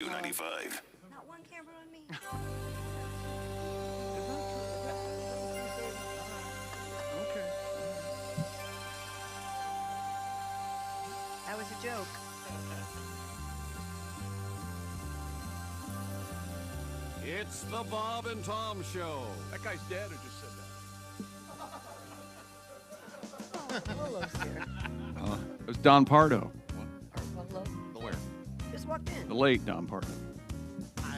295. Not one camera on me. Okay. That was a joke. It's the Bob and Tom Show. That guy's dead who just said that. It was Don Pardo. Hello. The where? Just walked in. The late Don Pardo.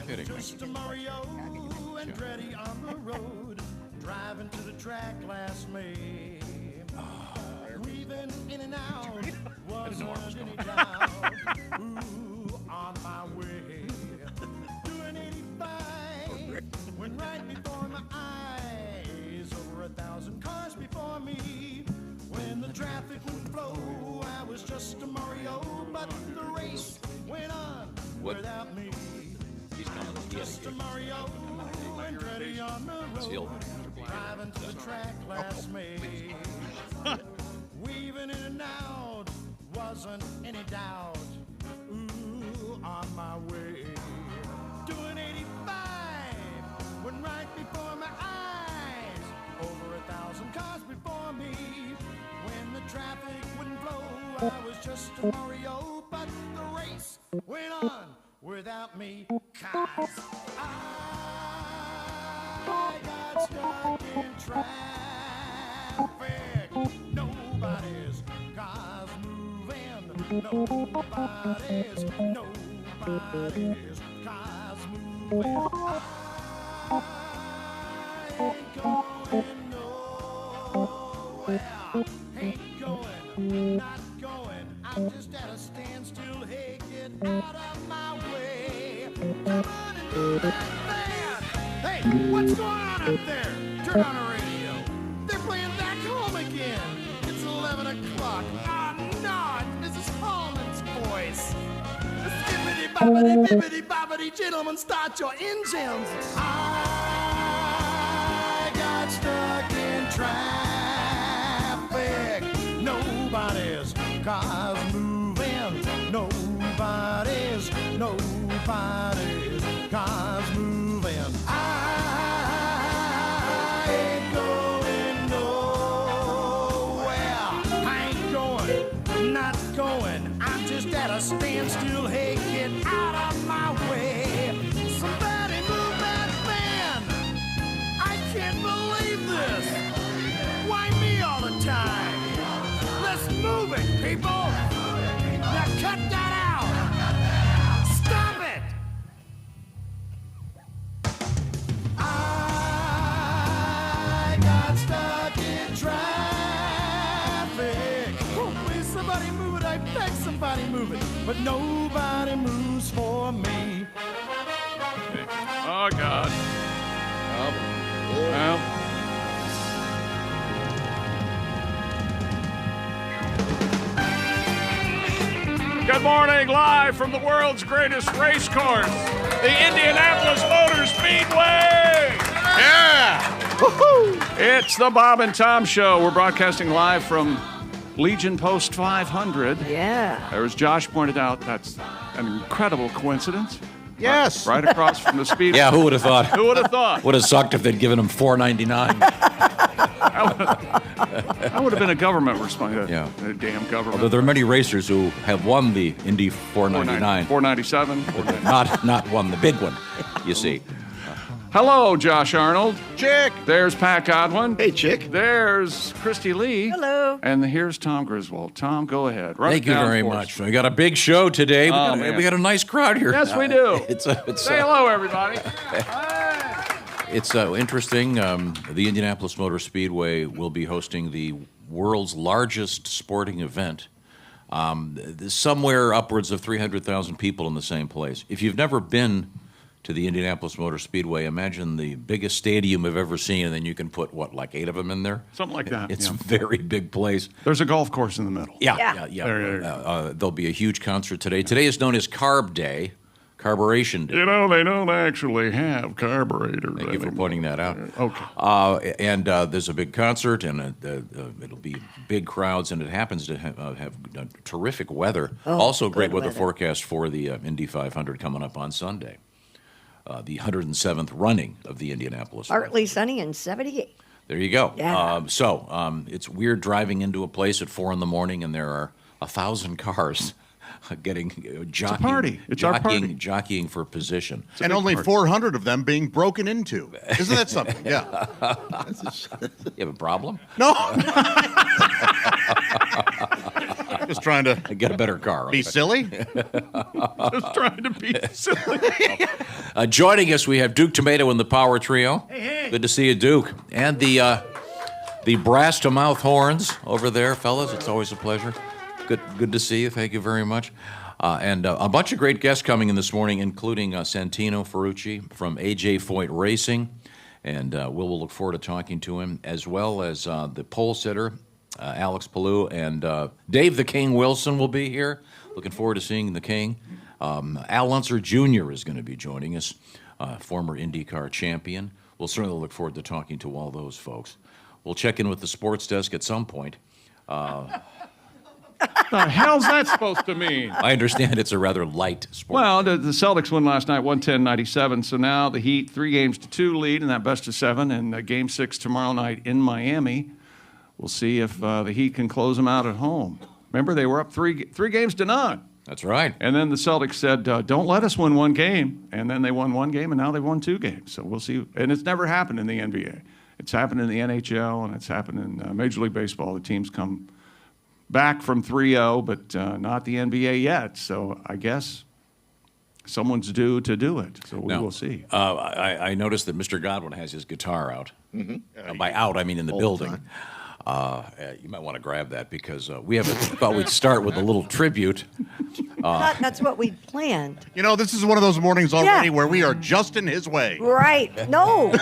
Kidding. Just a Mario and Dreddy on the road, driving to the track last May. Weaving in and out, wasn't any doubt. Ooh, on my way, doing 85, when right before my eyes, over 1,000 cars before me. When the traffic would flow, I was just a Mario, but the race went on without me. He's coming. Just a Mario and Dreddy on the road, driving to the track last May. Weaving in and out, wasn't any doubt. Ooh, on my way, doing 85, when right before my eyes, over 1,000 cars before me. When the traffic wouldn't flow, I was just a Mario, but the race went on without me. 'Cause I got stuck in traffic. Nobody's cars moving. Nobody's cars moving. I ain't going nowhere. Ain't going, not going. I'm just at a standstill. Hey, get out of my way. Come on and do that band. Hey, what's going on up there? Turn on the radio. They're playing Back Home again. It's 11 o'clock. Ah, no, this is Holland's voice. Skippity boppity bippity boppity, gentlemen, start your engines. I got stuck in traffic. Nobody's cars moving. Nobody's cars moving. I ain't going nowhere. I ain't going, not going. I'm just at a standstill. Hey, get out of my way. Somebody move that van. I can't believe this. Why me all the time? Let's move it, people. Now cut that out. Stop it. I got stuck in traffic. Oh, please, somebody move it. I beg somebody move it. But nobody moves for me. Oh, God. Well. Good morning, live from the world's greatest race course, the Indianapolis Motor Speedway. Yeah. Woo-hoo. It's the Bob and Tom Show. We're broadcasting live from Legion Post 500. Yeah. As Josh pointed out, that's an incredible coincidence. Yes. Right across from the speedway. Yeah, who would have thought? Who would have thought? Would have sucked if they'd given him $4.99. That would have been a government response. Yeah. A damn government. Although there are many racers who have won the Indy 499. 497. Not won the big one, you see. Hello, Josh Arnold. Chick. There's Pat Godwin. Hey, Chick. There's Kristi Lee. Hello. And here's Tom Griswold. Tom, go ahead. Run Thank it you down very for us. much. We got a big show today. Man. We got a nice crowd here. Yes, we do. Say hello, everybody. It's interesting. The Indianapolis Motor Speedway will be hosting the world's largest sporting event. Somewhere upwards of 300,000 people in the same place. If you've never been to the Indianapolis Motor Speedway, imagine the biggest stadium I've ever seen, and then you can put, like 8 of them in there? Something like that. It's yeah. a very big place. There's a golf course in the middle. Yeah. There you go. There'll be a huge concert today. Today is known as Carb Day. carburation. You know, they don't actually have carburetors. Thank you for pointing that out. Okay. And there's a big concert, and it'll be big crowds, and it happens to have terrific weather. Also, great good weather weather. forecast for the Indy 500 coming up on Sunday. The 107th running of the Indianapolis. Partly sunny and 78. There you go. Yeah. It's weird driving into a place at 4 a.m. and there are 1,000 cars jockeying. party. It's our party. Jockeying for position. And only 400 of them being broken into. Isn't that something? Yeah. You have a problem? No. Just trying to Get a better car. be silly. Just trying to be silly. Joining us, we have Duke Tumatoe and the Power Trio. Hey. Good to see you, Duke. And the brass to mouth horns over there, fellas. It's always a pleasure. Good to see you. Thank you very much. And a bunch of great guests coming in this morning, including Santino Ferrucci from AJ Foyt Racing. And we'll look forward to talking to him, as well as the pole sitter, Alex Palou, and Dave the King Wilson will be here. Looking forward to seeing the King. Unser Jr. is going to be joining us, former IndyCar champion. We'll certainly look forward to talking to all those folks. We'll check in with the sports desk at some point. The hell's that supposed to mean? I understand it's a rather light sport. Well, the Celtics won last night, 110-97. So now the Heat 3-2 lead in that best of 7, and Game 6 tomorrow night in Miami. We'll see if the Heat can close them out at home. Remember, they were up 3-0. That's right. And then the Celtics said, don't let us win one game. And then they won one game, and now they've won 2 games. So we'll see. And it's never happened in the NBA. It's happened in the NHL, and it's happened in Major League Baseball. The teams come back from 3-0, but not the NBA yet. So I guess someone's due to do it. So we will see. I noticed that Mr. Godwin has his guitar out. By out, I mean in the building. You might want to grab that because we thought we'd start with a little tribute. That's what we planned. You know, this is one of those mornings already where we are just in his way. Right. No.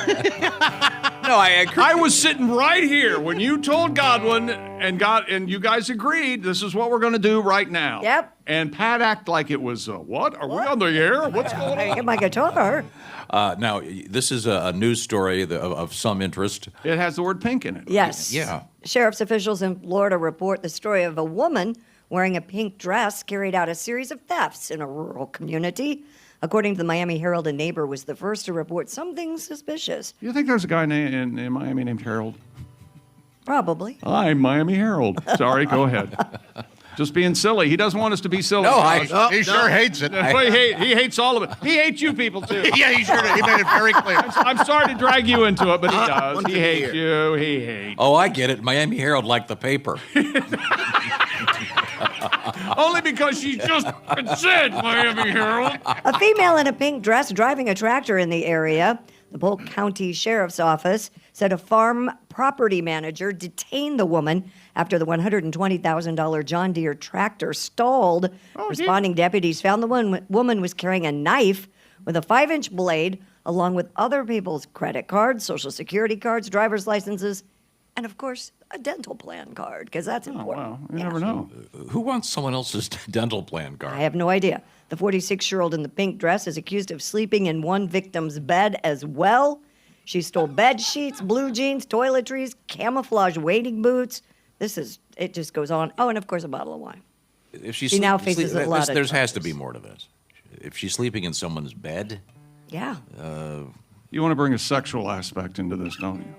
No, I agree. I was sitting right here when you told Godwin and you guys agreed this is what we're going to do right now. Yep. And Pat acted like it was, what? Are we on the air? What's going I on? get my guitar. Now, this is a news story of some interest. It has the word pink in it. Yes. Yeah. Sheriff's officials in Florida report the story of a woman wearing a pink dress carried out a series of thefts in a rural community. According to the Miami Herald, a neighbor was the first to report something suspicious. You think there's a guy in Miami named Harold? Probably. I'm Miami Herald. Sorry, go ahead. Just being silly. He doesn't want us to be silly. No, He sure hates it. He hates all of it. He hates you people, too. Yeah, he sure did. He made it very clear. I'm sorry to drag you into it, but he does. One He thing hates here. you. He hates. Oh, I get it. Miami Herald liked the paper. Only because she just said Miami Herald. A female in a pink dress driving a tractor in the area. The Polk County Sheriff's Office said a farm property manager detained the woman after the $120,000 John Deere tractor stalled. Responding deputies found the woman was carrying a knife with a 5-inch blade, along with other people's credit cards, Social Security cards, driver's licenses, and, of course, a dental plan card, because that's important. Wow, you never know. Who wants someone else's dental plan card? I have no idea. The 46-year-old in the pink dress is accused of sleeping in one victim's bed as well. She stole bed sheets, blue jeans, toiletries, camouflage wading boots. It just goes on. Oh, and of course, a bottle of wine. If She now faces a lot of There has to charges. be more to this. If she's sleeping in someone's bed, Yeah. You want to bring a sexual aspect into this, don't you?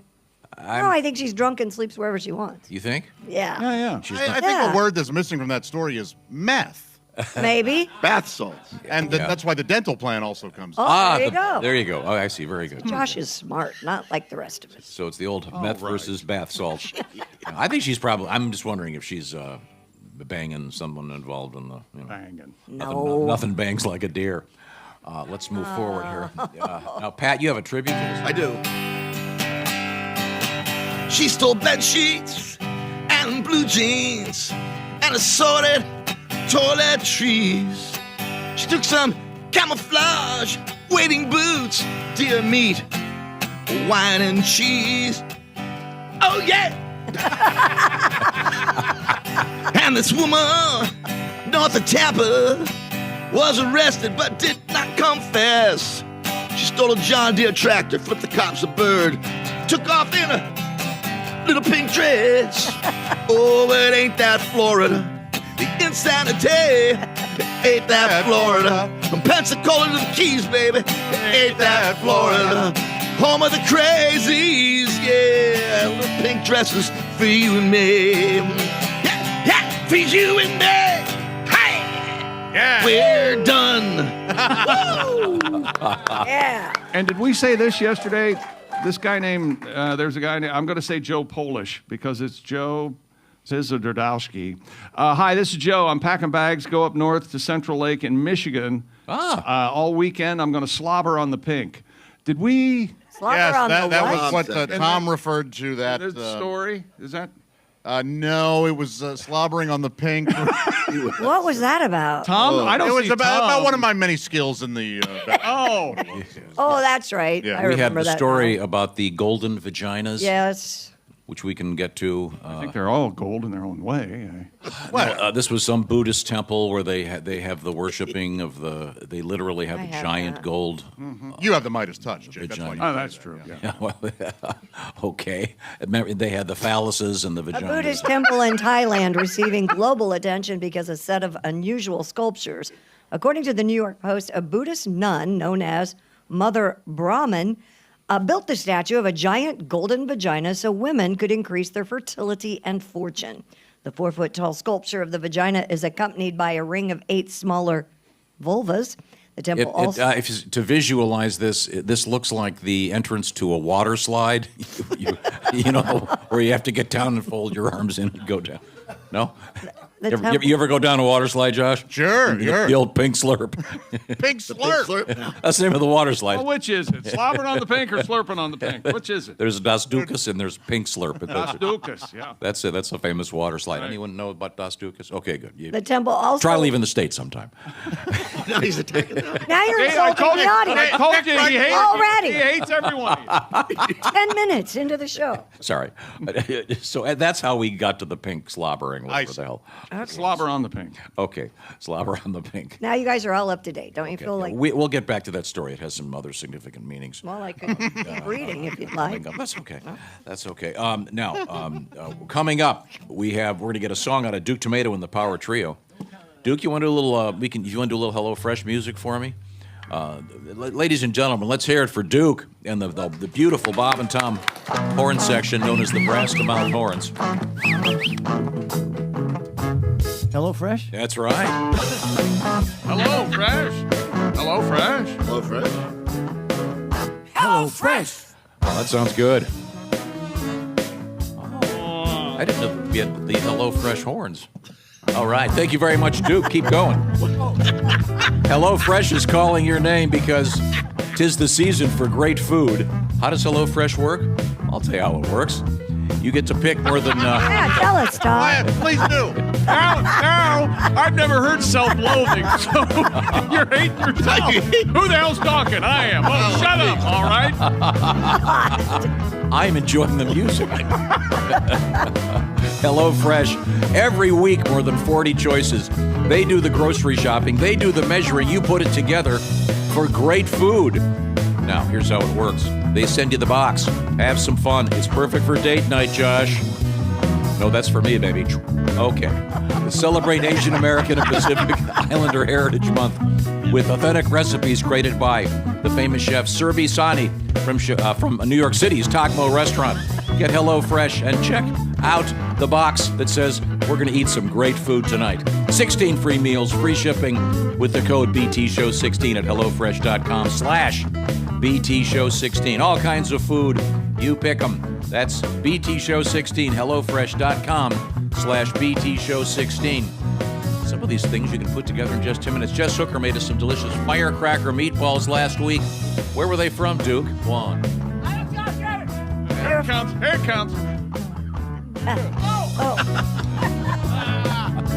No, I think she's drunk and sleeps wherever she wants. you think? Yeah. Yeah, yeah. I think Yeah. a word that's missing from that story is meth. Maybe. Bath salts. And that's why the dental plan also comes in. Oh, there you go. There you go. Oh, I see. Very good. Josh is smart, not like the rest of us. So it's the old meth versus bath salts. I think she's probably. I'm just wondering if she's banging someone involved in the. Banging. No. Nothing bangs like a deer. Let's move forward here. Now, Pat, you have a tribute to this? I do. She stole bed sheets and blue jeans and assorted toiletries. She took some camouflage wading boots, deer meat, wine and cheese. Oh yeah! And this woman north of Tampa was arrested but did not confess. She stole a John Deere tractor, flipped the cops a bird, took off in a little pink dress. Oh, but ain't that Florida? The insanity, ain't that Florida? From Pensacola to the Keys, baby, ain't that Florida? Home of the crazies, yeah. Little pink dresses for you and me. Yeah, yeah, for you and me. Hey, Yeah. we're done. Yeah. And did we say this yesterday? This guy named, there's a guy named, I'm going to say Joe Polish because it's Joe Zizadardowski. Hi, this is Joe. I'm packing bags, go up north to Central Lake in Michigan. All weekend, I'm going to slobber on the pink. Did we... Slobber Yes, on that the was what? what Tom referred to. That There's the story? Is that... no, it was slobbering on the pink. What was that about? Tom? I don't It was see about Tom. one of my many skills in the. Oh. Oh, that's right. Yeah. I We have remember the that story now. about the golden vaginas, Yes. which we can get to. I think they're all gold in their own way. This was some Buddhist temple where they have the worshiping of the. They literally have I a have giant that. gold. You have the Midas touch, Jake. That's why. Oh, that's true. Yeah. Yeah, well, okay. Remember, they had the phalluses and the A vaginas. Buddhist temple in Thailand receiving global attention because a set of unusual sculptures. According to the New York Post, a Buddhist nun known as Mother Brahman built the statue of a giant golden vagina so women could increase their fertility and fortune. The 4-foot-tall sculpture of the vagina is accompanied by a ring of 8 smaller vulvas. The temple also... To visualize this, this looks like the entrance to a water slide. You know, where you have to get down and fold your arms in and go down. No? You ever go down a water slide, Josh? Sure, The old pink slurp. Pink slurp. That's the name of the water slide. Well, which is it? Slobbering on the pink or slurping on the pink? Which is it? There's Das Dukas and there's pink slurp. Das Dukas, yeah. That's it. That's a famous water slide. Right. Anyone know about Das Dukas? Okay, good. The temple also... Try leaving the state sometime. Now he's attacking them. Now you're Hey, I insulting told the you, audience. I told you he hates, Already. he hates everyone. 10 minutes into the show. Sorry. So that's how we got to the pink slobbering. I What the hell? Slobber on the pink. Okay, slobber on the pink. Now you guys are all up to date. Don't you feel like... We'll get back to that story. It has some other significant meanings. Well, I could keep reading if you'd like. That's okay. That's okay. Now, coming up, we're going to get a song out of Duke Tomato and the Power Trio. Duke, you want to do a little? You want to do a little Hello Fresh music for me? Ladies and gentlemen, let's hear it for Duke and the beautiful Bob and Tom horn section known as the Brass to Mouth Horns. Hello, Fresh? That's right. Hello, Fresh. Hello, Fresh. Hello, Fred. Hello, Fresh! Oh, that sounds good. I didn't know we had the Hello Fresh horns. All right. Thank you very much, Duke. Keep going. Hello Fresh is calling your name because 'tis the season for great food. How does Hello Fresh work? I'll tell you how it works. You get to pick more than... Yeah, tell us, Tom. Quiet, please do. Now, I've never heard self-loathing, so you're hating yourself. Who the hell's talking? I am. Oh, shut up, all right? I'm enjoying the music. Hello Fresh. Every week, more than 40 choices. They do the grocery shopping. They do the measuring. You put it together for great food. Now, here's how it works. They send you the box. Have some fun. It's perfect for date night, Josh. No, that's for me, baby. Okay. Celebrate Asian American and Pacific Islander Heritage Month with authentic recipes created by the famous chef Surbi Sani from New York City's Tagmo restaurant. Get Hello Fresh and check out the box that says we're going to eat some great food tonight. 16 free meals, free shipping with the code BTShow16 at HelloFresh.com/BTShow16. All kinds of food. You pick them. That's BTShow16, HelloFresh.com/BTShow16. Some of these things you can put together in just 10 minutes. Jess Hooker made us some delicious firecracker meatballs last week. Where were they from, Duke? One. Here it comes. Here it comes.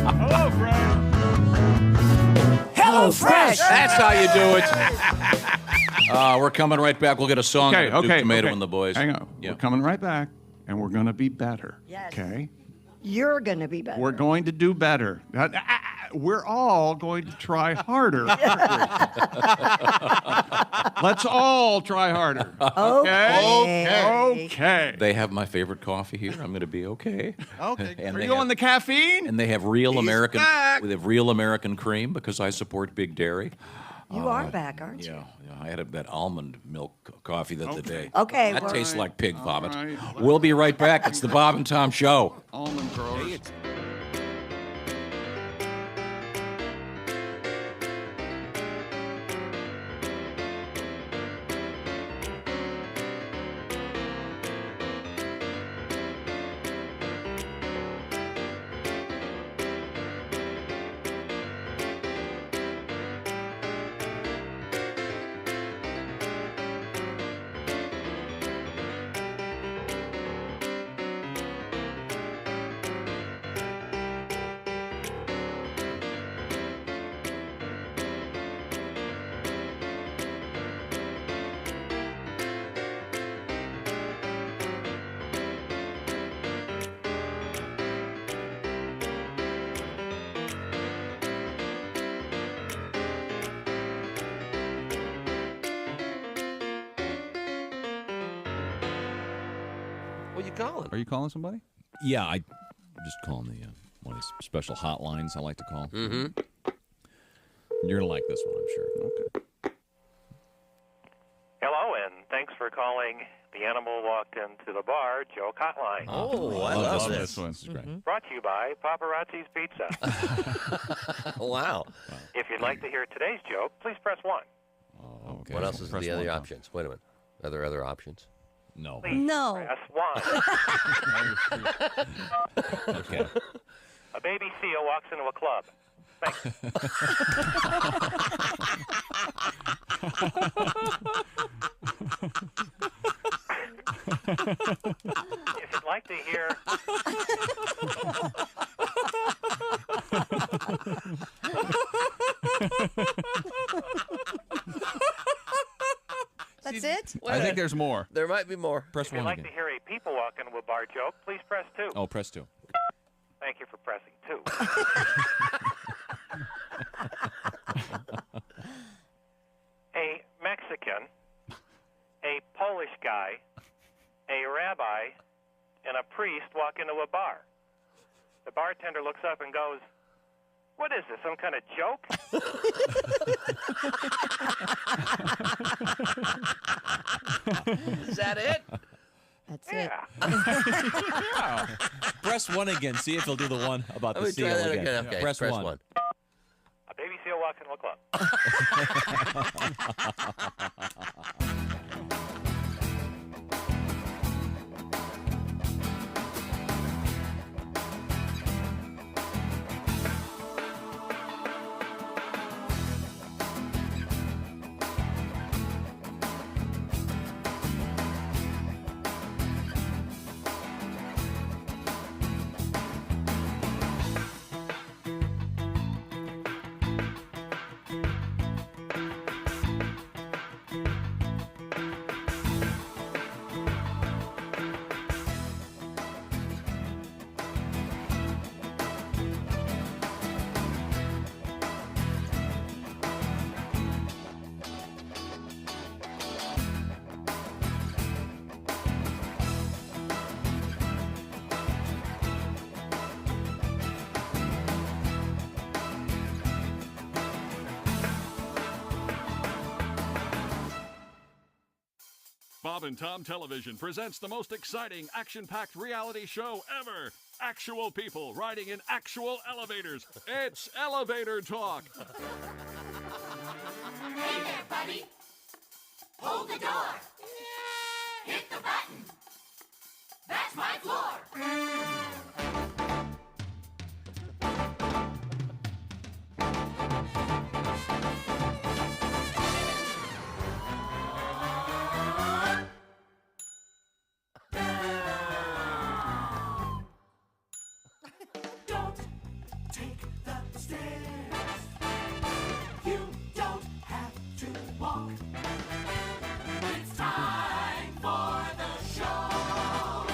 Hello, Fresh. Hello, Fresh! That's how you do it. We're coming right back. We'll get a song Okay, out of Duke okay, Tomato okay. and the boys. Hang on. Yeah. We're coming right back, and we're going to be better. Yes. Okay? You're going to be better. We're going to do better. we're all going to try harder. Let's all try harder. Okay. They have my favorite coffee here. I'm going to be okay. Okay. And Are they you on have- the caffeine? And they have real American. back. They have real American cream because I support Big Dairy. You are back, aren't you? Yeah, I had that almond milk coffee the other day. Okay, That well- tastes like pig vomit. right. We'll be right back. It's the Bob and Tom Show. Almond growers. What are you calling? Are you calling somebody? Yeah, I just calling the one of these special hotlines I like to call. Mm-hmm. You're gonna like this one, I'm sure. Okay. Hello, and thanks for calling The Animal Walked Into the Bar joke hotline. Oh, I love this. one. This is great. Brought to you by Paparazzi's Pizza. Wow. If you'd like to hear today's joke, please press 1. Oh, okay. What else is Press the other one, options? Wait a minute. Are there other options? No. Please No. press 1. Okay. A baby seal walks into a club. Thanks. If you'd like to hear... That's it? I think there's more. There might be more. Press If you'd one like again. to hear a people walk into a bar joke, please press 2. Oh, press 2. Thank you for pressing 2. A Mexican, a Polish guy, a rabbi, and a priest walk into a bar. The bartender looks up and goes, "What is this, some kind of joke?" Is that it? That's it. Yeah. Press 1 again. See if he'll do the one about Let me try that again. Okay, Press 1. 1. A baby seal walks into a club. Bob and Tom Television presents the most exciting, action-packed reality show ever. Actual people riding in actual elevators. It's Elevator Talk. Hey there, buddy. Hold the door. Hit the button. That's my floor. Don't take the stairs. You don't have to walk. It's time for the show.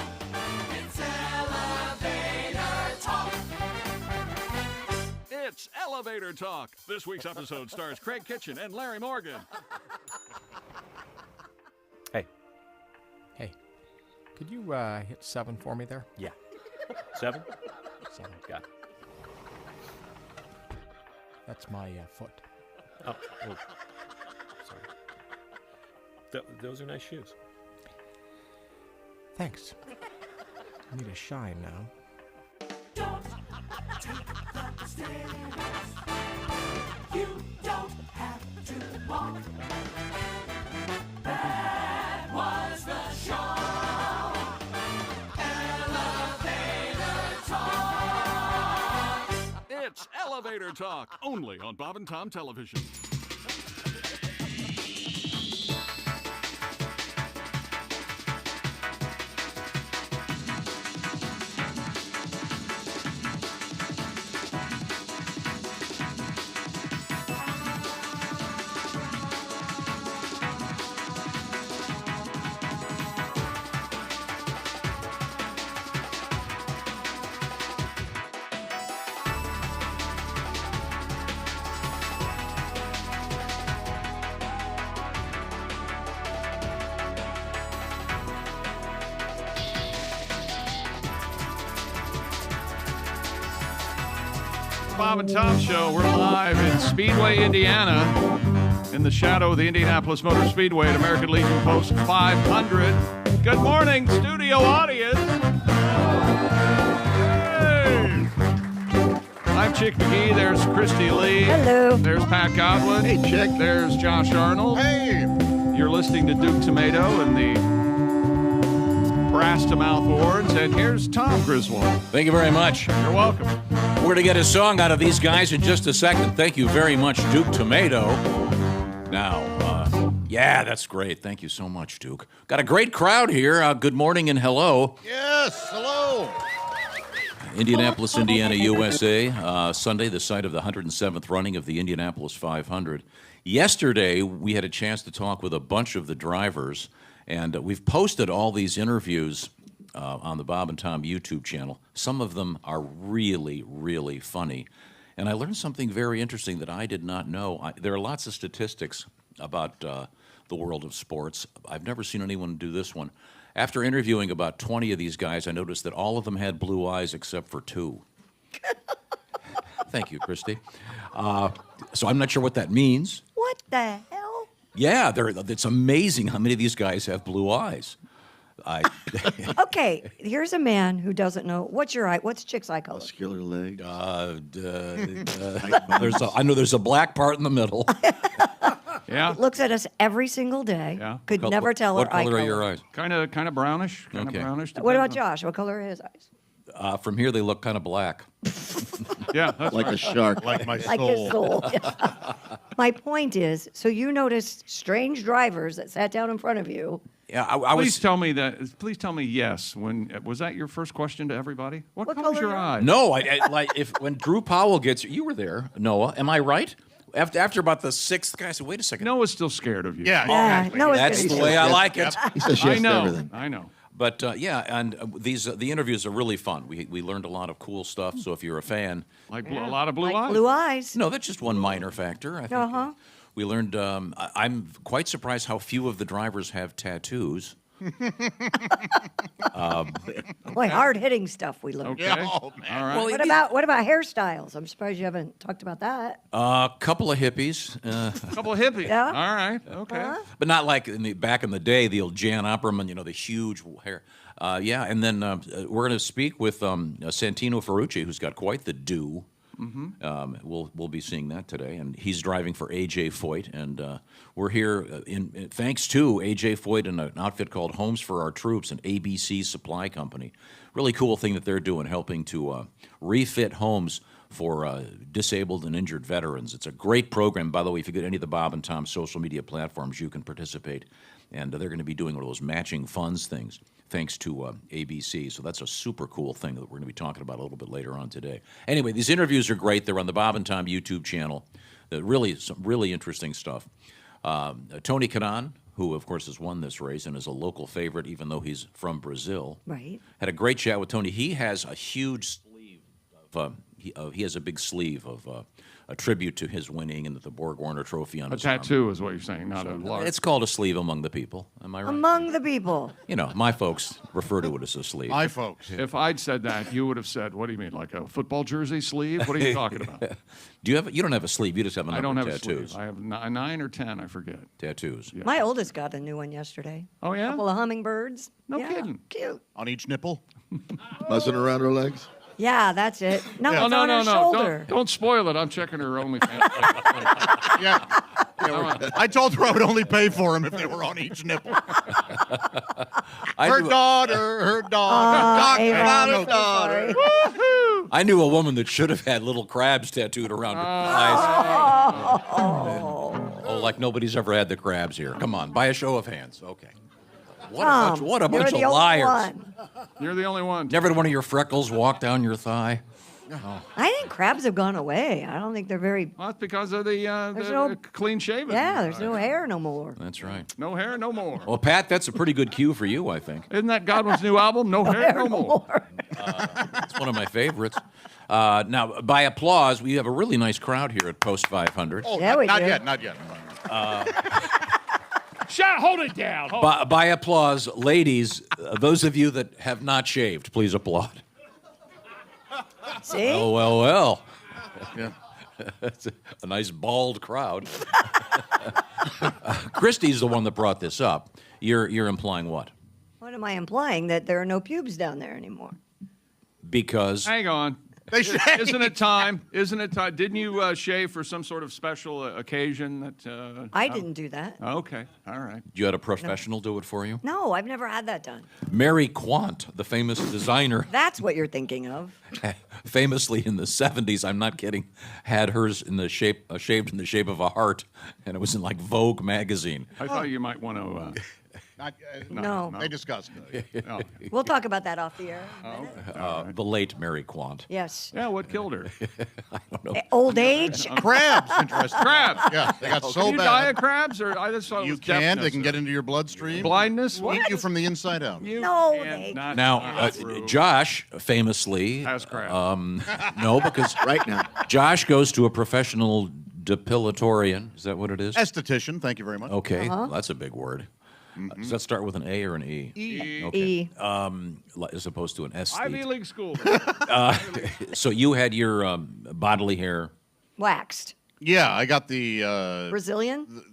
It's Elevator Talk. It's Elevator Elevator Talk. This week's episode stars Craig Kitchen and Larry Morgan. Hey, could you hit 7 for me there? Yeah. 7? 7. Got it. That's my foot. Oh, well, sorry. Those are nice shoes. Thanks. I need a shine now. Don't take the stairs. You don't have to walk. That was the show. Elevator Talk. It's Elevator Talk, only on Bob and Tom Television. Bob and Tom Show. We're live in Speedway, Indiana, in the shadow of the Indianapolis Motor Speedway at American Legion Post 500. Good morning, studio audience. Hey! I'm Chick McGee. There's Kristi Lee. Hello. There's Pat Godwin. Hey, Chick. There's Josh Arnold. Hey. You're listening to Duke Tomato and the Brass to Mouth Awards. And here's Tom Griswold. Thank you very much. You're welcome. We're going to get a song out of these guys in just a second. Thank you very much, Duke Tomato. Now, yeah, that's great. Thank you so much, Duke. Got a great crowd here. Good morning and hello. Yes, hello. Indianapolis, Indiana, USA. Sunday, the site of the 107th running of the Indianapolis 500. Yesterday, we had a chance to talk with a bunch of the drivers, and we've posted all these interviews on the Bob and Tom YouTube channel. Some of them are really, really funny. And I learned something very interesting that I did not know. There are lots of statistics about the world of sports. I've never seen anyone do this one. After interviewing about 20 of these guys, I noticed that all of them had blue eyes except for 2. Thank you, Kristi. So I'm not sure what that means. What the hell? Yeah, it's amazing how many of these guys have blue eyes. Okay, here's a man who doesn't know. What's your eye? What's Chick's eye color? Muscular leg. I know there's a black part in the middle. Yeah. Looks at us every single day. Yeah. Could never tell what her eye color color. are your eyes? Kind of brownish. Okay. Brownish. What about depends Josh? What color are his eyes? From here, they look kind of black. on- Yeah, that's Like right. a shark. Like my Like his soul. soul. My point is, so you noticed strange drivers that sat down in front of you. Yeah, I Please was. tell me yes. Was that your first question to everybody? What color's color your are eye? No, when Drew Powell gets you were there, Noah. Am I right? After about the 6th guy, I said, wait a second. Noah's still scared of you. Yeah. Yeah, exactly. no, it's That's good. the way I like it. He says yes I know. to everything. I know. But yeah, and the interviews are really fun. We learned a lot of cool stuff. So if you're a fan, Like a lot of blue Like eyes. blue eyes. no, that's just one minor factor. I think Uh-huh. we learned. I'm quite surprised how few of the drivers have tattoos. Boy, hard-hitting stuff we learned. Okay. Oh, man. All right. What about hairstyles? I'm surprised you haven't talked about that. A couple of hippies, A couple of hippies. Yeah. All right. Okay. but not like back in the day, the old Jan Opperman, the huge hair. Yeah, and then we're going to speak with Santino Ferrucci, who's got quite the do. We'll be seeing that today, and he's driving for AJ Foyt, and we're here thanks to AJ Foyt and an outfit called Homes for Our Troops, an ABC supply company. Really cool thing that they're doing, helping to refit homes for disabled and injured veterans. It's a great program. By the way, if you go to any of the Bob and Tom social media platforms, you can participate, and they're going to be doing one of those matching funds things, thanks to ABC. So that's a super cool thing that we're going to be talking about a little bit later on today. Anyway, these interviews are great. They're on the Bob and Tom YouTube channel. Some really interesting stuff. Tony Kanaan, who, of course, has won this race and is a local favorite, even though he's from Brazil. Right. Had a great chat with Tony. He has a huge sleeve of he has a big sleeve of a tribute to his winning and the Borg Warner Trophy on A his arm. tattoo is what you're saying, not a large. It's called a sleeve among the people. Am I right? Among the people. You know, my folks refer to it as a sleeve. My folks. If I'd said that, you would have said, "What do you mean, like a football jersey sleeve? What are you talking about?" Do you have? You don't have a sleeve. You just have a I number don't of have tattoos. a sleeve. I have 9 or 10, I forget. Tattoos. Yeah. My oldest got a new one yesterday. Oh, yeah? A couple of hummingbirds. No Yeah, kidding. Cute. On each nipple? Messing around her legs? Yeah, that's it. No, No, it's no, on no, her no. shoulder. Don't spoil it. I'm checking her OnlyFans. Yeah. I told her I would only pay for them if they were on each nipple. Her daughter. Talk Ava, about I'm her so daughter. sorry. I knew a woman that should have had little crabs tattooed around her eyes. Oh, like nobody's ever had the crabs here. Come on, by a show of hands. Okay. What a bunch you're of the liars. only one. You're the only one. Never had one of your freckles walk down your thigh. I think crabs have gone away. I don't think they're very. Well, that's because of the no- clean shaven. Yeah, there's no hair no more. That's right. No hair, no more. Well, Pat, that's a pretty good cue for you, I think. Isn't that Godwin's new album? No hair, no more. It's one of my favorites. Now, by applause, we have a really nice crowd here at Post 500. Oh, Yeah, we not do. yet, not yet. Hold it down. By applause, ladies, those of you that have not shaved, please applaud. See? Oh, well. Yeah. It's a nice bald crowd. Kristi's the one that brought this up. You're implying what? What am I implying? That there are no pubes down there anymore. Because Hang on. They shave. Isn't it time? Isn't it time? Didn't you shave for some sort of special occasion? That I didn't do that. Okay, all right. you had a professional do it for you? No, I've never had that done. Mary Quant, the famous designer, That's what you're thinking of. famously in the 70s, I'm not kidding, had hers in the shape, shaved in the shape of a heart, and it was in like Vogue magazine. I thought you might want to. No. They discussed it. No. We'll talk about that off the air. The late Mary Quant. Yes. Yeah, what killed her? Old age? Crabs, interesting. Crabs. Yeah, they got so Can you die bad. of crabs, or I just thought it You was can. deafness They can or get into your bloodstream. blindness. Eat you from the inside out. You No, can't they- not- Now, not true. Josh famously, Has crabs. no, because Right now. Josh goes to a professional depilatorian. Is that what it is? Esthetician, thank you very much. Okay, that's a big word. Does that start with an A or an E? E. As opposed to an S. Ivy League school. So you had your bodily hair. Waxed. Yeah, I got the Brazilian?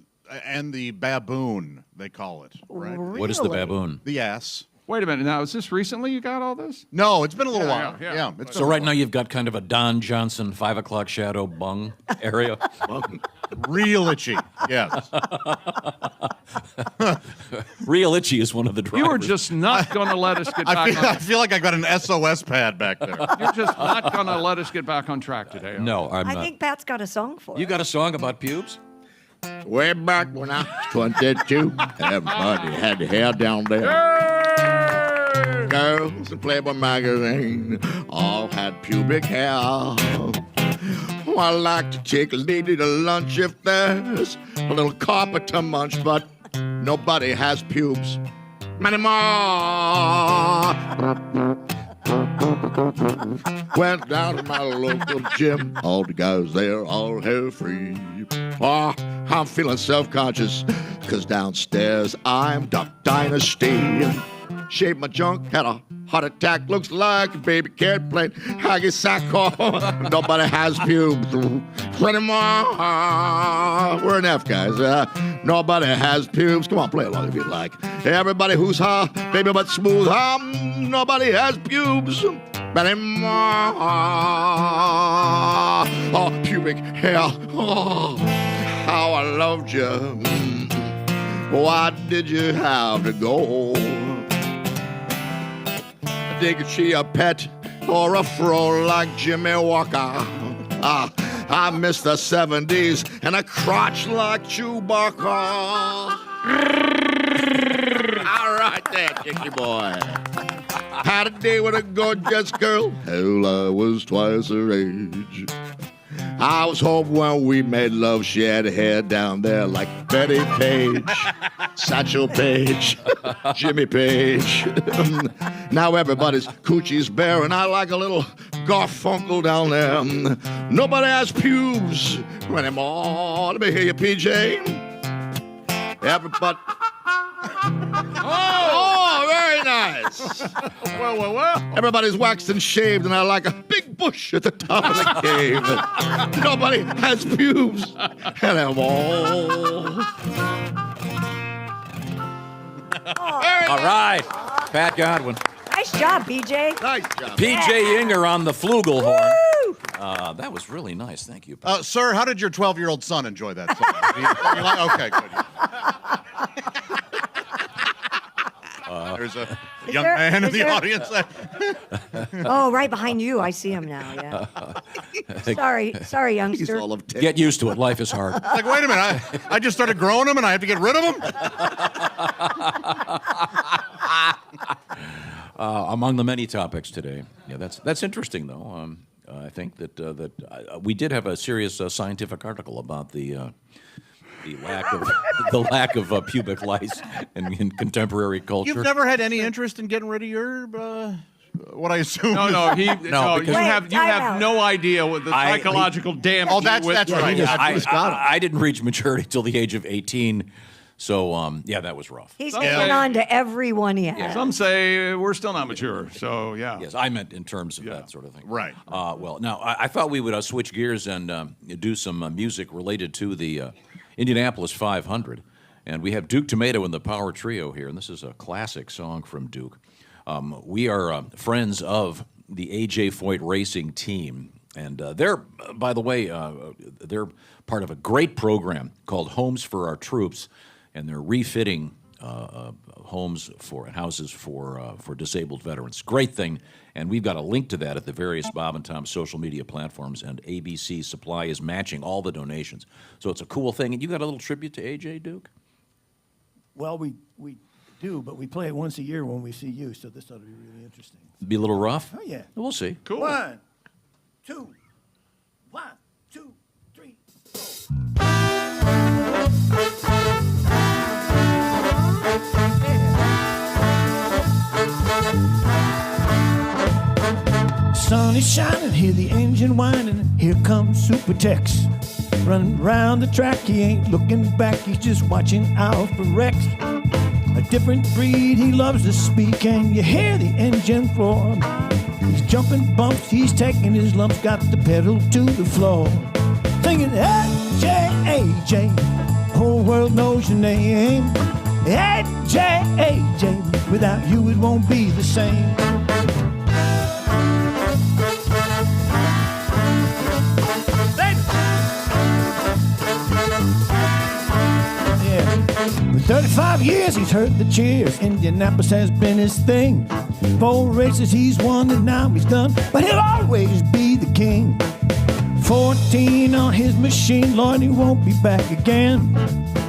and the baboon, they call it. Right? What is the Really? baboon? The ass. Wait a minute. Now, is this recently you got all this? No, it's been a little Yeah, while. yeah. Yeah. It's So been right now you've got kind of a Don Johnson 5 o'clock shadow bung area. real itchy. Yes. Real itchy is one of the drivers. You were just not going to let us get back I on. feel like I got an SOS pad back there. You're just not going to let us get back on track today. No, I'm I not. think Pat's got a song for You it. got a song about pubes? Way back when I was 22, everybody had the hair down there. Girls in Playboy magazine all had pubic hair. Oh, I like to take a lady to lunch if there's a little carpet to munch, but nobody has pubes anymore. Went down to my local gym. All the guys there all hair free. Oh, I'm feeling self-conscious, cause downstairs I'm Duck Dynasty. Shaved my junk, had a heart attack, looks like a baby cat playing Haggy Sacco. Nobody has pubes anymore. We're an F, guys. Nobody has pubes. Come on, play along if you like. Everybody who's hot, baby but smooth, nobody has pubes anymore. Oh, pubic hair. Oh, how I loved you. Why did you have to go? Dig she a pet or a fro like Jimmy Walker? I miss the 70s and a crotch like Chewbacca. All right there, Dickie boy. Had a day with a gorgeous girl till I was twice her age. I was hoping when we made love she had hair down there like Betty Page, Satchel Page, Jimmy Page. Now everybody's coochie's bare and I like a little Garfunkel down there. Nobody has pubes anymore. Let me hear you, PJ. Everybody. Oh, very nice. Well. Everybody's waxed and shaved, and I like a big bush at the top of the cave. Nobody has pubes anymore. All right. Pat Godwin. Nice job, BJ. Nice job. PJ Yinger on the flugelhorn. That was really nice. Thank you. Sir, how did your 12-year-old son enjoy that song? Okay, good. There's a young man in the audience. Oh, right behind you. I see him now, yeah. Sorry, youngster. Get used to it. Life is hard. Like, wait a minute. I just started growing them, and I have to get rid of them? Among the many topics today. Yeah, that's interesting, though. I think that we did have a serious scientific article about the lack of pubic lice in contemporary culture. You've never had any interest in getting rid of your what I assume? No. You have out. no idea what the psychological damage. Oh, that's right. I didn't reach maturity till the age of 18. So, that was rough. He's hanging on to every one he has. Yeah. Some say we're still not mature, so yeah. Yes, I meant in terms of that sort of thing. Right. Well, now, I thought we would switch gears and do some music related to the Indianapolis 500. And we have Duke Tumatoe and the Power Trio here, and this is a classic song from Duke. We are friends of the A.J. Foyt Racing team. And they're, by the way, they're part of a great program called Homes for Our Troops. And they're refitting houses for disabled veterans. Great thing, and we've got a link to that at the various Bob and Tom social media platforms, and ABC Supply is matching all the donations. So it's a cool thing. And you got a little tribute to AJ, Duke? Well, we do, but we play it once a year when we see you, so this ought to be really interesting. Be a little rough? Oh, yeah. We'll see. Cool. 1, 2, 3, 4. Sun is shining, hear the engine whining. Here comes Super Tex, running around the track. He ain't looking back, he's just watching out for wrecks. A different breed, he loves to speak, and you hear the engine roar. He's jumping bumps, he's taking his lumps, got the pedal to the floor. Singing, AJ, AJ, whole world knows your name. AJ, AJ, without you it won't be the same. For 35 years he's heard the cheers. Indianapolis has been his thing. 4 races he's won and now he's done, but he'll always be the king. 14 on his machine, Lord, he won't be back again.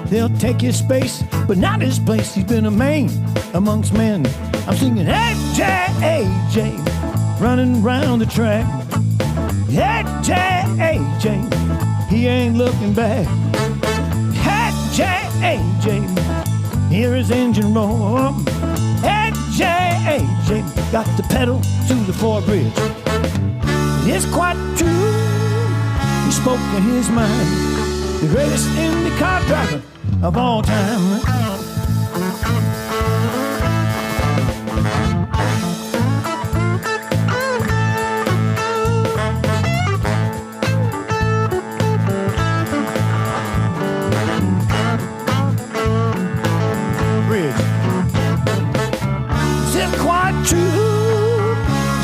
They'll take his space, but not his place. He's been a man amongst men. I'm singing AJ, AJ, running around the track. AJ, AJ, he ain't looking back. AJ, AJ, hear his engine roar. AJ, AJ, got the pedal to the Ford Bridge. It's quite true, he spoke in his mind. The greatest IndyCar driver of all time.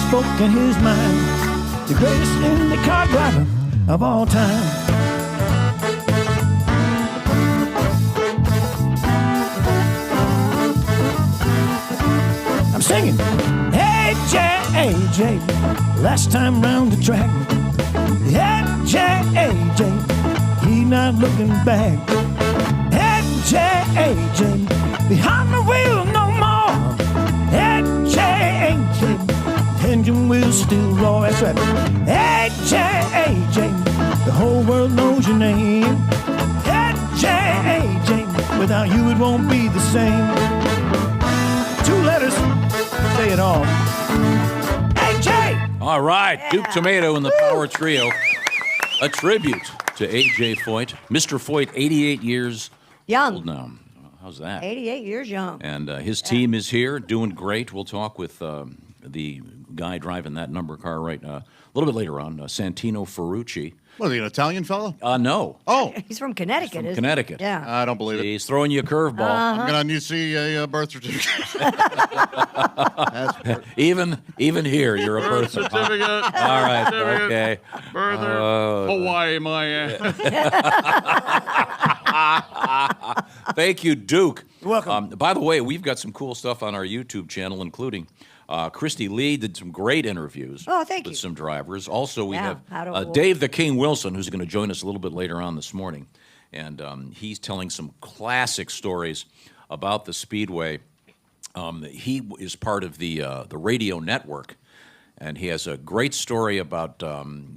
Spoke in his mind, the greatest IndyCar driver of all time. I'm singing, AJ, AJ, last time round the track. AJ, AJ, he not looking back. AJ, AJ, behind the wheel no more. AJ, AJ, engine will still roar. That's right. AJ, AJ, the whole world knows your name. AJ, AJ, without you it won't be the same. 2 letters, say it all. AJ. All right, Duke Tomato and the Power Trio. A tribute to A.J. Foyt. Mr. Foyt, 88 years Young. old now. How's that? 88 years young. And his team is here, doing great. We'll talk with the guy driving that number car a little bit later on, Santino Ferrucci. Was he an Italian fellow? No. Oh. He's from Connecticut, isn't he? Connecticut. Yeah. I don't believe it. He's throwing you a curveball. Uh-huh. I'm going to need to see a birth certificate. Even here, you're a birth certificate. All right. Certificate. Okay. Further, Hawaii, my ass. Thank you, Duke. You're welcome. By the way, we've got some cool stuff on our YouTube channel, including Kristi Lee did some great interviews with some drivers. Also, we have Dave the King Wilson, who's going to join us a little bit later on this morning. And he's telling some classic stories about the Speedway. He is part of the radio network. And he has a great story about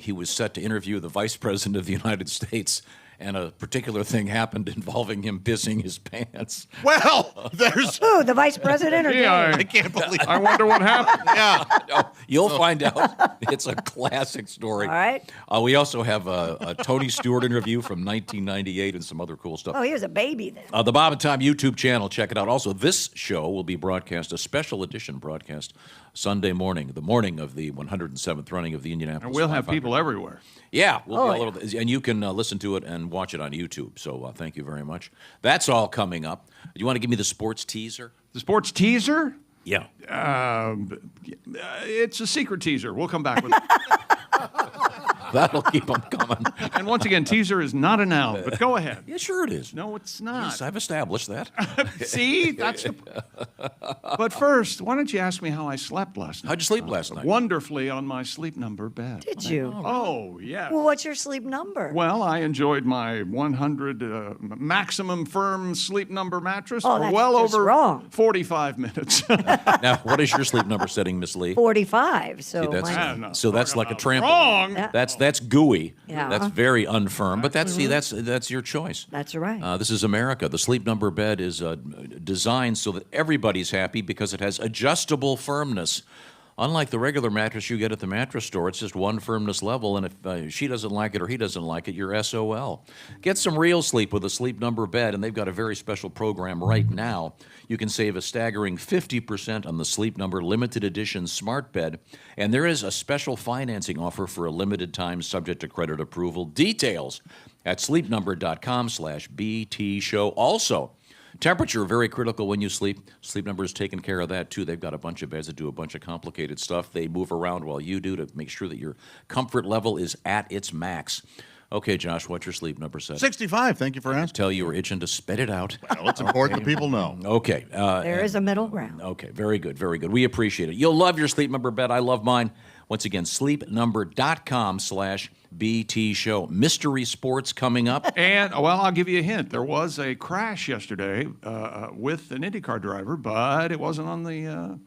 he was set to interview the Vice President of the United States, and a particular thing happened involving him pissing his pants. Well, there's... Who, the Vice President or Dave? I can't believe I wonder what happened. Yeah. No, you'll find out. It's a classic story. All right. We also have a Tony Stewart interview from 1998 and some other cool stuff. Oh, he was a baby then. The Bob and Tom YouTube channel, check it out. Also, this show will be broadcast, a special edition broadcast, Sunday morning, the morning of the 107th running of the Indianapolis And we'll have 500. people everywhere. Yeah, we'll be all over and you can listen to it and watch it on YouTube. So thank you very much. That's all coming up. Do you want to give me the sports teaser? The sports teaser? Yeah. It's a secret teaser. We'll come back with it. That'll keep them coming. And once again, teaser is not a noun, but go ahead. Yeah, sure it is. No, it's not. Yes, I've established that. See? That's the... But first, why don't you ask me how I slept last night? How'd you sleep last night? Wonderfully on my sleep number bed. Did you? Oh, yeah. Well, what's your sleep number? Well, I enjoyed my 100 maximum firm sleep number mattress Oh, for that's well just over wrong. 45 minutes. Now, what is your sleep number setting, Miss Lee? 45. So See, that's, mine- so that's like a trampoline. Wrong. Yeah. That's gooey. Yeah. That's very unfirm. But that's your choice. That's right. This is America. The Sleep Number bed is designed so that everybody's happy because it has adjustable firmness. Unlike the regular mattress you get at the mattress store, it's just one firmness level, and if she doesn't like it or he doesn't like it, you're SOL. Get some real sleep with a Sleep Number bed, and they've got a very special program right now. You can save a staggering 50% on the Sleep Number limited edition smart bed, and there is a special financing offer for a limited time subject to credit approval. Details at sleepnumber.com/BT show. Also, temperature, very critical when you sleep. Sleep Number is taking care of that, too. They've got a bunch of beds that do a bunch of complicated stuff. They move around while you do to make sure that your comfort level is at its max. Okay, Josh, what's your sleep number set? 65. Thank you for asking. Tell you were itching to spit it out. Well, it's important that people know. Okay. there is a middle ground. Okay, very good, very good. We appreciate it. You'll love your Sleep Number bed. I love mine. Once again, sleepnumber.com/BT show. Mystery sports coming up. And, well, I'll give you a hint. There was a crash yesterday with an IndyCar driver, but it wasn't on the...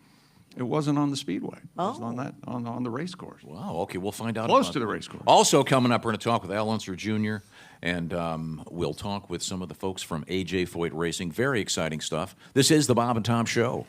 It wasn't on the speedway. It was on the race course. Wow, okay, we'll find out. Close to the race course. Also coming up, we're going to talk with Unser Jr., and we'll talk with some of the folks from A.J. Foyt Racing. Very exciting stuff. This is the Bob and Tom Show.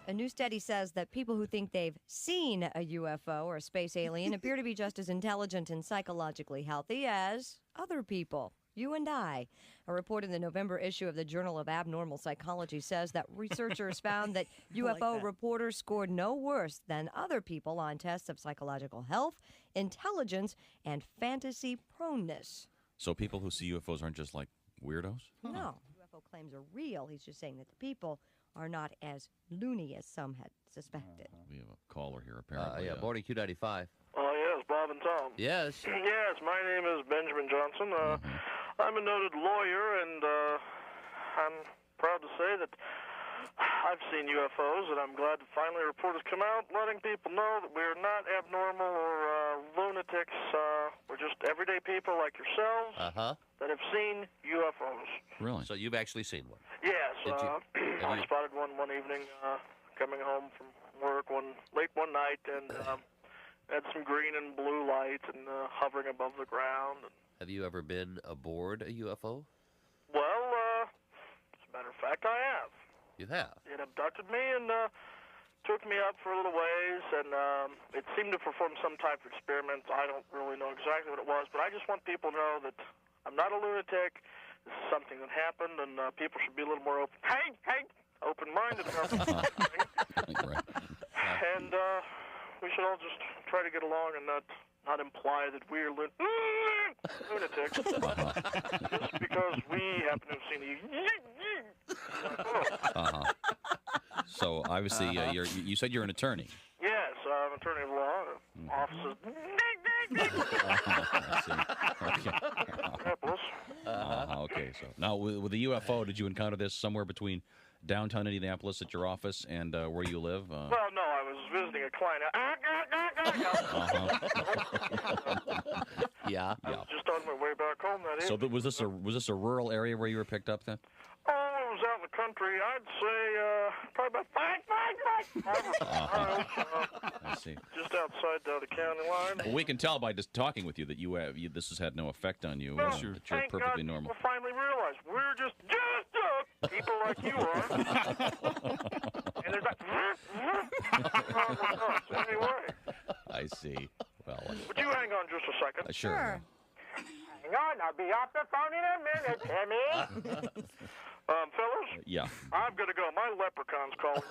A new study says that people who think they've seen a UFO or a space alien appear to be just as intelligent and psychologically healthy as other people. you and I. A report in the November issue of the Journal of Abnormal Psychology says that researchers found that UFO reporters scored no worse than other people on tests of psychological health, intelligence, and fantasy proneness. So people who see UFOs aren't just like weirdos? No, UFO claims are real. He's just saying that the people are not as loony as some had suspected. We have a caller here, apparently. Yeah, morning Q95. Oh, yes, Bob and Tom. Yes. Yes, my name is Benjamin Johnson. I'm a noted lawyer, and I'm proud to say that I've seen UFOs, and I'm glad to finally a report has come out letting people know that we're not abnormal or lunatics. We're just everyday people like yourselves that have seen UFOs. Really? So you've actually seen one? Yes. I spotted one evening coming home from work late one night, and had some green and blue light and hovering above the ground. Have you ever been aboard a UFO? Well, as a matter of fact, I have. You have? It abducted me and took me up for a little ways, and it seemed to perform some type of experiment. I don't really know exactly what it was, but I just want people to know that I'm not a lunatic. This is something that happened, and people should be a little more open-minded about this. And we should all just try to get along and not imply that we're lunatics just because we happen to have seen So obviously, you said you're an attorney. Yes, I'm an attorney of law. Offices. Okay, so now with the UFO, did you encounter this somewhere between downtown Indianapolis at your office and where you live? Well, no, I was visiting a client. Yeah. I was just on my way back home that So evening. was this a rural area where you were picked up then? Oh, I was out in the country. I'd say probably about 5 miles. I see. Just outside the county line. Well, we can tell by just talking with you that this has had no effect on you. Well, That you're thank perfectly God normal. We'll finally realize we're just people like you are. And there's like anyway. I see. Well, Would you hang on just a second? sure. Hang on, I'll be off the phone in a minute, Timmy. Fellas? Yeah. I'm going to go. My leprechaun's calling.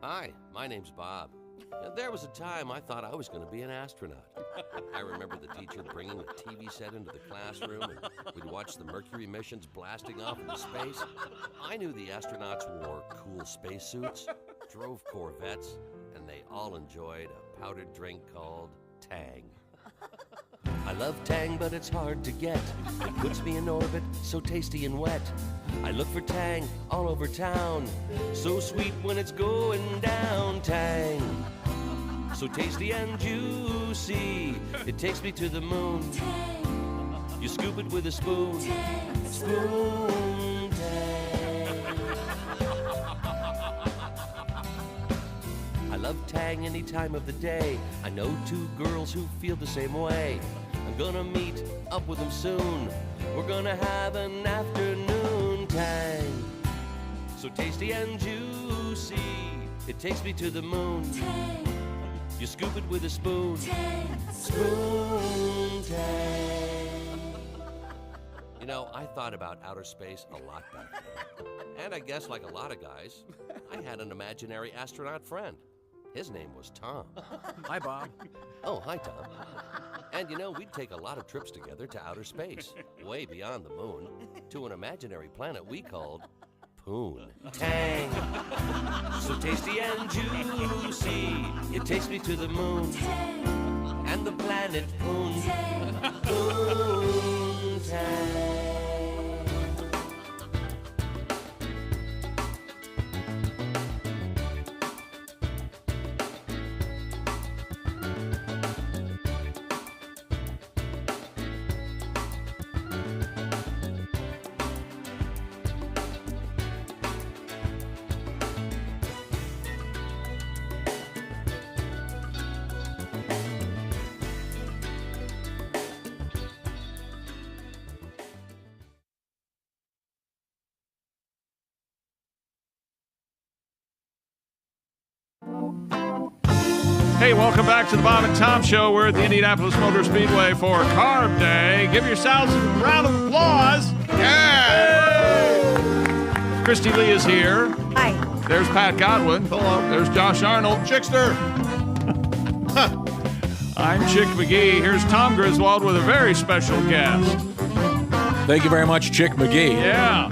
Hi, my name's Bob. Now, there was a time I thought I was going to be an astronaut. I remember the teacher bringing a TV set into the classroom, and we'd watch the Mercury missions blasting off into space. I knew the astronauts wore cool spacesuits, drove Corvettes, and they all enjoyed a powdered drink called Tang. I love Tang, but it's hard to get. It puts me in orbit, so tasty and wet. I look for Tang all over town, so sweet when it's going down. Tang, so tasty and juicy, it takes me to the moon. You scoop it with a spoon. Spoon Tang. I love Tang any time of the day. I know two girls who feel the same way. I'm gonna meet up with them soon. We're gonna have an afternoon. Tang, so tasty and juicy, it takes me to the moon. You scoop it with a spoon. Spoon Tang. You know, I thought about outer space a lot back then. And I guess, like a lot of guys, I had an imaginary astronaut friend. His name was Tom. Hi, Bob. Oh, hi, Tom. And you know, we'd take a lot of trips together to outer space, way beyond the moon, to an imaginary planet we called Poon. Tang, so tasty and juicy, it takes me to the moon and the planet Poon. Poontang. Hey, welcome back to the Bob and Tom Show. We're at the Indianapolis Motor Speedway for Carb Day. Give yourselves a round of applause. Yeah! Kristi Lee is here. Hi. There's Pat Godwin. Hello. There's Josh Arnold. Chickster. I'm Chick McGee. Here's Tom Griswold with a very special guest. Thank you very much, Chick McGee. Yeah.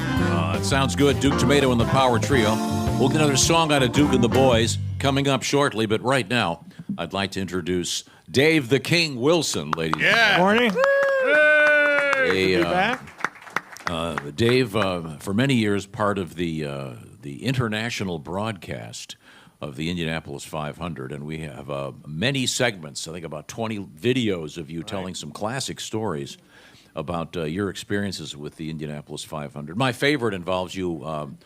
That sounds good. Duke Tomato and the Power Trio. We'll get another song out of Duke and the Boys coming up shortly, but right now, I'd like to introduce Dave the King Wilson, ladies. Yeah. Morning. Hey. You back? Dave, for many years, part of the international broadcast of the Indianapolis 500, and we have many segments, I think about 20 videos of you telling some classic stories about your experiences with the Indianapolis 500. My favorite involves you,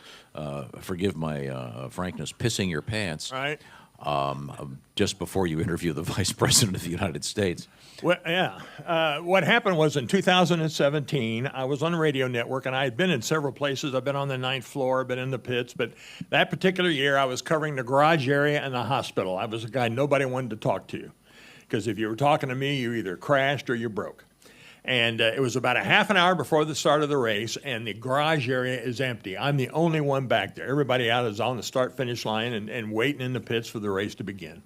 forgive my frankness, pissing your pants. Right. Just before you interview the Vice President of the United States. Well, yeah. What happened was in 2017, I was on the radio network, and I had been in several places. I've been on the 9th floor, been in the pits, but that particular year, I was covering the garage area and the hospital. I was a guy nobody wanted to talk to, because if you were talking to me, you either crashed or you broke. And it was about a half an hour before the start of the race, and the garage area is empty. I'm the only one back there. Everybody out is on the start-finish line and waiting in the pits for the race to begin.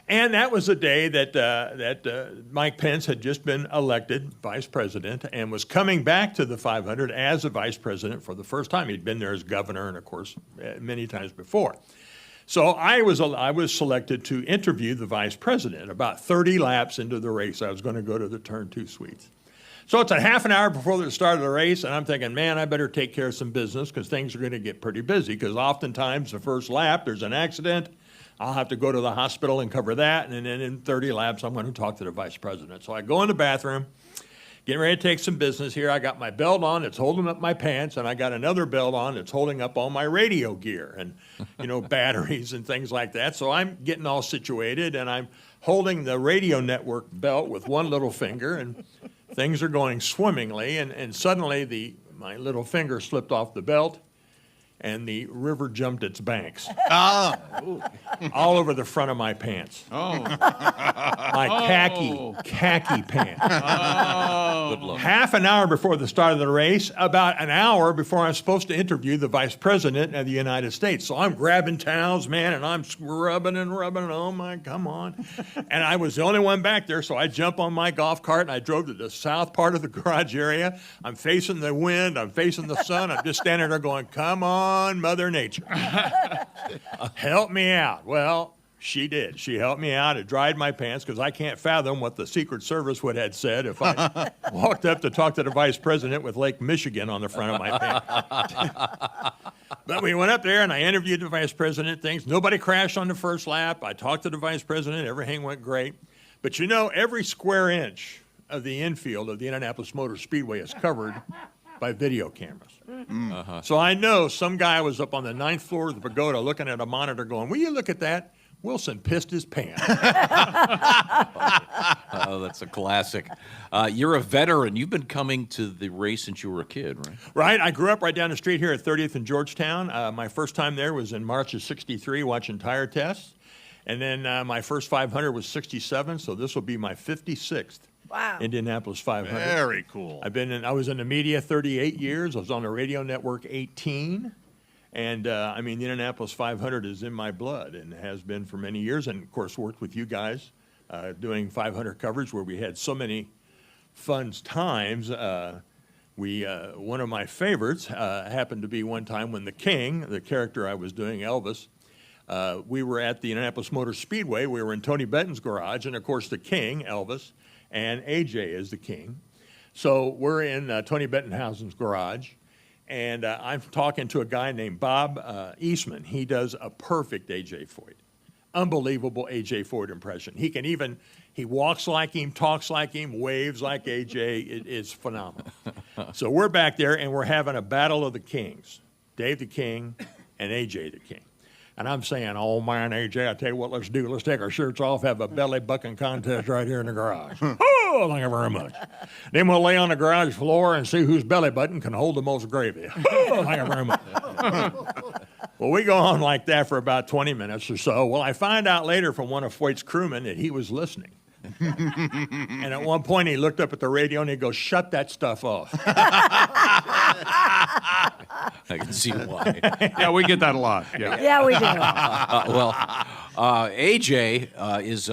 And that was the day that Mike Pence had just been elected vice president and was coming back to the 500 as a vice president for the first time. He'd been there as governor and, of course, many times before. So I was selected to interview the vice president. About 30 laps into the race, I was going to go to the turn 2 suites. So it's a half an hour before the start of the race, and I'm thinking, man, I better take care of some business because things are going to get pretty busy, because oftentimes the first lap, there's an accident. I'll have to go to the hospital and cover that, and then in 30 laps, I'm going to talk to the vice president. So I go in the bathroom, getting ready to take some business here. I got my belt on, it's holding up my pants, and I got another belt on that's holding up all my radio gear and, batteries and things like that. So I'm getting all situated, and I'm holding the radio network belt with one little finger, and things are going swimmingly, and suddenly my little finger slipped off the belt, and the river jumped its banks. All over the front of my pants. Oh. My khaki pants. Oh. Good luck. Half an hour before the start of the race, about an hour before I'm supposed to interview the vice president of the United States. So I'm grabbing towels, man, and I'm rubbing and oh my, come on. And I was the only one back there, so I jump on my golf cart and I drove to the south part of the garage area. I'm facing the wind, I'm facing the sun, I'm just standing there going, come on, Mother Nature. Help me out. Well, she did. She helped me out. It dried my pants because I can't fathom what the Secret Service would have said if I walked up to talk to the vice president with Lake Michigan on the front of my pants. But we went up there and I interviewed the vice president. Nobody crashed on the first lap. I talked to the vice president. Everything went great. But every square inch of the infield of the Indianapolis Motor Speedway is covered by video cameras. So I know some guy was up on the 9th floor of the pagoda looking at a monitor going, will you look at that? Wilson pissed his pants. Oh, that's a classic. You're a veteran. You've been coming to the race since you were a kid, right? Right. I grew up right down the street here at 30th and Georgetown. My first time there was in March of '63 watching tire tests. And then my first 500 was '67, so this will be my 56th Wow. Indianapolis 500. Very cool. I was in the media 38 years. I was on the radio network 18. And, the Indianapolis 500 is in my blood and has been for many years. And, of course, worked with you guys doing 500 coverage where we had so many fun times. One of my favorites happened to be one time when the King, the character I was doing, Elvis, we were at the Indianapolis Motor Speedway. We were in Tony Benton's garage, and, of course, the King, Elvis, and AJ is the King. So we're in Tony Bentonhausen's garage, and I'm talking to a guy named Bob Eastman. He does a perfect AJ Foyt. Unbelievable AJ Foyt impression. He walks like him, talks like him, waves like AJ. It is phenomenal. So we're back there, and we're having a battle of the Kings. Dave the King and AJ the King. And I'm saying, oh, man, AJ, I tell you what, let's do. Let's take our shirts off, have a belly bucking contest right here in the garage. Oh, thank you very much. Then we'll lay on the garage floor and see whose belly button can hold the most gravy. Oh, thank you very much. Well, we go on like that for about 20 minutes or so. Well, I find out later from one of Foyt's crewmen that he was listening. And at one point, he looked up at the radio and he goes, shut that stuff off. I can see why. Yeah, we get that a lot. Yeah, Yeah, we do. AJ is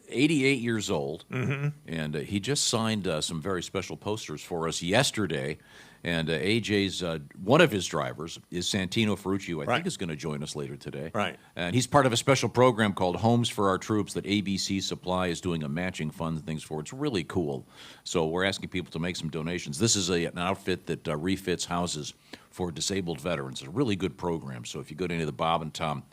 88 years old, Mm-hmm. and he just signed some very special posters for us yesterday. And AJ's one of his drivers is Santino Ferruccio, who I think is going to join us later today. Right. And he's part of a special program called Homes for Our Troops that ABC Supply is doing a matching fund and things for. It's really cool. So we're asking people to make some donations. This is an outfit that refits houses for disabled veterans. It's a really good program. So if you go to any of the Bob and Tom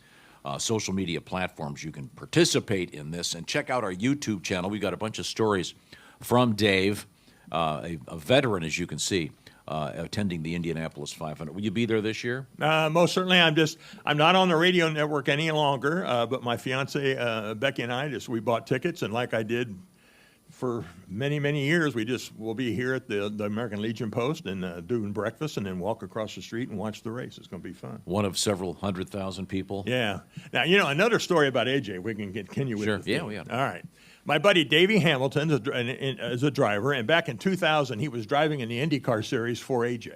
social media platforms, you can participate in this. And check out our YouTube channel. We've got a bunch of stories from Dave, a veteran, as you can see, attending the Indianapolis 500. Will you be there this year? Most certainly. I'm not on the radio network any longer, but my fiance, Becky, and I we bought tickets, and like I did for many, many years, we'll be here at the American Legion Post and doing breakfast and then walk across the street and watch the race. It's going to be fun. One of several 100,000 people. Yeah. Now, another story about AJ. We can continue with Sure. the theme. Yeah, we got it. All right. My buddy Davey Hamilton is a driver, and back in 2000, he was driving in the IndyCar Series for AJ.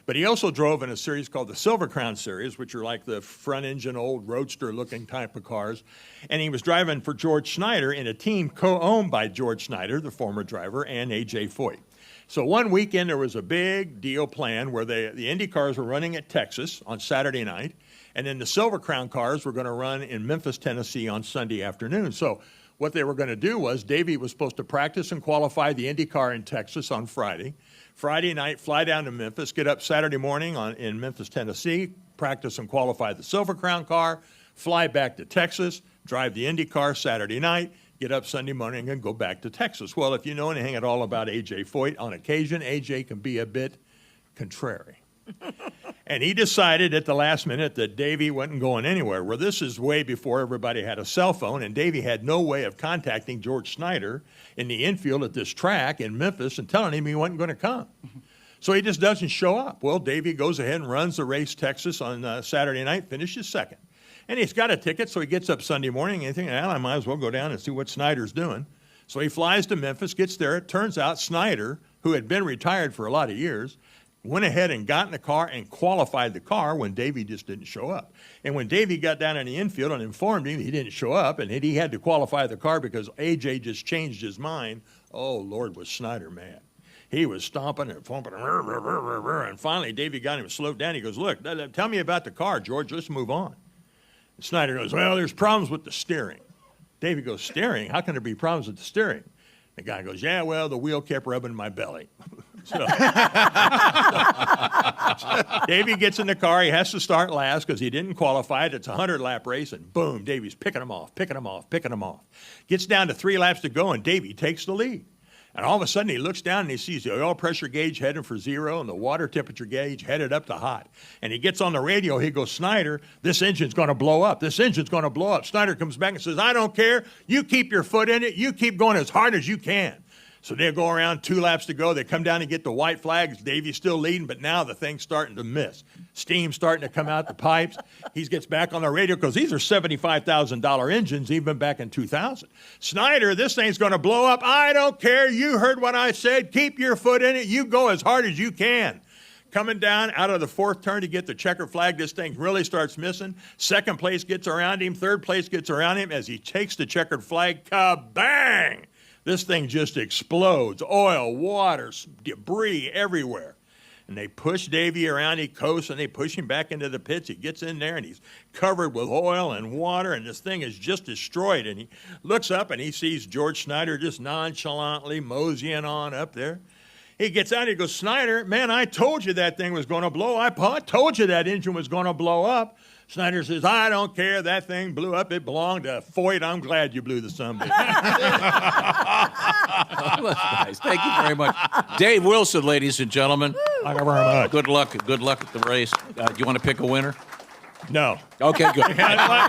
But he also drove in a series called the Silver Crown Series, which are like the front-engine, old roadster-looking type of cars. And he was driving for George Snyder in a team co-owned by George Snyder, the former driver, and A.J. Foyt. So one weekend, there was a big deal planned where the Indy cars were running at Texas on Saturday night, and then the Silver Crown cars were going to run in Memphis, Tennessee on Sunday afternoon. So what they were going to do was Davey was supposed to practice and qualify the Indy car in Texas on Friday. Friday night, fly down to Memphis, get up Saturday morning in Memphis, Tennessee, practice and qualify the Silver Crown car, fly back to Texas, drive the Indy car Saturday night, get up Sunday morning, and go back to Texas. Well, if you know anything at all about A.J. Foyt, on occasion, A.J. can be a bit contrary. And he decided at the last minute that Davey wasn't going anywhere. Well, this is way before everybody had a cell phone, and Davey had no way of contacting George Snyder in the infield at this track in Memphis and telling him he wasn't going to come. So he just doesn't show up. Well, Davey goes ahead and runs the race Texas on Saturday night, finishes second. And he's got a ticket, so he gets up Sunday morning and he thinks, well, I might as well go down and see what Snyder's doing. So he flies to Memphis, gets there. It turns out Snyder, who had been retired for a lot of years, went ahead and got in the car and qualified the car when Davey just didn't show up. And when Davey got down in the infield and informed him he didn't show up and he had to qualify the car because A.J. just changed his mind, oh, Lord, was Snyder mad. He was stomping and thumping, and finally Davey got him slowed down. He goes, look, tell me about the car, George. Let's move on. And Snyder goes, well, there's problems with the steering. Davey goes, steering? How can there be problems with the steering? The guy goes, yeah, well, the wheel kept rubbing my belly. So Davey gets in the car. He has to start last because he didn't qualify it. It's a 100-lap race, and boom, Davey's picking him off. Gets down to 3 laps to go, and Davey takes the lead. And all of a sudden, he looks down and he sees the oil pressure gauge headed for 0 and the water temperature gauge headed up to hot. And he gets on the radio. He goes, Snyder, this engine's going to blow up. Snyder comes back and says, I don't care. You keep your foot in it. You keep going as hard as you can. So they'll go around 2 laps to go. They come down and get the white flags. Davy's still leading, but now the thing's starting to miss. Steam's starting to come out the pipes. He gets back on the radio because these are $75,000 engines even back in 2000. Snyder, this thing's going to blow up. I don't care. You heard what I said. Keep your foot in it. You go as hard as you can. Coming down out of the 4th turn to get the checker flag, this thing really starts missing. 2nd place gets around him. 3rd place gets around him. As he takes the checkered flag, kabang! This thing just explodes. Oil, water, debris everywhere. And they push Davy around. He coasts, and they push him back into the pits. He gets in there, and he's covered with oil and water, and this thing is just destroyed. And he looks up, and he sees George Snyder just nonchalantly moseying on up there. He gets out and he goes, Snyder, man, I told you that thing was going to blow. I told you that engine was going to blow up. Snyder says, I don't care. That thing blew up. It belonged to Foyt. I'm glad you blew the sumbitch. That's nice. Thank you very much. Dave Wilson, ladies and gentlemen. Thank you very much. Good luck at the race. Do you want to pick a winner? No. Okay, good.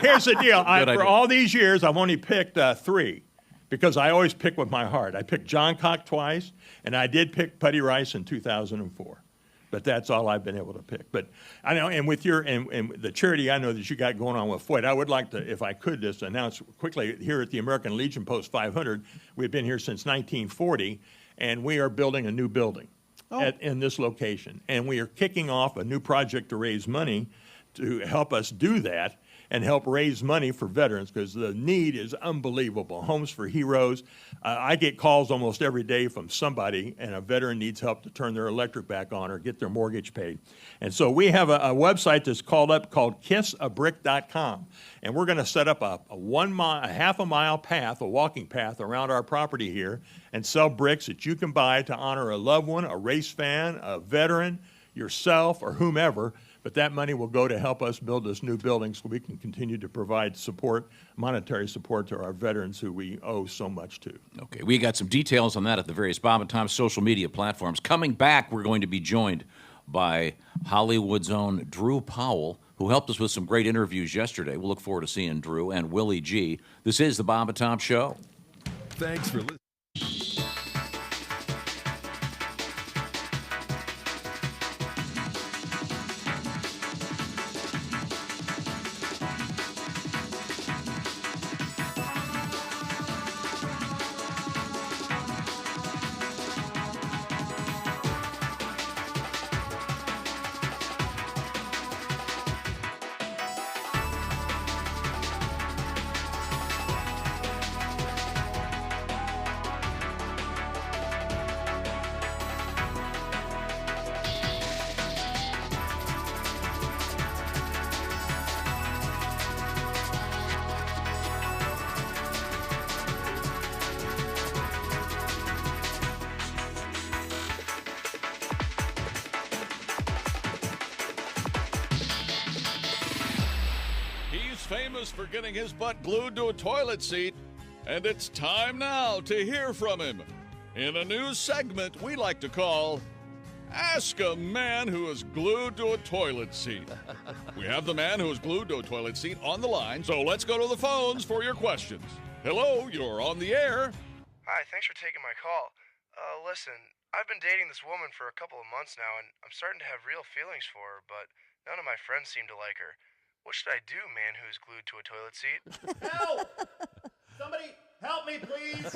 Here's the deal. Good idea. For all these years, I've only picked 3 because I always pick with my heart. I picked John Cock twice, and I did pick Putty Rice in 2004. But that's all I've been able to pick. But I know, and with your and the charity I know that you got going on with Foyt, I would like to, if I could, just announce quickly here at the American Legion Post 500. We've been here since 1940, and we are building a new building in this location, and we are kicking off a new project to raise money to help us do that and help raise money for veterans because the need is unbelievable. Homes for Heroes. I get calls almost every day from somebody, and a veteran needs help to turn their electric back on or get their mortgage paid. And so we have a website that's called kissabrick.com, and we're going to set up a half a mile path, a walking path around our property here, and sell bricks that you can buy to honor a loved one, a race fan, a veteran, yourself, or whomever. But that money will go to help us build this new building so we can continue to provide support, monetary support to our veterans who we owe so much to. Okay, we got some details on that at the various Bob and Tom social media platforms. Coming back, we're going to be joined by Hollywood's own Drew Powell, who helped us with some great interviews yesterday. We'll look forward to seeing Drew and Willie G. This is the Bob and Tom Show. Thanks for listening. Famous for getting his butt glued to a toilet seat, and it's time now to hear from him in a new segment we like to call Ask a Man Who Is Glued to a Toilet Seat. We have the man who is glued to a toilet seat on the line, so let's go to the phones for your questions. Hello, you're on the air. Hi, thanks for taking my call. Listen, I've been dating this woman for a couple of months now, and I'm starting to have real feelings for her, but none of my friends seem to like her. What should I do, man who's glued to a toilet seat? Help! Somebody help me, please.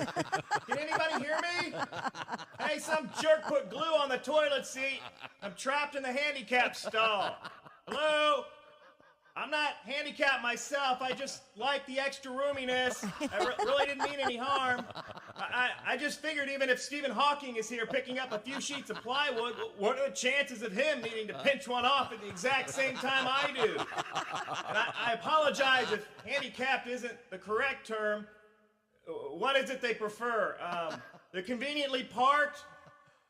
Can anybody hear me? Hey, some jerk put glue on the toilet seat. I'm trapped in the handicap stall. Hello? I'm not handicapped myself. I just like the extra roominess. I really didn't mean any harm. I just figured even if Stephen Hawking is here picking up a few sheets of plywood, what are the chances of him needing to pinch one off at the exact same time I do? And I apologize if handicapped isn't the correct term. What is it they prefer? The conveniently parked?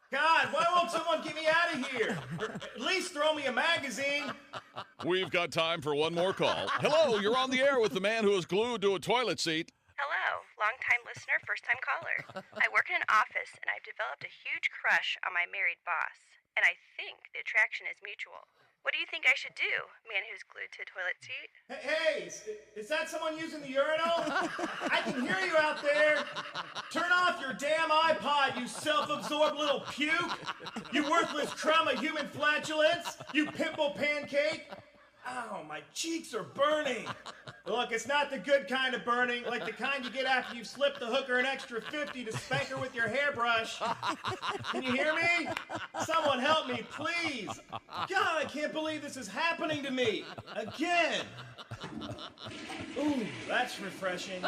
God, why won't someone get me out of here? Or at least throw me a magazine. We've got time for one more call. Hello, you're on the air with the man who is glued to a toilet seat. Hello, long-time listener, first-time caller. I work in an office, and I've developed a huge crush on my married boss. And I think the attraction is mutual. What do you think I should do, man who's glued to a toilet seat? Hey, is that someone using the urinal? I can hear you out there. Turn off your damn iPod, you self-absorbed little puke. You worthless crumb of human flatulence. You pimple pancake. Ow, my cheeks are burning. Look, it's not the good kind of burning, like the kind you get after you've slipped the hooker an extra 50 to spank her with your hairbrush. Can you hear me? Someone help me, please. God, I can't believe this is happening to me. Again. Ooh, that's refreshing.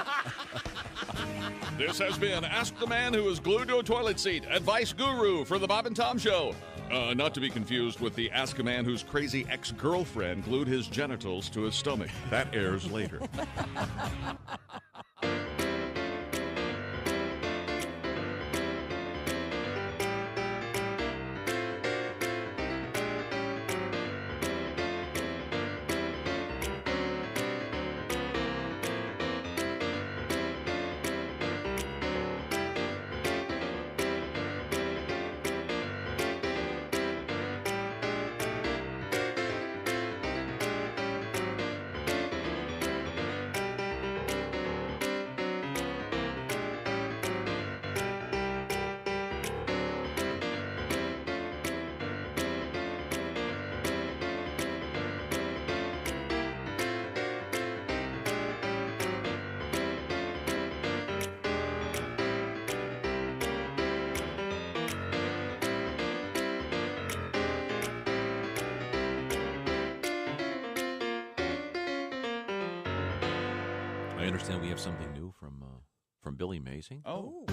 This has been Ask the Man Who Is Glued to a Toilet Seat, advice guru for the Bob and Tom Show. Not to be confused with the Ask a Man Whose crazy ex-girlfriend glued his genitals to his stomach. That airs later. I understand we have something new from Billy Mazing. Oh.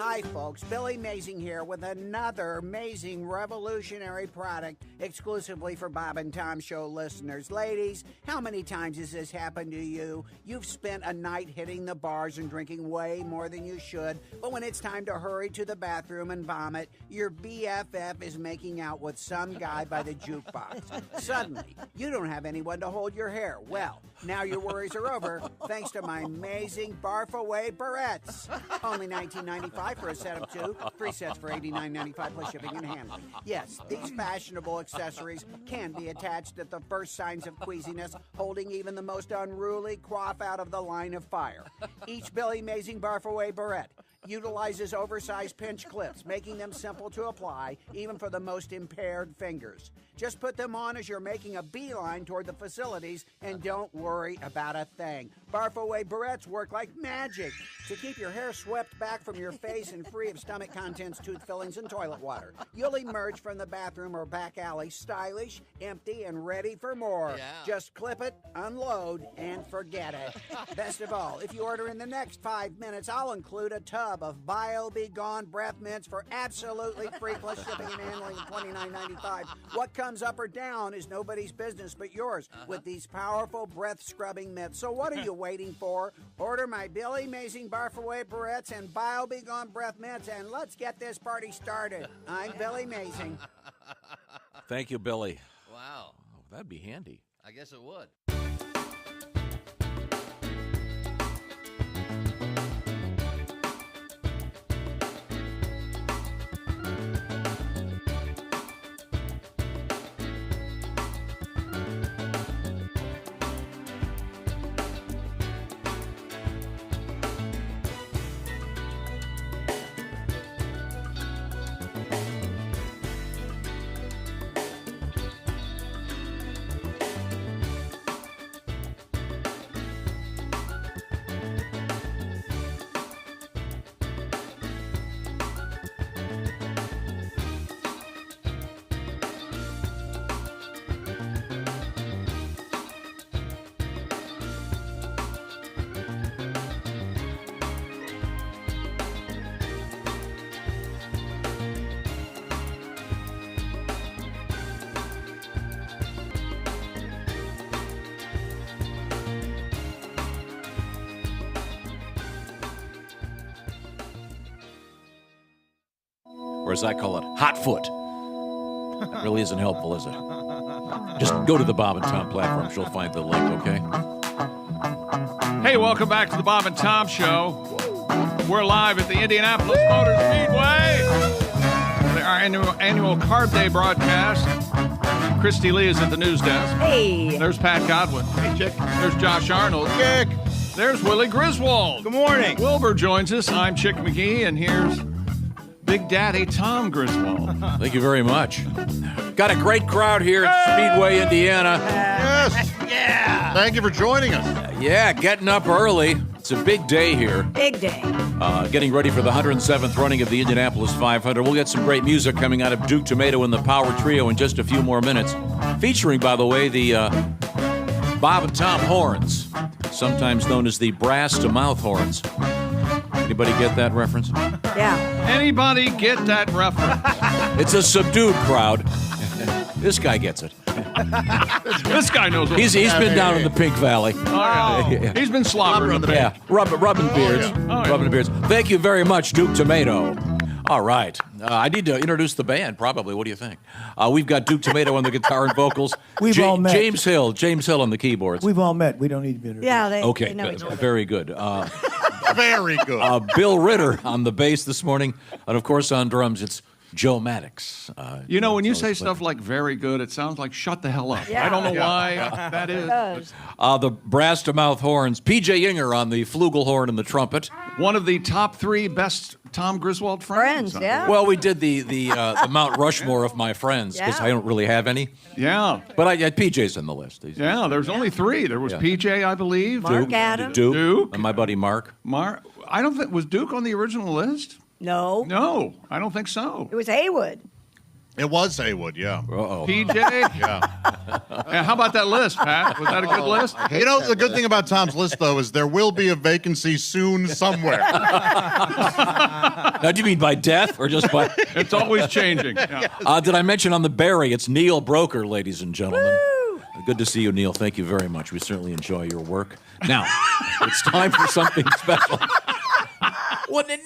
Hi, folks. Billy Mazing here with another amazing revolutionary product exclusively for Bob and Tom Show listeners. Ladies, how many times has this happened to you? You've spent a night hitting the bars and drinking way more than you should, but when it's time to hurry to the bathroom and vomit, your BFF is making out with some guy by the jukebox. Suddenly, you don't have anyone to hold your hair. Well, now your worries are over thanks to my amazing Barf Away barrettes. Only $19.95 for a set of 2, 3 sets for $89.95 plus shipping and handling. Yes, these fashionable accessories can be attached at the first signs of queasiness, holding even the most unruly quaff out of the line of fire. Each Billy Mazing Barf Away barrette utilizes oversized pinch clips, making them simple to apply, even for the most impaired fingers. Just put them on as you're making a beeline toward the facilities, and don't worry about a thing. Barf Away barrettes work like magic to keep your hair swept back from your face and free of stomach contents, tooth fillings, and toilet water. You'll emerge from the bathroom or back alley stylish, empty, and ready for more. Yeah. Just clip it, unload, and forget it. Best of all, if you order in the next 5 minutes, I'll include a tub of Bile Be Gone breath mints for absolutely free plus shipping and handling of $29.95. What comes up or down is nobody's business but yours with these powerful breath scrubbing mitts. So what are you waiting for? Order my Billy Mazing Barf Away barrettes and Bile Be Gone breath mints, and let's get this party started. I'm Billy Mazing. Thank you, Billy. Wow. Oh, that'd be handy. I guess it would. Or as I call it, hot foot. That really isn't helpful, is it? Just go to the Bob and Tom platform. She'll find the link, okay? Hey, welcome back to the Bob and Tom Show. We're live at the Indianapolis Motor Speedway. Our annual Carb Day broadcast. Kristi Lee is at the news desk. Hey. There's Pat Godwin. Hey, Chick. There's Josh Arnold. Chick. There's Willie Griswold. Good morning. Wilbur joins us. I'm Chick McGee, and here's Big Daddy Tom Griswold. Thank you very much. Got a great crowd here at Speedway, Indiana. Yes. Yeah. Thank you for joining us. Yeah, getting up early. It's a big day here. Big day. Getting ready for the 107th running of the Indianapolis 500. We'll get some great music coming out of Duke Tumatoe and the Power Trio in just a few more minutes. Featuring, by the way, the Bob and Tom horns, sometimes known as the brass to mouth horns. Anybody get that reference? Yeah. Anybody get that reference? It's a subdued crowd. This guy gets it. This guy knows what He's been down in the Pink Valley. Oh, yeah. He's been slobbering. Yeah, rubbing beards. yeah. Rubbing beards. Thank you very much, Duke Tumatoe. All right. I need to introduce the band, probably. What do you think? We've got Duke Tumatoe on the guitar and vocals. We've all met. James Hill on the keyboards. We've all met. We don't need to be introduced. Yeah, they Okay, know each other. very good. Very good. Bill Ritter on the bass this morning. And, of course, on drums, it's Joe Maddox. You know, when you say stuff like very good, it sounds like shut the hell up. Yeah. I don't know why that is. The brass to mouth horns. P.J. Yinger on the flugelhorn and the trumpet. One of the top 3 best Tom Griswold friends. Yeah. Well, we did the Mount Rushmore of my friends because Yeah. I don't really have any. Yeah. But PJ's on the list. He's Yeah, there's only 3. There was PJ, I believe. Mark Adams. Duke. And my buddy Mark. I don't think, was Duke on the original list? No. No, I don't think so. It was Haywood. It was Haywood, yeah. Uh-oh. PJ? Yeah. Yeah, how about that list, Pat? Was that a good list? You know, the good thing about Tom's list, though, is there will be a vacancy soon somewhere. Now, do you mean by death or just by... It's always changing. Yeah. Did I mention on the Barry, it's Neil Broker, ladies and gentlemen. Good to see you, Neil. Thank you very much. We certainly enjoy your work. Now, it's time for something special.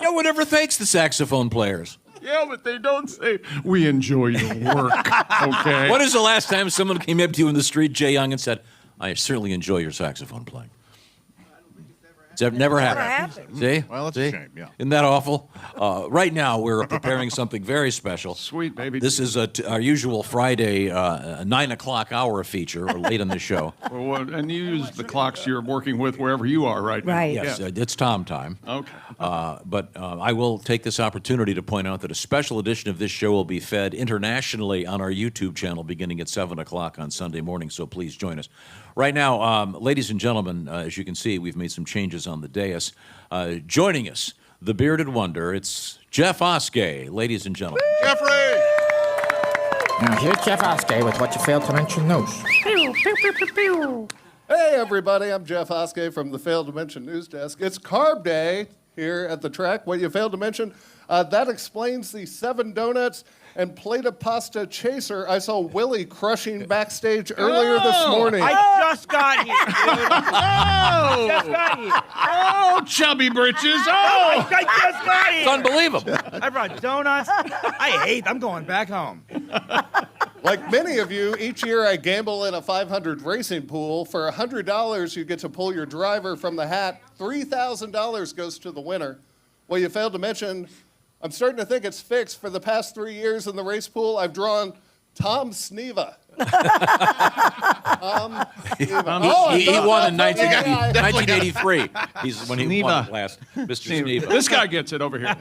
No one ever thanks the saxophone players. Yeah, but they don't say, we enjoy your work, okay? When is the last time someone came up to you in the street, Jay Young, and said, I certainly enjoy your saxophone playing? It's never happened. See? Well, that's a shame, yeah. Isn't that awful? Right now, we're preparing something very special. Sweet, baby. This is our usual Friday 9 o'clock hour feature, or late in the show. Well, and you use the clocks you're working with wherever you are right now. Right. Yes, Yeah. it's Tom time. Okay. But I will take this opportunity to point out that a special edition of this show will be fed internationally on our YouTube channel beginning at 7 o'clock on Sunday morning, so please join us. Right now, ladies and gentlemen, as you can see, we've made some changes on the dais. Joining us, the bearded wonder, it's Jeff Oskey, ladies and gentlemen. Jeffrey! Now, here's Jeff Oskey with what you failed to mention news. Hey, everybody, I'm Jeff Oskey from the Failed to Mention News Desk. It's Carb Day here at the track. What you failed to mention, that explains the 7 donuts and plate of pasta chaser I saw Willie crushing backstage earlier this morning. I just got here, dude. Oh! Just got here. Oh, chubby britches. I Oh! just got here. It's unbelievable. I brought donuts. I'm going back home. Like many of you, each year I gamble in a 500 racing pool. For $100, you get to pull your driver from the hat. $3,000 goes to the winner. Well, you failed to mention, I'm starting to think it's fixed. For the past 3 years in the race pool, I've drawn Tom Sneva. He won in 1983. He's when he won last. Mr. Sneva. This guy gets it over here.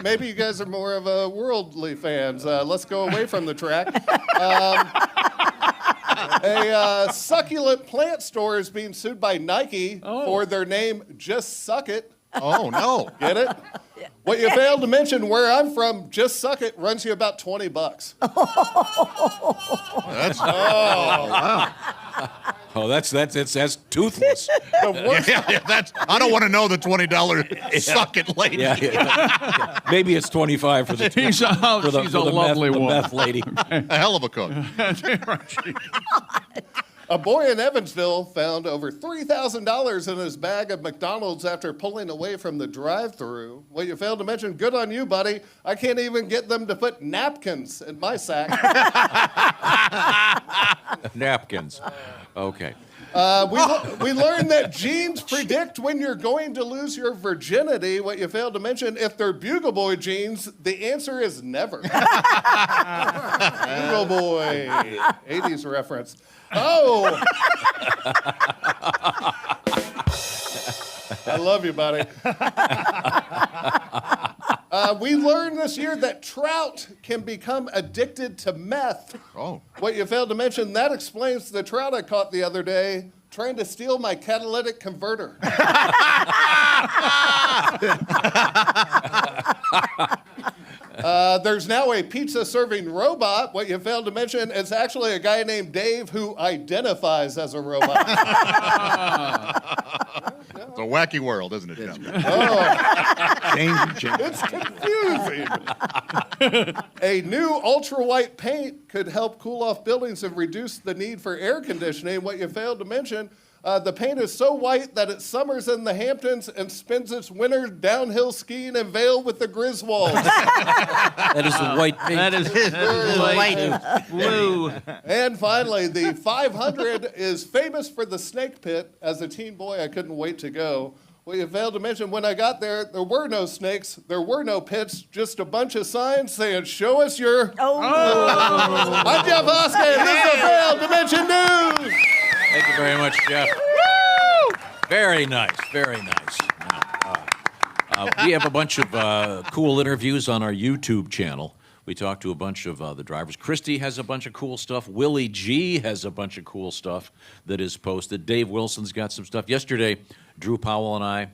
Maybe you guys are more of a worldly fans. Let's go away from the track. A succulent plant store is being sued by Nike for their name Just Suck It. Oh, no. Get it? What you failed to mention, where I'm from, Just Suck It runs you about $20. That's wow. Oh, that's toothless. That's. I don't want to know the $20 suck it lady. Yeah. Maybe it's 25 for the She's a lovely woman. meth lady. A hell of a cook. A boy in Evansville found over $3,000 in his bag of McDonald's after pulling away from the drive-thru. Well, you failed to mention, good on you, buddy. I can't even get them to put napkins in my sack. Napkins. Okay. We learned that genes predict when you're going to lose your virginity. What you failed to mention, if they're Bugle Boy genes, the answer is never. Bugle Boy, 80s reference. Oh! I love you, buddy. We learned this year that trout can become addicted to meth. Oh. What you failed to mention, that explains the trout I caught the other day trying to steal my catalytic converter. There's now a pizza serving robot. What you failed to mention is actually a guy named Dave who identifies as a robot. It's a wacky world, isn't it, Jim? Change. It's confusing. A new ultra-white paint could help cool off buildings and reduce the need for air conditioning. What you failed to mention, the paint is so white that it summers in the Hamptons and spends its winter downhill skiing in Vail with the Griswolds. That is the white paint. That is white. Blue. And finally, the 500 is famous for the snake pit. As a teen boy, I couldn't wait to go. Well, you failed to mention, when I got there, there were no snakes, there were no pits, just a bunch of signs saying, show us your... I'm Jeff Oskey, and this is Failed to Mention News! Thank you very much, Jeff. Very nice, very nice. We have a bunch of cool interviews on our YouTube channel. We talked to a bunch of the drivers. Kristi has a bunch of cool stuff. Willie G has a bunch of cool stuff that is posted. Dave Wilson's got some stuff. Yesterday, Drew Powell and I,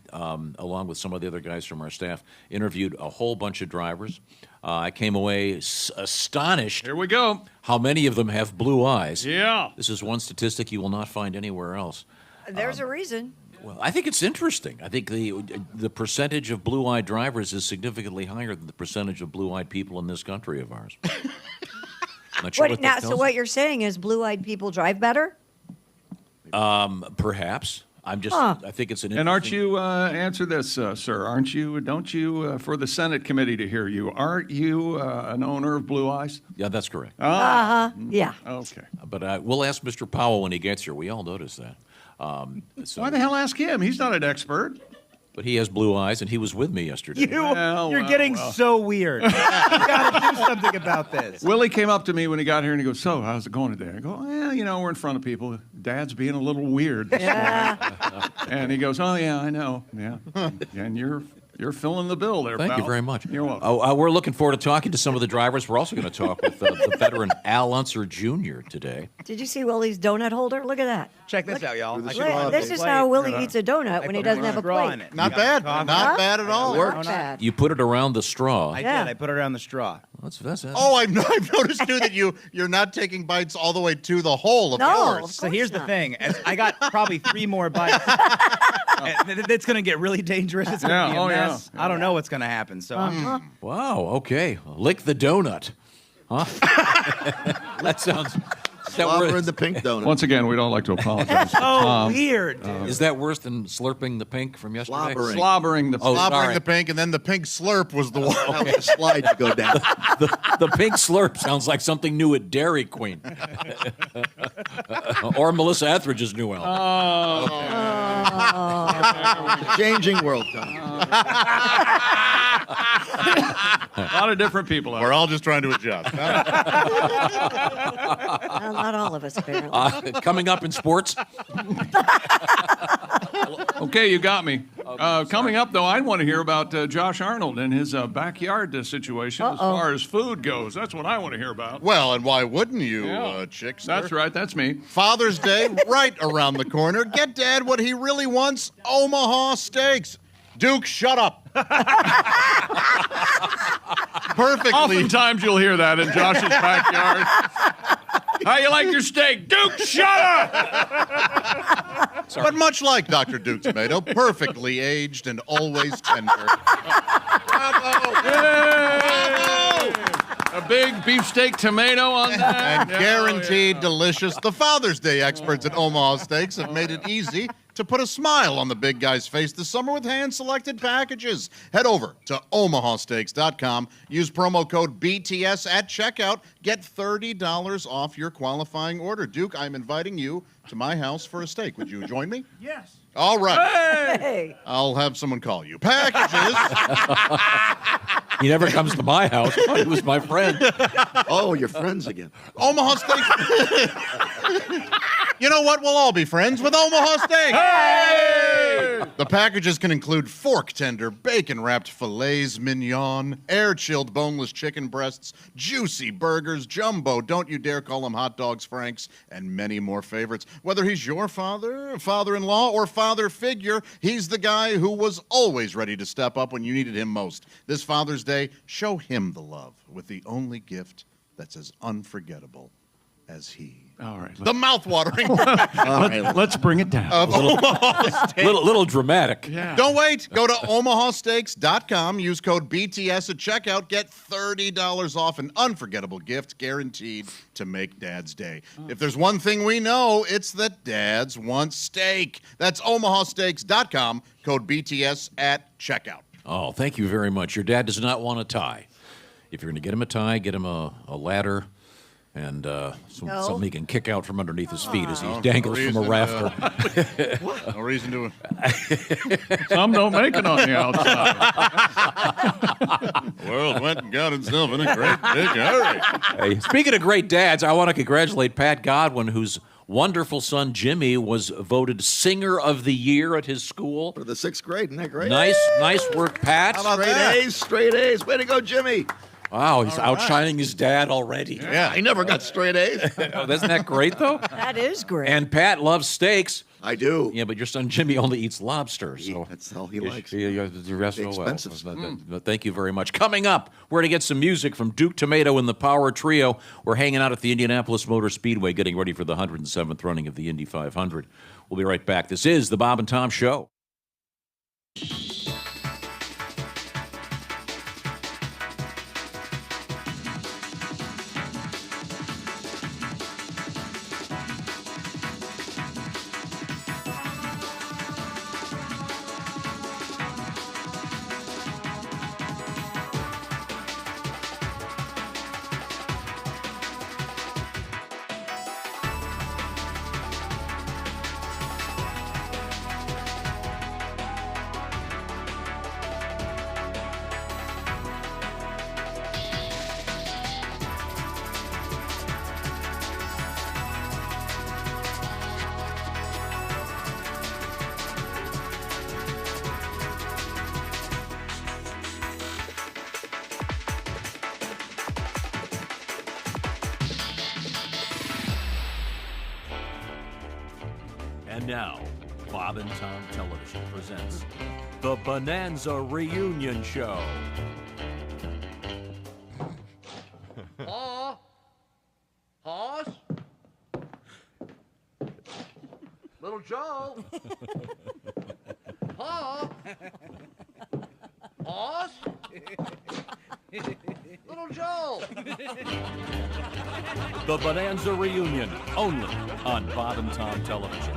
along with some of the other guys from our staff, interviewed a whole bunch of drivers. I came away astonished. Here we go. How many of them have blue eyes. Yeah. This is one statistic you will not find anywhere else. There's a reason. Well, I think it's interesting. I think the percentage of blue-eyed drivers is significantly higher than the percentage of blue-eyed people in this country of ours. Not sure what that tells So what you're saying is blue-eyed people drive better? Perhaps. I think it's an interesting... And aren't you, answer this, sir, aren't you, don't you, for the Senate committee to hear you, aren't you an owner of Blue Eyes? Yeah, that's correct. Yeah. Okay. But we'll ask Mr. Powell when he gets here. We all noticed that. Why the hell ask him? He's not an expert. But he has blue eyes, and he was with me yesterday. You're getting so weird. You got to do something about this. Willie came up to me when he got here, and he goes, so, how's it going today? I go, well, we're in front of people. Dad's being a little weird. Yeah. And he goes, oh, yeah, I know. Yeah. And you're filling the bill there, Thank pal. you very much. You're welcome. We're looking forward to talking to some of the drivers. We're also going to talk with the veteran Unser Jr. today. Did you see Willie's donut holder? Look at that. Check this out, y'all. This is how Willie eats a donut when he doesn't have a plate. Not bad. Not bad at all. Not bad. You put it around the straw. I did. I put it around the straw. That's Oh, I've noticed too that you're not taking bites all the way to the hole, of course. So here's the thing. I got probably 3 more bites. It's going to get really dangerous. It's going to be a mess. Yeah. I don't know what's going to happen. So Wow, okay. Lick the donut. Huh? That sounds... Slobber in the pink donut. Once again, we don't like to apologize. Weird. Is that worse than slurping the pink from yesterday? Slobbering the Slobbering the pink, and then the pink slurp was the one. That was slide to go down. The pink slurp sounds like something new at Dairy Queen. Or Melissa Etheridge's new album. Changing world, Tom. A lot of different people out We're all just trying to adjust. Well, not all of us, apparently. Coming up in sports. Okay, you got me. Coming up, though, I want to hear about Josh Arnold and his backyard situation as far as food goes. That's what I want to hear about. Well, and why wouldn't you, chicks? That's right. That's me. Father's Day right around the corner. Get Dad what he really wants, Omaha steaks. Duke, shut up. Perfectly. Oftentimes you'll hear that in Josh's backyard. How you like your steak? Duke, shut up! But much like Dr. Duke Tomato, perfectly aged and always tender. A big beefsteak tomato on that. And guaranteed delicious. The Father's Day experts at Omaha Steaks have made it easy to put a smile on the big guy's face this summer with hand-selected packages. Head over to omahasteaks.com. Use promo code BTS at checkout. Get $30 off your qualifying order. Duke, I'm inviting you to my house for a steak. Would you join me? Yes. All right. Hey. I'll have someone call you. Packages. He never comes to my house. Oh, he was my friend. Oh, you're friends again. Omaha Steaks. You know what? We'll all be friends with Omaha Steaks. Hey! The packages can include fork tender, bacon-wrapped fillets mignon, air-chilled boneless chicken breasts, juicy burgers, jumbo, don't you dare call them hot dogs, Franks, and many more favorites. Whether he's your father, father-in-law, or father figure, he's the guy who was always ready to step up when you needed him most. This Father's Day, show him the love with the only gift that's as unforgettable as he. All right. The mouth-watering. Let's bring it down. Of Omaha Steaks. Little dramatic. Yeah. Don't wait. Go to omahasteaks.com. Use code BTS at checkout. Get $30 off an unforgettable gift guaranteed to make Dad's Day. If there's one thing we know, it's that dads want steak. That's omahasteaks.com. Code BTS at checkout. Oh, thank you very much. Your dad does not want a tie. If you're going to get him a tie, get him a ladder and something he can kick out from underneath his feet as he dangles from a rafter. No reason to. Some don't make it on the outside. The world went and got himself in a great big hurry. Hey, speaking of great dads, I want to congratulate Pat Godwin, whose wonderful son Jimmy was voted Singer of the Year at his school. For the 6th grade, isn't that great? Nice work, Pat. Straight A's. Way to go, Jimmy. Wow, he's outshining his dad already. Yeah, I never got straight A's. Oh, isn't that great, though? That is great. And Pat loves steaks. I do. Yeah, but your son Jimmy only eats lobster. So that's all he likes. The rest The well. expensive But thank you very much. Coming up, we're going to get some music from Duke Tumatoe and the Power Trio. We're hanging out at the Indianapolis Motor Speedway getting ready for the 107th running of the Indy 500. We'll be right back. This is the Bob and Tom Show. And now, Bob and Tom Television presents the Bonanza Reunion Show. Hoss? Little Joe? Hoss? Little Joe? The Bonanza Reunion, only on Bob and Tom Television.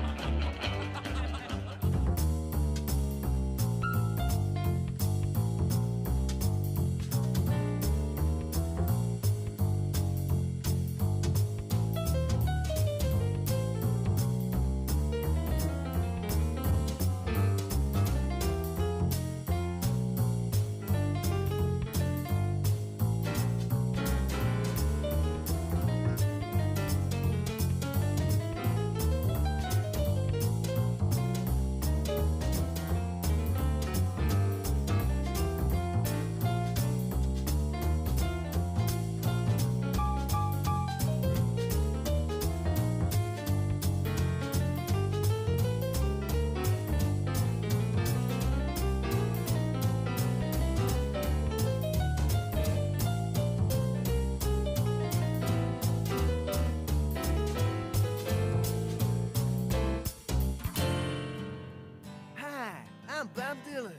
I'm Bob Dylan,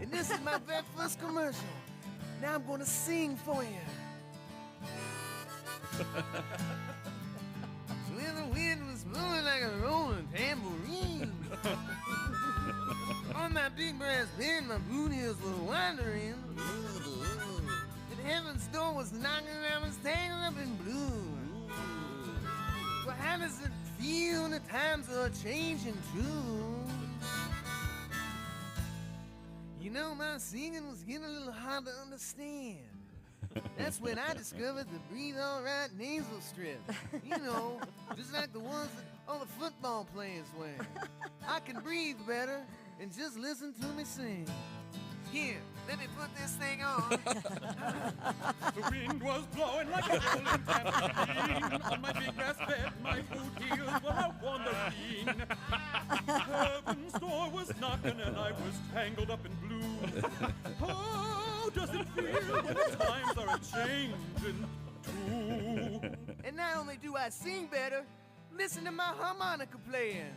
and this is my very first commercial. Now I'm gonna sing for you. When the wind was blowing like a rolling tambourine, On my big brass bed, my boot heels were wandering. And heaven's door was knocking, and I was tangled up in blue. Well, how does it feel when the times are changing too? You know, my singing was getting a little hard to understand. That's when I discovered the Breathe All Right nasal strip. You know, just like the ones that all the football players wear. I can breathe better and just listen to me sing. Here, let me put this thing on. The wind was blowing like a rolling tambourine. On my big brass bed, my boot heels were a wandering. Heaven's door was knocking and I was tangled up in blue. How does it feel when the times are a-changing too? And not only do I sing better, listen to my harmonica playing.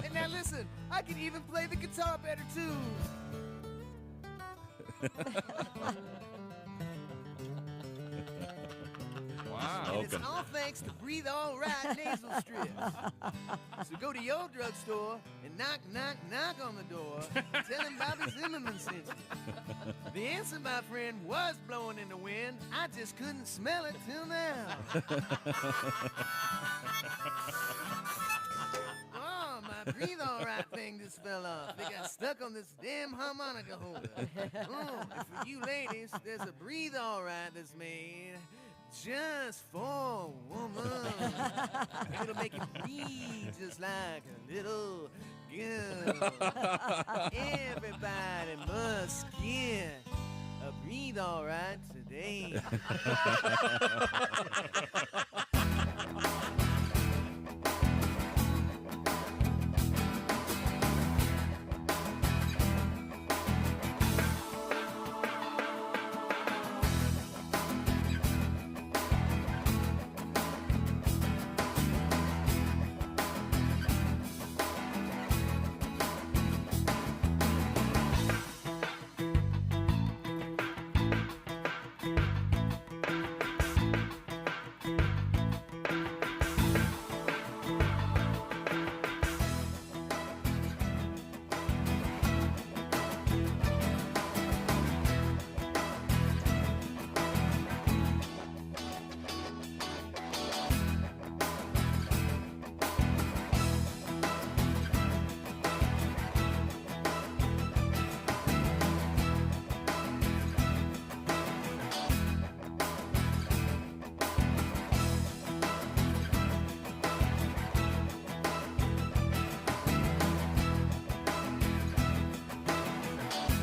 And now listen, I can even play the guitar better too. Wow. And it's all thanks to Breathe All Right nasal strips. So go to your drugstore and knock, knock, knock on the door. Tell him Bobby Zimmerman sent you. The answer, my friend, was blowing in the wind. I just couldn't smell it till now. Oh, my Breathe All Right thing just fell off. They got stuck on this damn harmonica holder. Oh, and for you ladies, there's a Breathe All Right that's made just for a woman. It'll make you breathe just like a little girl. Everybody must get a Breathe All Right today.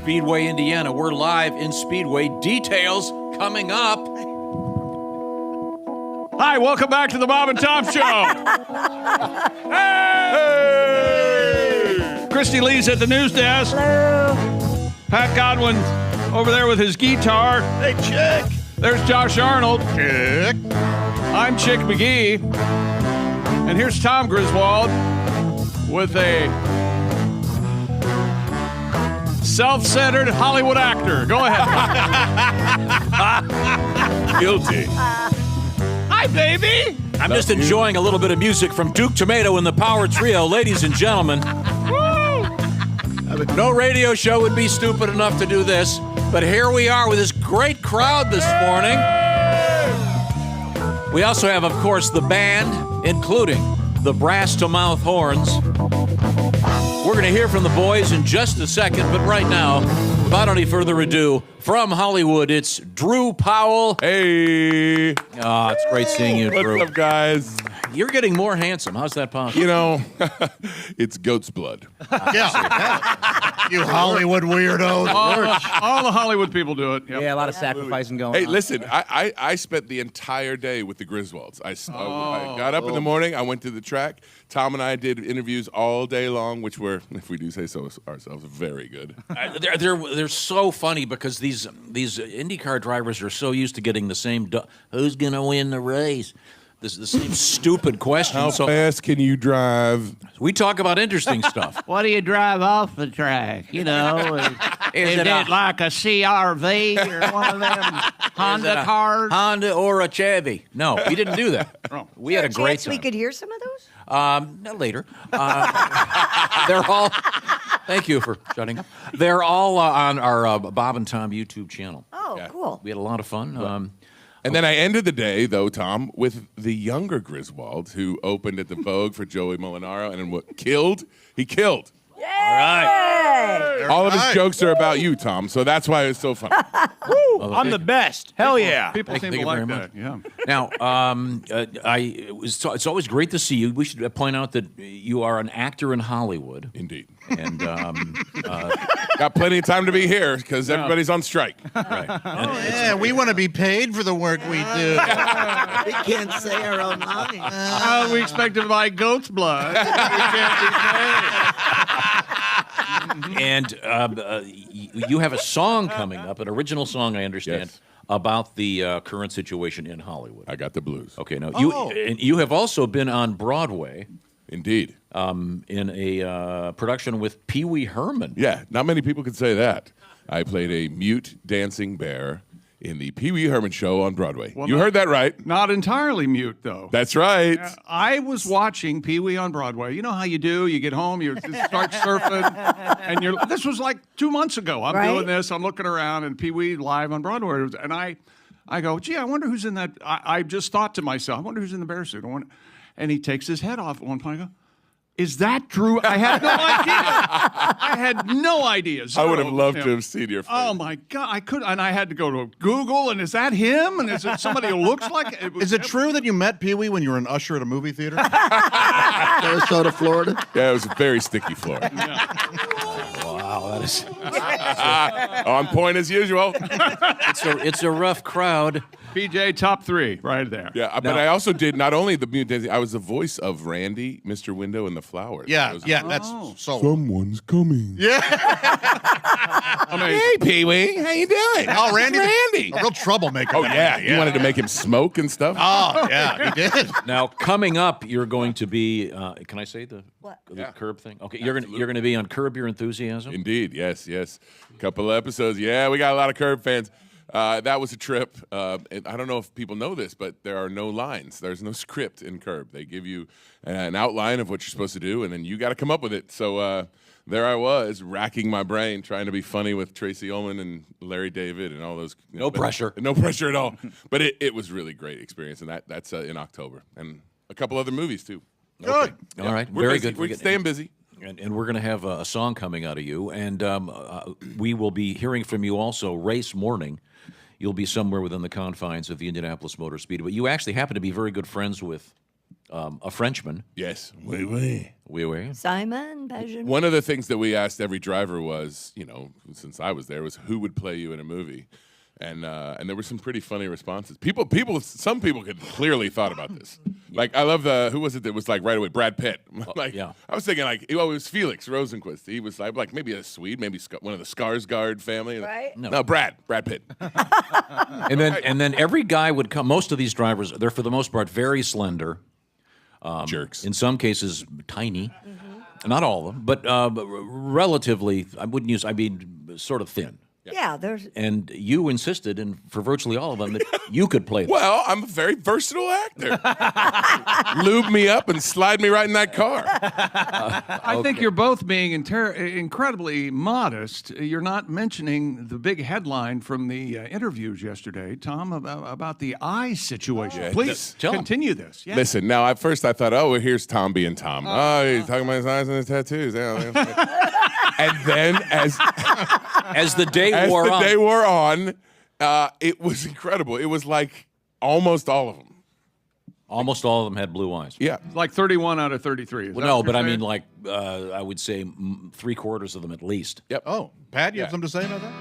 Speedway, Indiana. We're live in Speedway. Details coming up. Hi, welcome back to the Bob and Tom Show. Hey! Kristi Lee's at the news desk. Hello. Pat Godwin over there with his guitar. Hey, Chick. There's Josh Arnold. Chick. I'm Chick McGee. And here's Tom Griswold with a self-centered Hollywood actor. Go ahead. Guilty. Hi, baby. I'm just enjoying a little bit of music from Duke Tomato and the Power Trio. Ladies and gentlemen, no radio show would be stupid enough to do this, but here we are with this great crowd this morning. We also have, of course, the band, including the brass to mouth horns. We're going to hear from the boys in just a second, but right now, without any further ado, from Hollywood, it's Drew Powell. Hey. Oh, it's great seeing you, Drew. What's up, guys? You're getting more handsome. How's that possible? You know, it's goat's blood. Yeah. You Hollywood weirdo. All the Hollywood people do it. Yep. Yeah, a lot of sacrificing going Hey, on. listen, I spent the entire day with the Griswolds. I got up in the morning. I went to the track. Tom and I did interviews all day long, which were, if we do say so ourselves, very good. They're so funny because these IndyCar drivers are so used to getting the same, who's going to win the race? the same stupid question. How fast can you drive? We talk about interesting stuff. What do you drive off the track? You know, is it like a CRV or one of them Honda cars? Honda or a Chevy? No, we didn't do that. We had a great Chance time. we could hear some of those? Later. They're all. Thank you for shutting up. They're all on our Bob and Tom YouTube channel. Oh, cool. We had a lot of fun. And then I ended the day, though, Tom, with the younger Griswold, who opened at the Vogue for Joey Molinaro, and what killed? He killed. All right. All of his jokes are about you, Tom, so that's why it's so fun. Woo! I'm the best. Hell yeah. People seem to like that. Yeah. Now, it's always great to see you. We should point out that you are an actor in Hollywood. Indeed. And got plenty of time to be here because everybody's on strike. Right. Yeah, we want to be paid for the work we do. We can't say our own line. We expect to buy goat's blood. We can't be paid. And you have a song coming up, an original song, I understand, about the current situation in Hollywood. I got the blues. Okay, now you have also been on Broadway. Indeed. In a production with Pee Wee Herman. Yeah, not many people can say that. I played a mute dancing bear in the Pee Wee Herman show on Broadway. Well, you heard that right. Not entirely mute, though. That's right. I was watching Pee Wee on Broadway. You know how you do. You get home, you start surfing, and this was like 2 months ago. I'm doing this. I'm looking around, and Pee Wee live on Broadway. And I go, gee, I wonder who's in that. I just thought to myself, I wonder who's in the bear suit. And he takes his head off at one point. I go, is that Drew? I had no idea. I had no idea. I would have loved to have seen your face. Oh my God, I could, and I had to go to Google. And is that him? And is it somebody who looks like it? Is it true that you met Pee Wee when you were an usher at a movie theater? Sarasota, Florida. Yeah, it was a very sticky floor. Wow, that is on point as usual. It's a rough crowd. PJ, top 3, right there. Yeah, but I also did not only the mute dancing. I was the voice of Randy, Mr. Window, and the Flowers. Yeah, that's so. Someone's coming. Yeah. Hey, Pee Wee, how you doing? Oh, Randy, Randy, a real troublemaker. Oh yeah, you wanted to make him smoke and stuff. Oh yeah, he did. Now coming up, you're going to be. Can I say the Curb thing? Okay, you're going to be on Curb Your Enthusiasm. Indeed, yes. Couple of episodes. Yeah, we got a lot of Curb fans. That was a trip. I don't know if people know this, but there are no lines. There's no script in Curb. They give you an outline of what you're supposed to do, and then you got to come up with it. So there I was, racking my brain, trying to be funny with Tracy Ullman and Larry David and all those. No pressure. No pressure at all. But it was really great experience, and that's in October. And a couple other movies, too. Good. Okay. All right. We're Very busy. good. We're staying busy. And we're going to have a song coming out of you. And we will be hearing from you also race morning. You'll be somewhere within the confines of the Indianapolis Motor Speedway. But you actually happen to be very good friends with a Frenchman. Yes. Oui. Simon Bajon. One of the things that we asked every driver was, since I was there, was who would play you in a movie. And there were some pretty funny responses. Some people could clearly thought about this. Like, I love who was it that was like right away? Brad Pitt. I was thinking it was Felix Rosenquist. He was like maybe a Swede, maybe one of the Skarsgård family. Right? No, Brad Pitt. and then every guy would come. Most of these drivers, they're for the most part very slender. Jerks. In some cases, tiny. Mm-hmm. Not all of them, but relatively. Sort of thin. Yeah, there's. And you insisted, and for virtually all of them, that you could play them. Well, I'm a very versatile actor. Lube me up and slide me right in that car. I think you're both being incredibly modest. You're not mentioning the big headline from the interviews yesterday, Tom, about the eye situation. Please continue this. Yeah. Listen, now at first I thought, here's Tom being Tom. He's talking about his eyes and his tattoos. Yeah. And then as the day wore on, it was incredible. It was like almost all of them. Almost all of them had blue eyes. Yeah. Like 31 out of 33. No, but I mean, I would say 3/4 of them at least. Yep. Oh, Pat, you have something to say about that?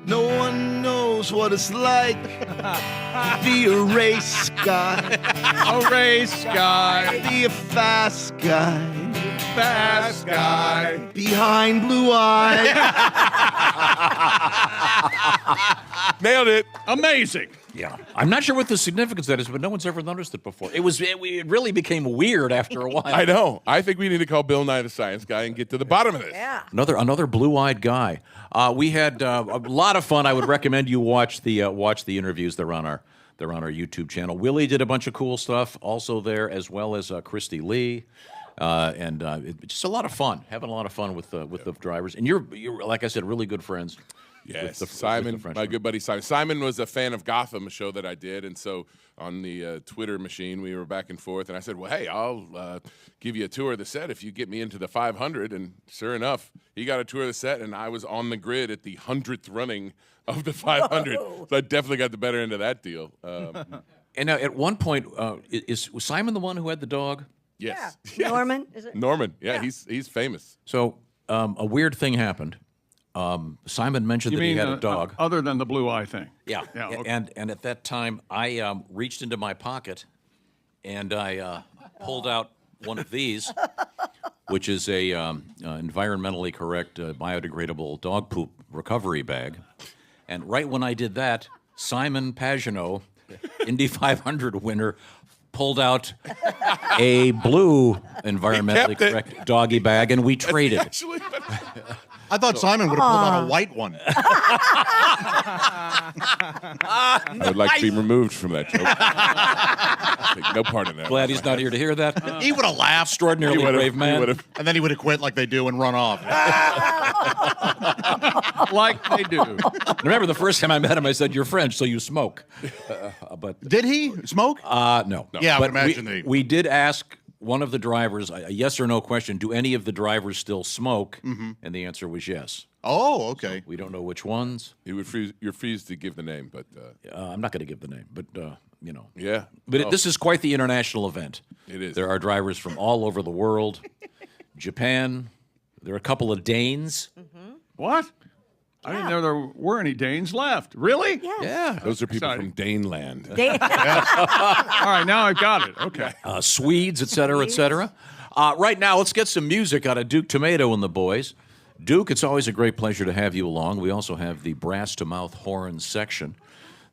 No one knows what it's like to be a race guy. A race guy. Be a fast guy. Fast guy. Behind blue eyes. Nailed it. Amazing. Yeah. I'm not sure what the significance of that is, but no one's ever noticed it before. It really became weird after a while. I know. I think we need to call Bill Nye the Science Guy and get to the bottom of this. Yeah. Another blue-eyed guy. We had a lot of fun. I would recommend you watch the interviews. They're on our YouTube channel. Willie did a bunch of cool stuff also there, as well as Kristi Lee. And it's just a lot of fun, having a lot of fun with the drivers. And you're like I said, really good friends. Yes, Simon, my good buddy Simon. Simon was a fan of Gotham, a show that I did, and so on the Twitter machine, we were back and forth, and I said, well, hey, I'll give you a tour of the set if you get me into the 500, and sure enough, he got a tour of the set, and I was on the grid at the 100th running of the 500, so I definitely got the better end of that deal. And now, at one point, was Simon the one who had the dog? Yes. Yeah. Norman, is it? Norman, yeah. He's famous. So a weird thing happened. Simon mentioned that he had a dog. Other than the blue eye thing. Yeah. Okay. And at that time, I reached into my pocket and I pulled out one of these, which is a environmentally correct, biodegradable dog poop recovery bag. And right when I did that, Simon Pagenaud, Indy 500 winner, pulled out a blue environmentally correct doggy bag, and we traded. Actually, I thought Simon would have pulled out a white one. I would like to be removed from that joke. Take no part in that. Glad he's not here to hear that. He would have laughed. Extraordinarily brave man. And then he would have quit like they do and run off. Like they do. Remember, the first time I met him, I said, "You're French, so you smoke." But did he smoke? No. Yeah, I would But imagine we did ask one of the drivers a yes or no question. Do any of the drivers still smoke? Mm-hmm. And the answer was yes. Oh, okay. We don't know which ones. You're free to give the name, but I'm not going to give the name. But yeah. But this is quite the international event. It is. There are drivers from all over the world. Japan. There are a couple of Danes. What? I didn't know there were any Danes left. Really? Yes. Yeah. Those are people Exciting. from Daneland. All right, now I've got it. Okay. Swedes, et cetera, et cetera. Right now, let's get some music out of Duke Tumatoe and the boys. Duke, it's always a great pleasure to have you along. We also have the brass to mouth horn section.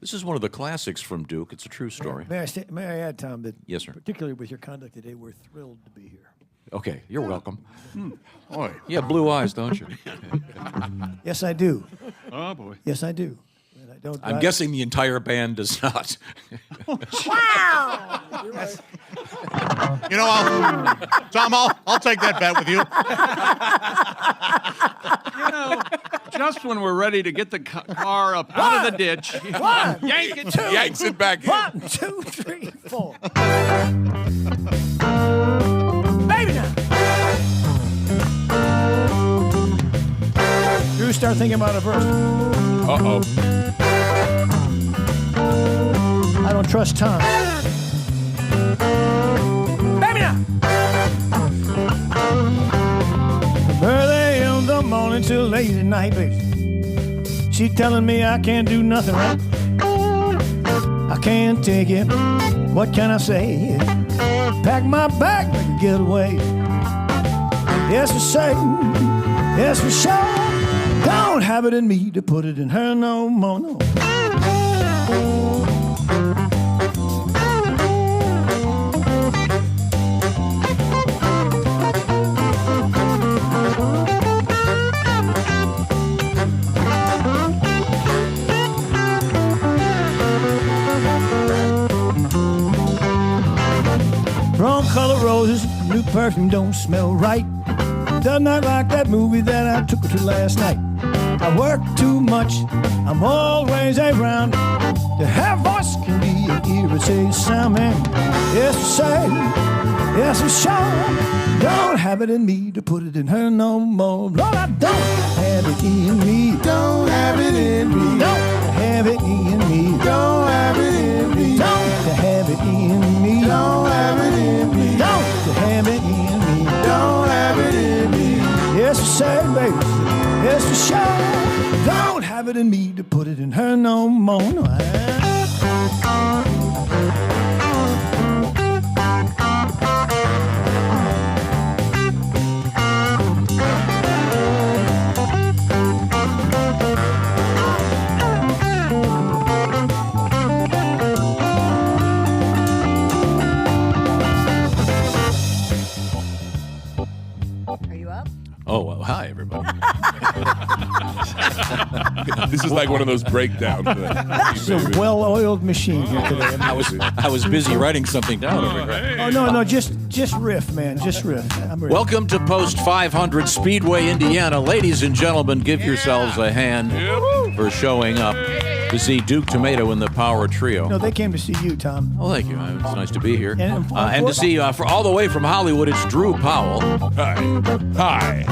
This is one of the classics from Duke. It's a true story. May I add, Tom, that Yes, sir. particularly with your conduct today, we're thrilled to be here. Okay, you're welcome. Boy. You have blue eyes, don't you? Yes, I do. Oh, boy. Yes, I do. And I don't I'm drive- guessing the entire band does not. Wow. You know, Tom, I'll take that bet with you. Just when we're ready to get the car up out of the ditch, One, yank it. two, Yanks it back in. 1, 2, 3, 4. Baby now. You start thinking about a verse. Uh-oh. I don't trust Tom. Baby now. From early in the morning till late at night, baby. She telling me I can't do nothing right. I can't take it. What can I say? Pack my bag and get away. Yes, for certain. Yes, for sure. Don't have it in me to put it in her no more. No. Wrong color roses, new perfume don't smell right. Does not like that movie that I took her to last night. I work too much, I'm always around. To have voice can be an irritating sound, man. Yes, for certain, yes, for sure. Don't have it in me to put it in her no more. Lord, I don't have it in me. Don't have it in me. Don't have it in me. Don't have it in me. Don't have it in me. Don't have it in me. Don't have it in me. Don't have it in me. Yes, for certain, baby. Yes, for sure. Don't have it in me to put it in her no more. No, Are you up? Oh, well, hi, everybody. This is like one of those breakdowns. It's a well-oiled machine here today. I was busy writing something down over here. Oh, no, just riff, man. Just riff. I'm ready. Welcome to Post 500 Speedway, Indiana. Ladies and gentlemen, give yourselves a hand for showing up to see Duke Tomato and the Power Trio. No, they came to see you, Tom. Oh, thank you. It's nice to be here. And to see, for all the way from Hollywood, it's Drew Powell. Hi.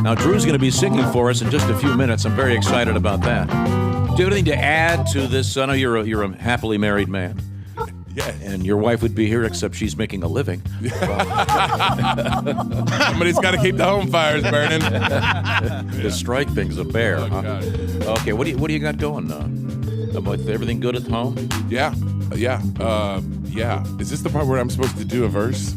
Now, Drew's going to be singing for us in just a few minutes. I'm very excited about that. Do you have anything to add to this? I know you're a happily married man. Yeah. And your wife would be here, except she's making a living. Somebody's got to keep the home fires burning. To strike things a bear. Oh, God. Okay, what do you got going? Everything good at home? Yeah. Is this the part where I'm supposed to do a verse?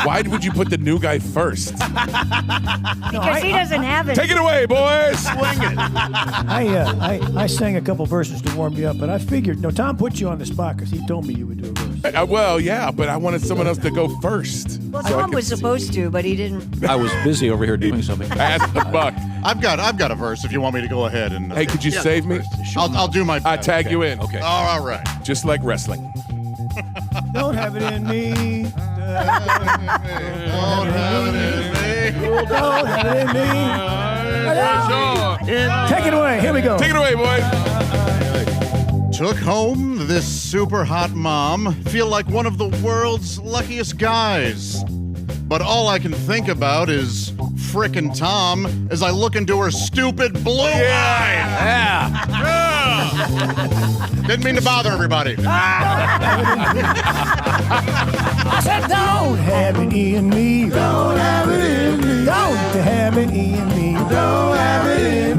Why would you put the new guy first? Because he doesn't have it. Take it away, boys. Swing it. I sang a couple verses to warm you up, but I figured, Tom put you on the spot because he told me you would do a verse. Well, yeah, but I wanted someone else to go first. Well, Tom was supposed to, but he didn't. I was busy over here doing something. Ask the buck. I've got a verse if you want me to go ahead and. Hey, could you save me? I'll do my best. I tag you in. Okay. All right. Just like wrestling. Don't have it in me. Don't have it in me. Don't have it in me. Take it away. Here we go. Take it away, boys. Took home this super hot mom. Feel like one of the world's luckiest guys. But all I can think about is frickin' Tom as I look into her stupid blue eyes. Yeah. Didn't mean to bother everybody. I said, don't have it in me. Don't have it in me. Don't have it in me. Don't have it in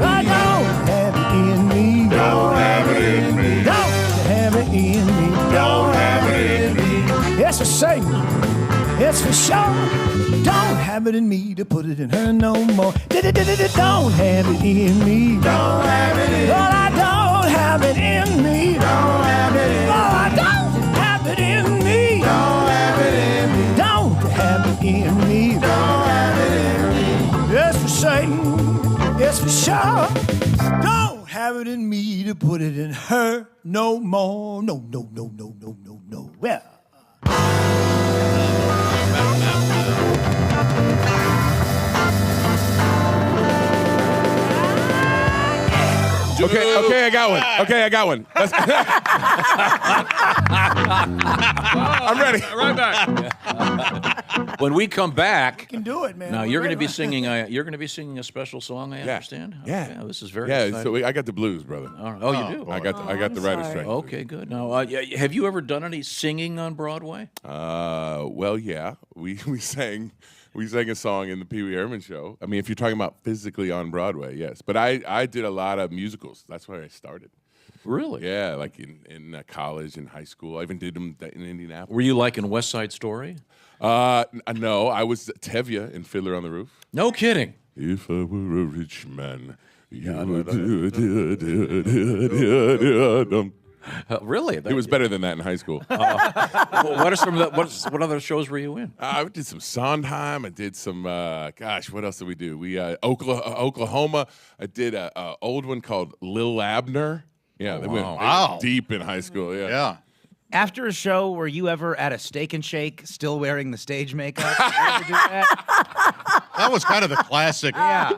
me. Don't have it in me. Don't have it in me. Don't have it in me. Don't have it in me. It's for Satan. It's for sure. Don't have it in me to put it in her no more. Don't have it in me. Don't have it in me. Well, I don't have it in me. Don't have it in me. Oh, I don't have it in me. Don't have it in me. Don't have it in me. Don't have it in me. It's for Satan. It's for sure. Don't have it in me to put it in her no more. No. Well. Okay, I got one. I'm ready. Right back. When we come back, You can do it, man. now you're going to be singing. You're going to be singing a special song. I understand. Yeah. Okay, this is very. Yeah, exciting. so I got the blues, brother. All right. Oh, you do. I got the writer's strike. Okay, good. Now, have you ever done any singing on Broadway? Well, yeah, we sang a song in the Pee Wee Herman show. I mean, if you're talking about physically on Broadway, yes. But I did a lot of musicals. That's where I started. Really? Yeah, like in college and high school. I even did them in Indianapolis. Were you like in West Side Story? No, I was Tevye in Fiddler on the Roof. No kidding. If I were a rich man, you would Really? It was better than that in high school. What are some of the, what other shows were you in? I did some Sondheim. I did some. What else did we do? We Oklahoma. I did a old one called Lil Abner. Yeah, they went deep in high school. Yeah. After a show, were you ever at a Steak and Shake still wearing the stage makeup? Did you ever do that? That was kind of the classic. Yeah.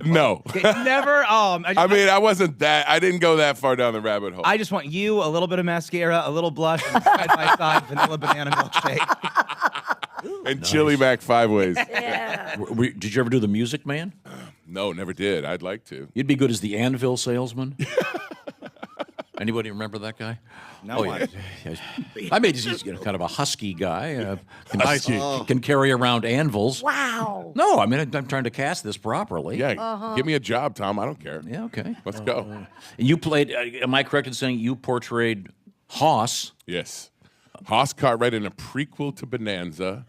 No. Never. I mean, I wasn't that. I didn't go that far down the rabbit hole. I just want you, a little bit of mascara, a little blush, and side by side vanilla banana milkshake. And Chili Mac 5 ways. Yeah. Did you ever do The Music Man? No, never did. I'd like to. You'd be good as the Anvil salesman. Anybody remember that guy? No. Yeah. I mean, he's kind of a husky guy. Can carry around anvils. Wow. No, I mean, I'm trying to cast this properly. Yeah, give me a job, Tom. I don't care. Yeah, okay. Let's go. And you played, am I correct in saying you portrayed Hoss? Yes. Hoss Cartwright in a prequel to Bonanza.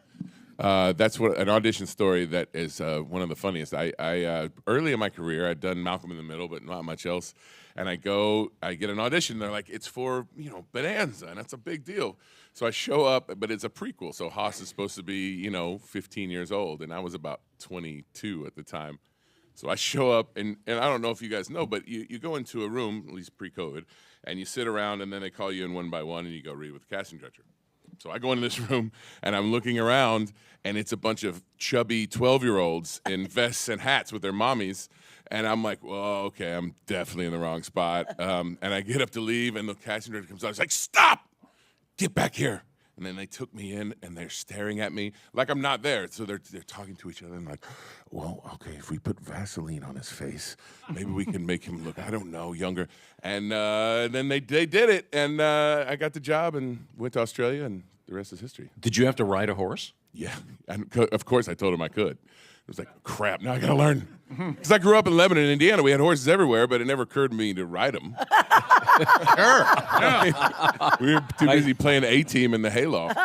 That's an audition story that is one of the funniest. I early in my career, I'd done Malcolm in the Middle, but not much else. And I get an audition. They're like, it's for, Bonanza, and that's a big deal. So I show up, but it's a prequel. So Haas is supposed to be, 15 years old, and I was about 22 at the time. So I show up, and I don't know if you guys know, but you go into a room, at least pre-COVID, and you sit around, and then they call you in one by one, and you go read with the casting director. So I go into this room, and I'm looking around, and it's a bunch of chubby 12-year-olds in vests and hats with their mommies. And I'm like, well, okay, I'm definitely in the wrong spot. And I get up to leave, and the casting director comes out. He's like, stop! Get back here. And then they took me in, and they're staring at me like I'm not there. So they're talking to each other, and like, well, okay, if we put Vaseline on his face, maybe we can make him look, I don't know, younger. And then they did it, and I got the job and went to Australia, and the rest is history. Did you have to ride a horse? Yeah, and of course I told him I could. It was like, crap, now I gotta learn. Because I grew up in Lebanon, Indiana. We had horses everywhere, but it never occurred to me to ride them. Sure. Yeah. We were too busy playing A-team in the hayloft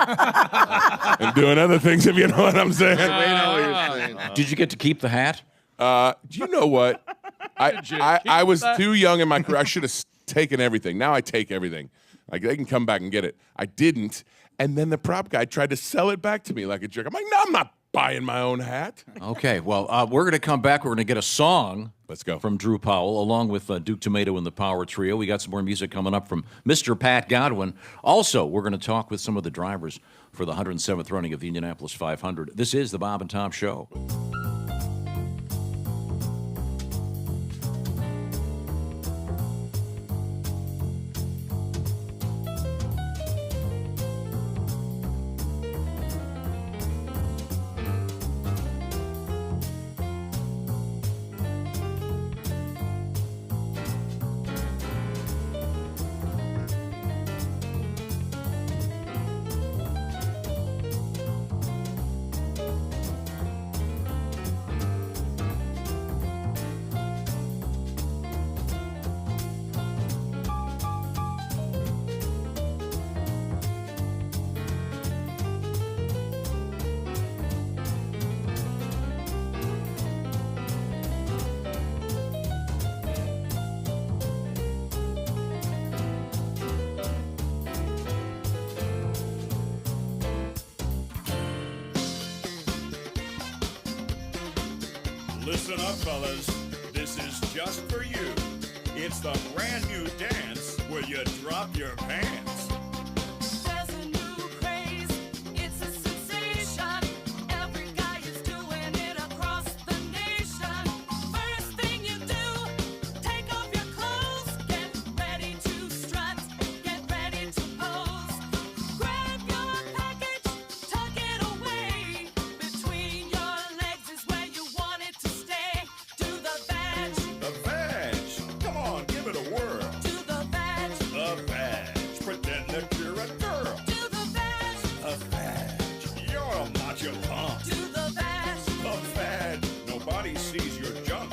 and doing other things, if you know what I'm saying. We know what you're saying. Did you get to keep the hat? Do you know what? I was too young in my career. I should have taken everything. Now I take everything. Like, they can come back and get it. I didn't. And then the prop guy tried to sell it back to me like a jerk. I'm like, no, I'm not buying my own hat. Okay, well, we're going to come back. We're going to get a song. Let's go. From Drew Powell, along with Duke Tumatoe and the Power Trio. We got some more music coming up from Mr. Pat Godwin. Also, we're going to talk with some of the drivers for the 107th running of the Indianapolis 500. This is the Bob and Tom Show. Listen up, fellas. This is just for you. It's the brand new dance where you drop your pants. There's a new craze. It's a sensation. Every guy is doing it across the nation. First thing you do, take off your clothes. Get ready to strut. Get ready to pose. Grab your package, tuck it away. Between your legs is where you want it to stay. Do the badge. The badge. Come on, give it a whirl. Do the badge. The badge. Pretend that you're a girl. Do the badge. The badge. You're a macho punk. Do the badge. The badge. Nobody sees your junk.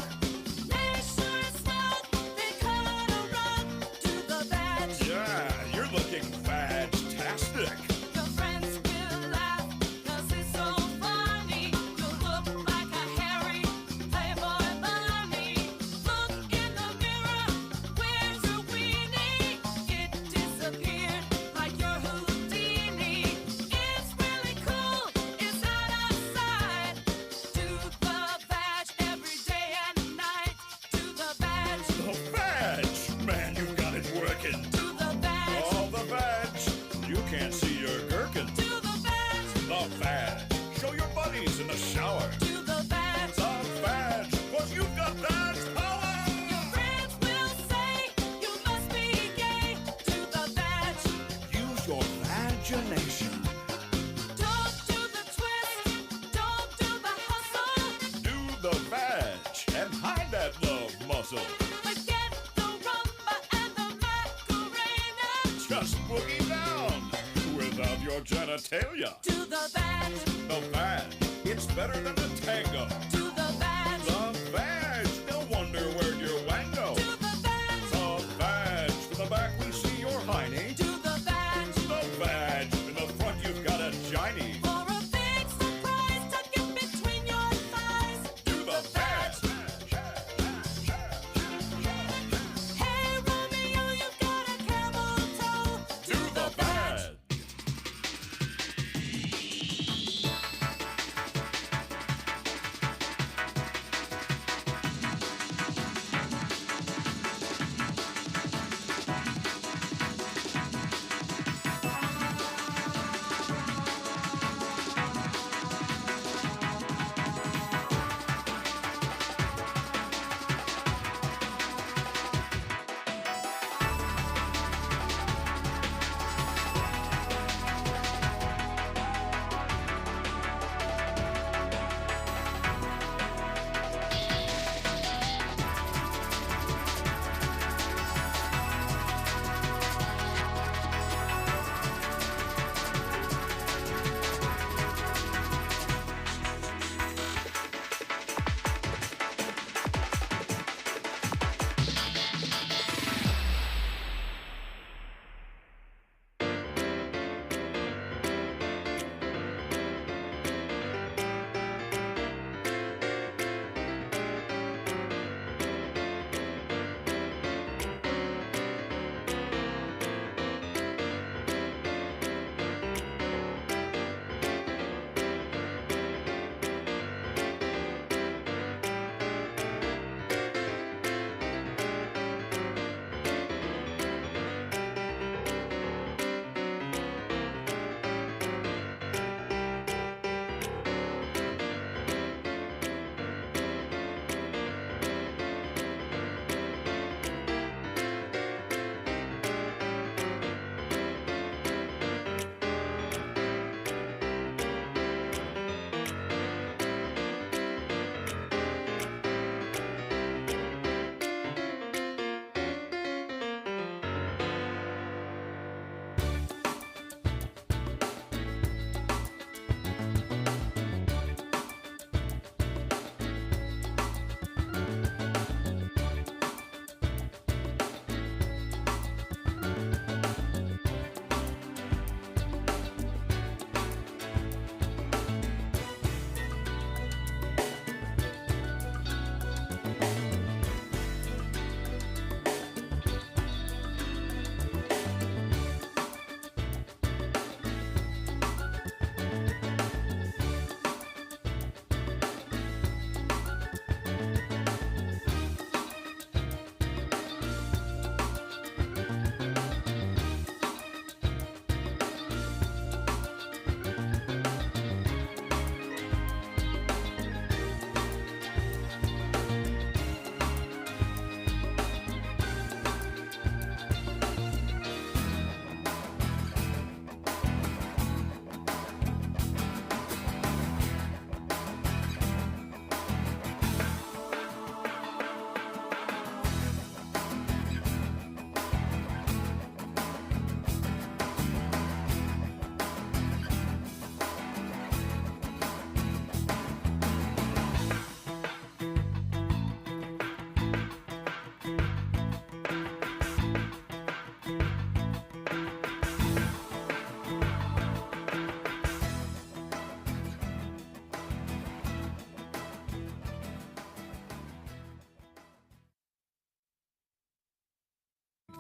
They sure smell. They cut a rug. Do the badge. Yeah, you're looking badge-tastic. Your friends will laugh 'cause it's so funny. You look like a hairy Playboy bunny. Look in the mirror. Where's your weenie? It disappeared like your Houdini. It's really cool. It's out of sight. Do the badge every day and night. Do the badge. The badge. Man, you got it working. Do the badge. Oh, the badge. You can't see your gherkin. Do the badge. The badge. Show your buddies in the shower. Do the badge. The badge. 'Cause you've got badge power. Your friends will say you must be gay. Do the badge. Use your imagination. Don't do the twist. Don't do the hustle. Do the badge and hide that love muscle. Forget the rumba and the Macarena. Just boogie down without your genitalia. Do the badge. The badge. It's better than a tango. Do the badge. The badge. No wonder where your wango. Do the badge. The badge. From the back we see your hiney. Do the badge. The badge. In the front you've got a giny. For a big surprise, tuck it between your thighs. Do the badge. Hey Romeo, you've got a camel toe. Do the badge.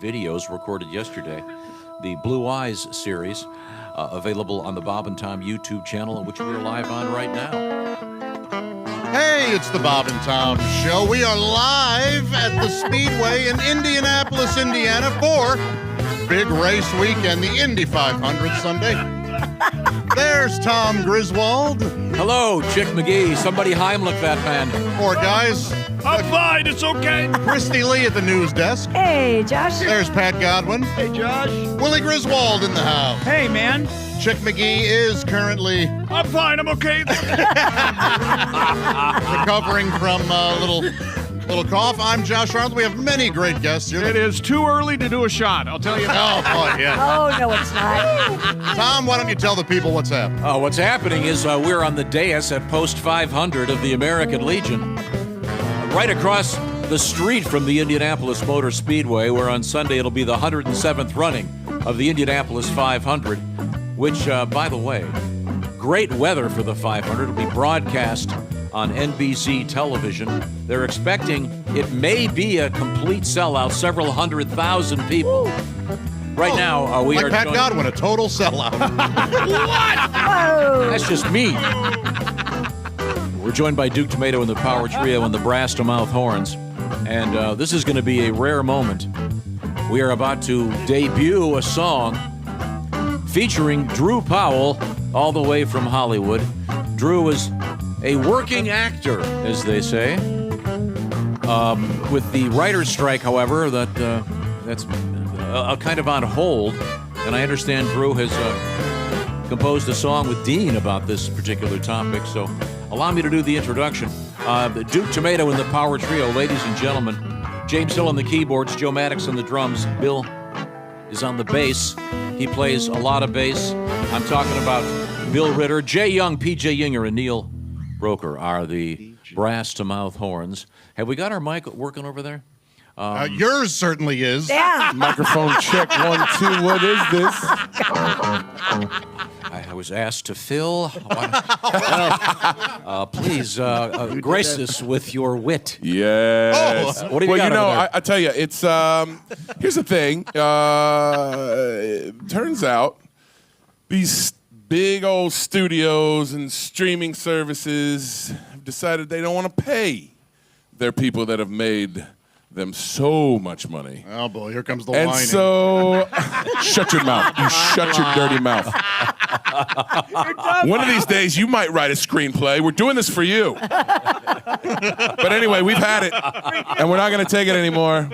videos recorded yesterday. The Blue Eyes series, available on the Bob and Tom YouTube channel, which we're live on right now. Hey, it's the Bob and Tom Show. We are live at the Speedway in Indianapolis, Indiana for big race weekend, the Indy 500 Sunday. There's Tom Griswold. Hello, Chick McGee. Somebody Heimlich that man. Poor guys. I'm fine. It's okay. Kristi Lee at the news desk. Hey, Josh. There's Pat Godwin. Hey, Josh. Willie Griswold in the house. Hey, man. Chick McGee is currently I'm fine. I'm okay. recovering from a little cough. I'm Josh Arnold. We have many great guests here. It is too early to do a shot. I'll tell you that. Oh, boy, yeah. Oh, no, it's not. Tom, why don't you tell the people what's happening? What's happening is we're on the dais at Post 500 of the American Legion, right across the street from the Indianapolis Motor Speedway, where on Sunday it'll be the 107th running of the Indianapolis 500, which, by the way, great weather for the 500. It'll be broadcast on NBC television. They're expecting it may be a complete sellout, several 100,000 people. Right now, we like are Pat joined- Godwin, a total sellout. What? Whoa. That's just me. We're joined by Duke Tomato and the Power Trio and the Brass to Mouth Horns. And this is going to be a rare moment. We are about to debut a song featuring Drew Powell, all the way from Hollywood. Drew is a working actor, as they say. With the writer's strike, however, that's kind of on hold. And I understand Drew has composed a song with Dean about this particular topic. So allow me to do the introduction. Duke Tomato and the Power Trio, ladies and gentlemen. James Hill on the keyboards, Joe Maddox on the drums. Bill is on the bass. He plays a lot of bass. I'm talking about Bill Ritter. Jay Young, PJ Yinger, and Neil Broker are the Brass to Mouth Horns. Have we got our mic working over there? Yours certainly is. Yeah. Microphone check 1, 2. What is this? I was asked to fill. Please grace us with your wit. Yes. What do you got over there? I tell you, it's here's the thing. It turns out these big old studios and streaming services have decided they don't want to pay their people that have made them so much money. Oh, boy, here comes the And whining. so, shut your mouth. You shut your dirty mouth. One of these days, you might write a screenplay. We're doing this for you. But anyway, we've had it, and we're not going to take it anymore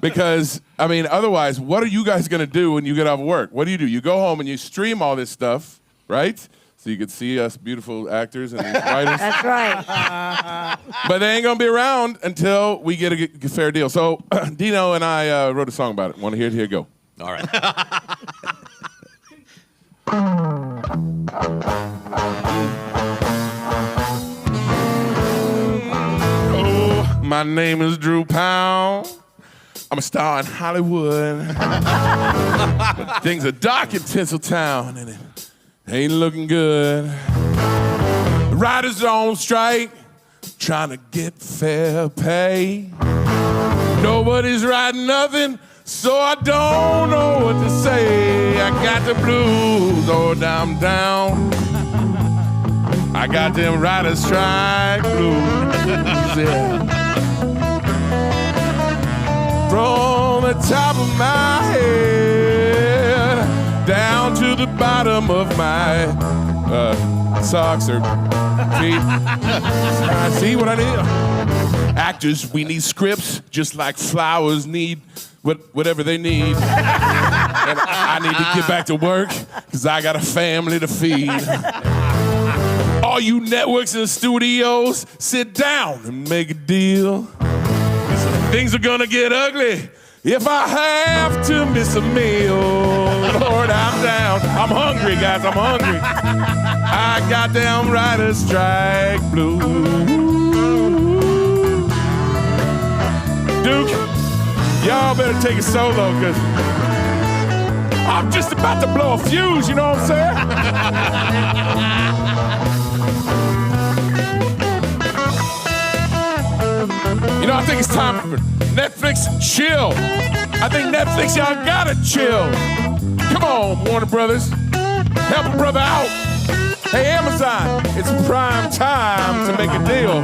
because, I mean, otherwise, what are you guys going to do when you get off work? What do? You go home and you stream all this stuff, right? So you could see us beautiful actors and these writers. That's right. But they ain't going to be around until we get a fair deal. So Dino and I wrote a song about it. Want to hear it? Here you go. All right. Oh, my name is Drew Powell. I'm a star in Hollywood. But things are dark in Tinseltown, and it ain't looking good. The writers are on strike, trying to get fair pay. Nobody's writing nothing, so I don't know what to say. I got the blues, oh, I'm down. I got them writers' strike blues, yeah. From the top of my head down to the bottom of my socks or feet. See what I need? Actors, we need scripts just like flowers need whatever they need. And I need to get back to work because I got a family to feed. All you networks and studios, sit down and make a deal. Things are gonna get ugly if I have to miss a meal. Lord, I'm down. I'm hungry, guys. I'm hungry. I got them writers' strike blues. Duke, y'all better take a solo, because I'm just about to blow a fuse, you know what I'm saying? You know, I I think it's time for Netflix and chill. I think Netflix, y'all gotta chill. Come on, Warner Brothers. Help a brother out. Hey, Amazon, it's prime time to make a deal.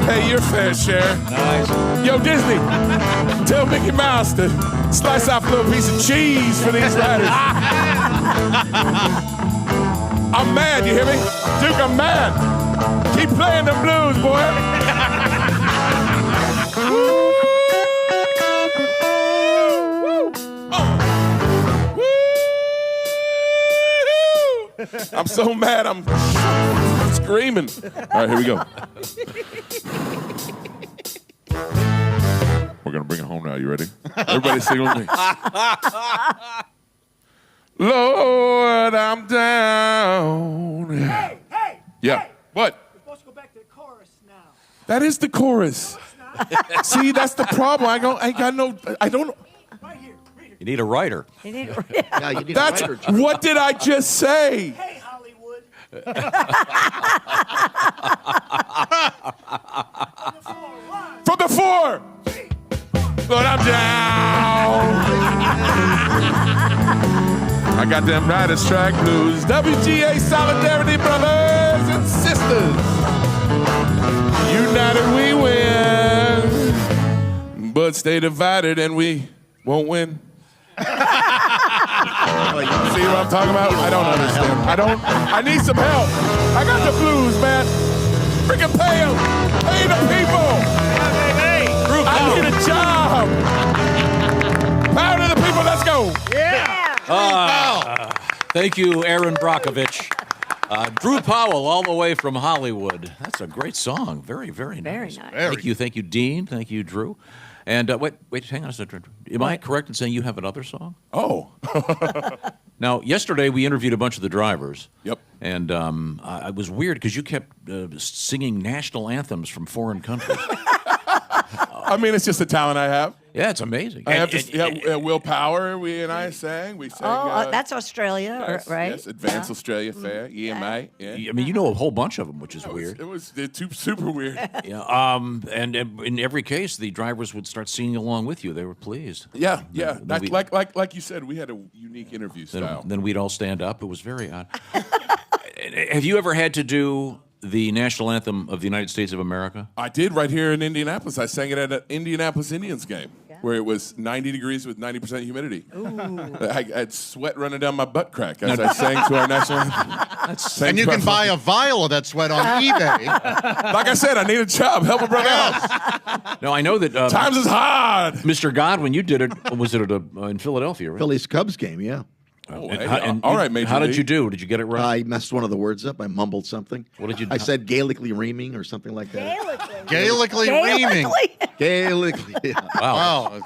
Pay your fair share. Nice. Yo, Disney, tell Mickey Mouse to slice off a little piece of cheese for these writers. I'm mad, you hear me? Duke, I'm mad. Keep playing the blues, boy. I'm so mad, I'm screaming. All right, here we go. We're going to bring it home now. You ready? Everybody sing with me. Lord, I'm down. Hey! Yeah. Hey. What? We're supposed to go back to the chorus now. That is the chorus. See, that's the problem. I don't. You need a writer. You need That's what did I just say? Hey, Hollywood. From the four. Lord, I'm down. I got them writers track blues. WGA solidarity, brothers and sisters. United we win, but stay divided and we won't win. See what I'm talking about? I don't understand. I need some help. I got the blues, man. Freaking pay them. Pay the people. I need a job. Power to the people. Let's go. Thank you, Aaron Brockovich. Drew Powell, all the way from Hollywood. That's a great song. Very, very nice. Very nice. Thank you, Dean. Thank you, Drew. And wait, hang on a second. Am I correct in saying you have another song? Oh. Now, yesterday we interviewed a bunch of the drivers. Yep. And it was weird because you kept singing national anthems from foreign countries. I mean, it's just a talent I have. Yeah, it's amazing. I have Willpower. We sang. We sang. That's Australia, right? Yes, Advanced Australia Fair, EMA. Yeah. I mean, you know a whole bunch of them, which is weird. It was super weird. Yeah. And in every case, the drivers would start singing along with you. They were pleased. Yeah. Like you said, we had a unique interview style. Then we'd all stand up. It was very odd. Have you ever had to do the national anthem of the United States of America? I did right here in Indianapolis. I sang it at an Indianapolis Indians game where it was 90 degrees with 90% humidity. I had sweat running down my butt crack as I sang to our national anthem. And you can buy a vial of that sweat on eBay. Like I said, I need a job. Help a brother out. No, I know that times is hard. Mr. Godwin, you did it. Was it in Philadelphia? Right? Phillies Cubs game, yeah. All right, Major How did League. you do? Did you get it right? I messed one of the words up. I mumbled something. What did you do? I said Gaelically reaming or something like that. Gaelically reaming. Gaelically. Yeah. Wow.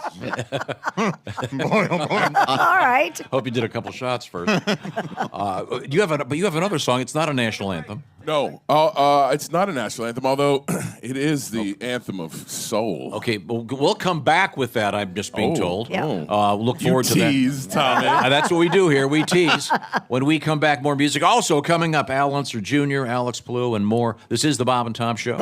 Boy, oh boy. All right. Hope you did a couple shots first. You have another song. It's not a national anthem. No, it's not a national anthem, although it is the anthem of soul. Okay, we'll come back with that, I'm just being told. Look forward to that. Tease, Tommy. That's what we do here. We tease. When we come back, more music. Also coming up, Unser Jr., Alex Palou, and more. This is the Bob and Tom Show.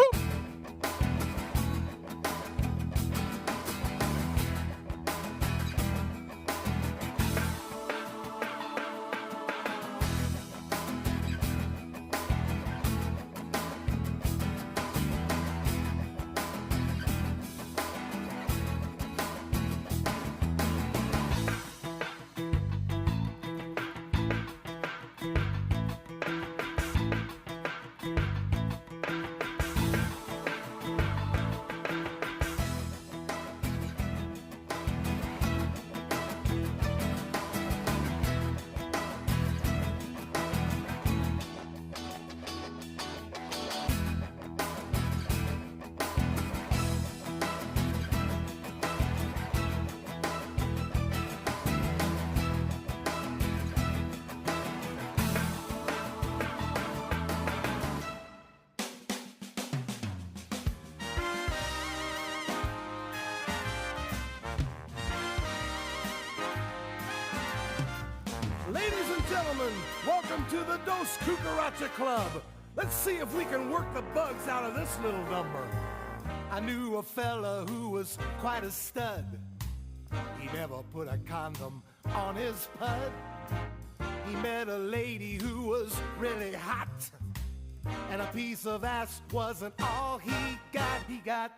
Ladies and gentlemen, welcome to the Dos Cucaracha Club. Let's see if we can work the bugs out of this little number. I knew a fella who was quite a stud. He never put a condom on his pud. He met a lady who was really hot, and a piece of ass wasn't all he got. He got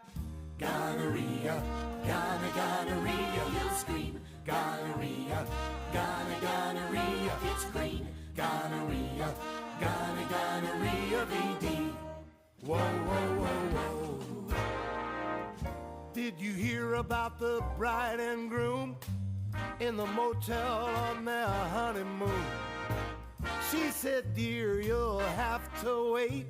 gonorrhea, gonorrhea. You'll scream gonorrhea, gonorrhea. It's green gonorrhea, gonorrhea VD. Whoa, whoa, whoa, whoa. Did you hear about the bride and groom in the motel on their honeymoon? She said, dear, you'll have to wait.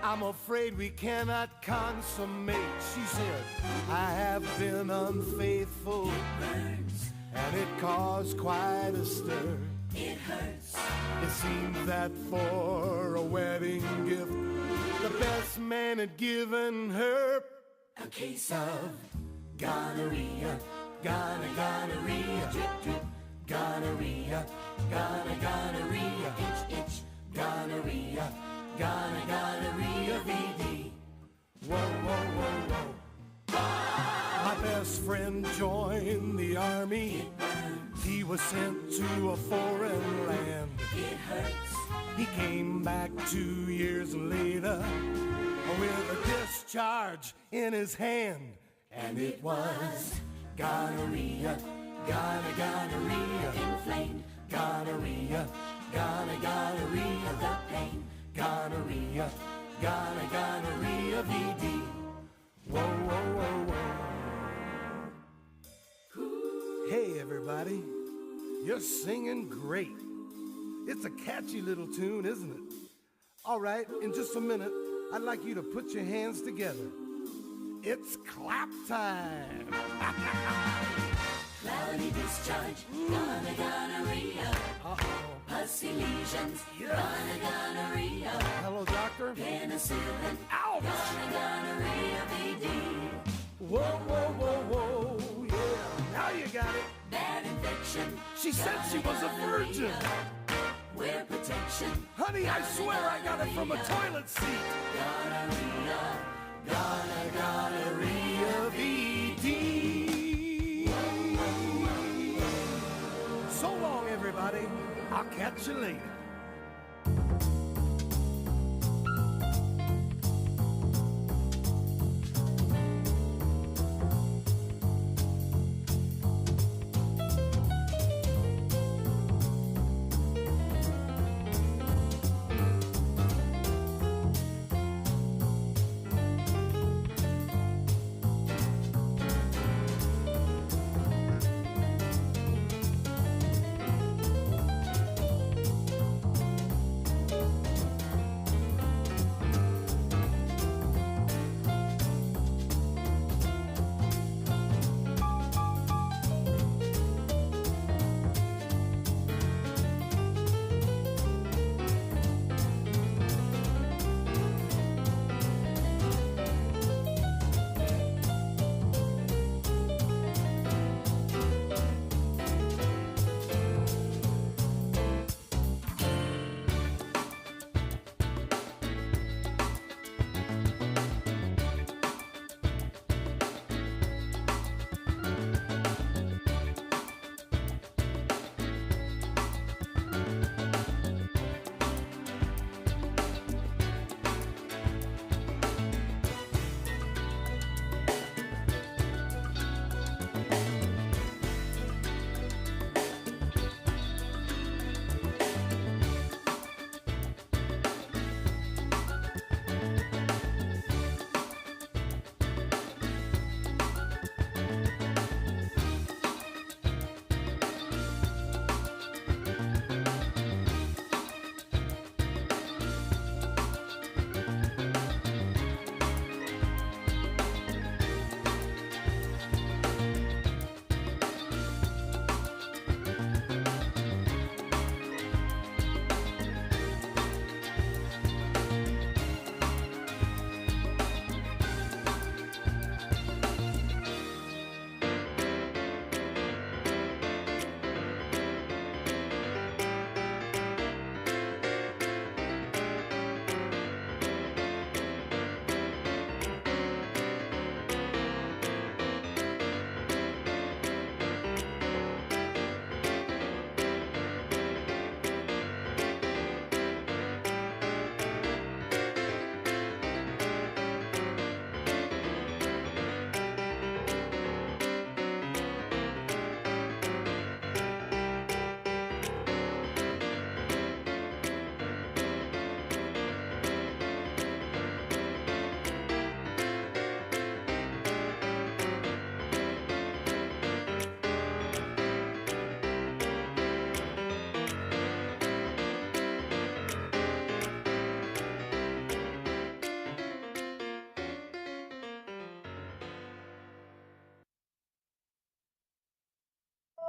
I'm afraid we cannot consummate. She said, I have been unfaithful. It burns. And it caused quite a stir. It hurts. It seems that for a wedding gift, the best man had given her a case of gonorrhea, gonorrhea, drip, drip, gonorrhea, gonorrhea, itch, itch, gonorrhea, gonorrhea, VD. Whoa, whoa, whoa, whoa. My best friend joined the army. He was sent to a foreign land. It hurts. He came back 2 years later with a discharge in his hand, and it was gonorrhea, gonorrhea, inflamed gonorrhea, gonorrhea, the pain, gonorrhea, gonorrhea, VD. Whoa, whoa, whoa, whoa. Hey, everybody, you're singing great. It's a catchy little tune, isn't it? All right, in just a minute, I'd like you to put your hands together. It's clap time. Cloudy discharge, gonorrhea. Uh-oh. Pussy lesions, gonorrhea. Hello, doctor. Penicillin, ouch. Gonorrhea, VD. Whoa, whoa, whoa, whoa, yeah. Now you got it. Bad infection. She said she was a virgin. Wear protection. Honey, I swear I got it from a toilet seat. Gonorrhea, gonorrhea, VD. So long, everybody. I'll catch you later.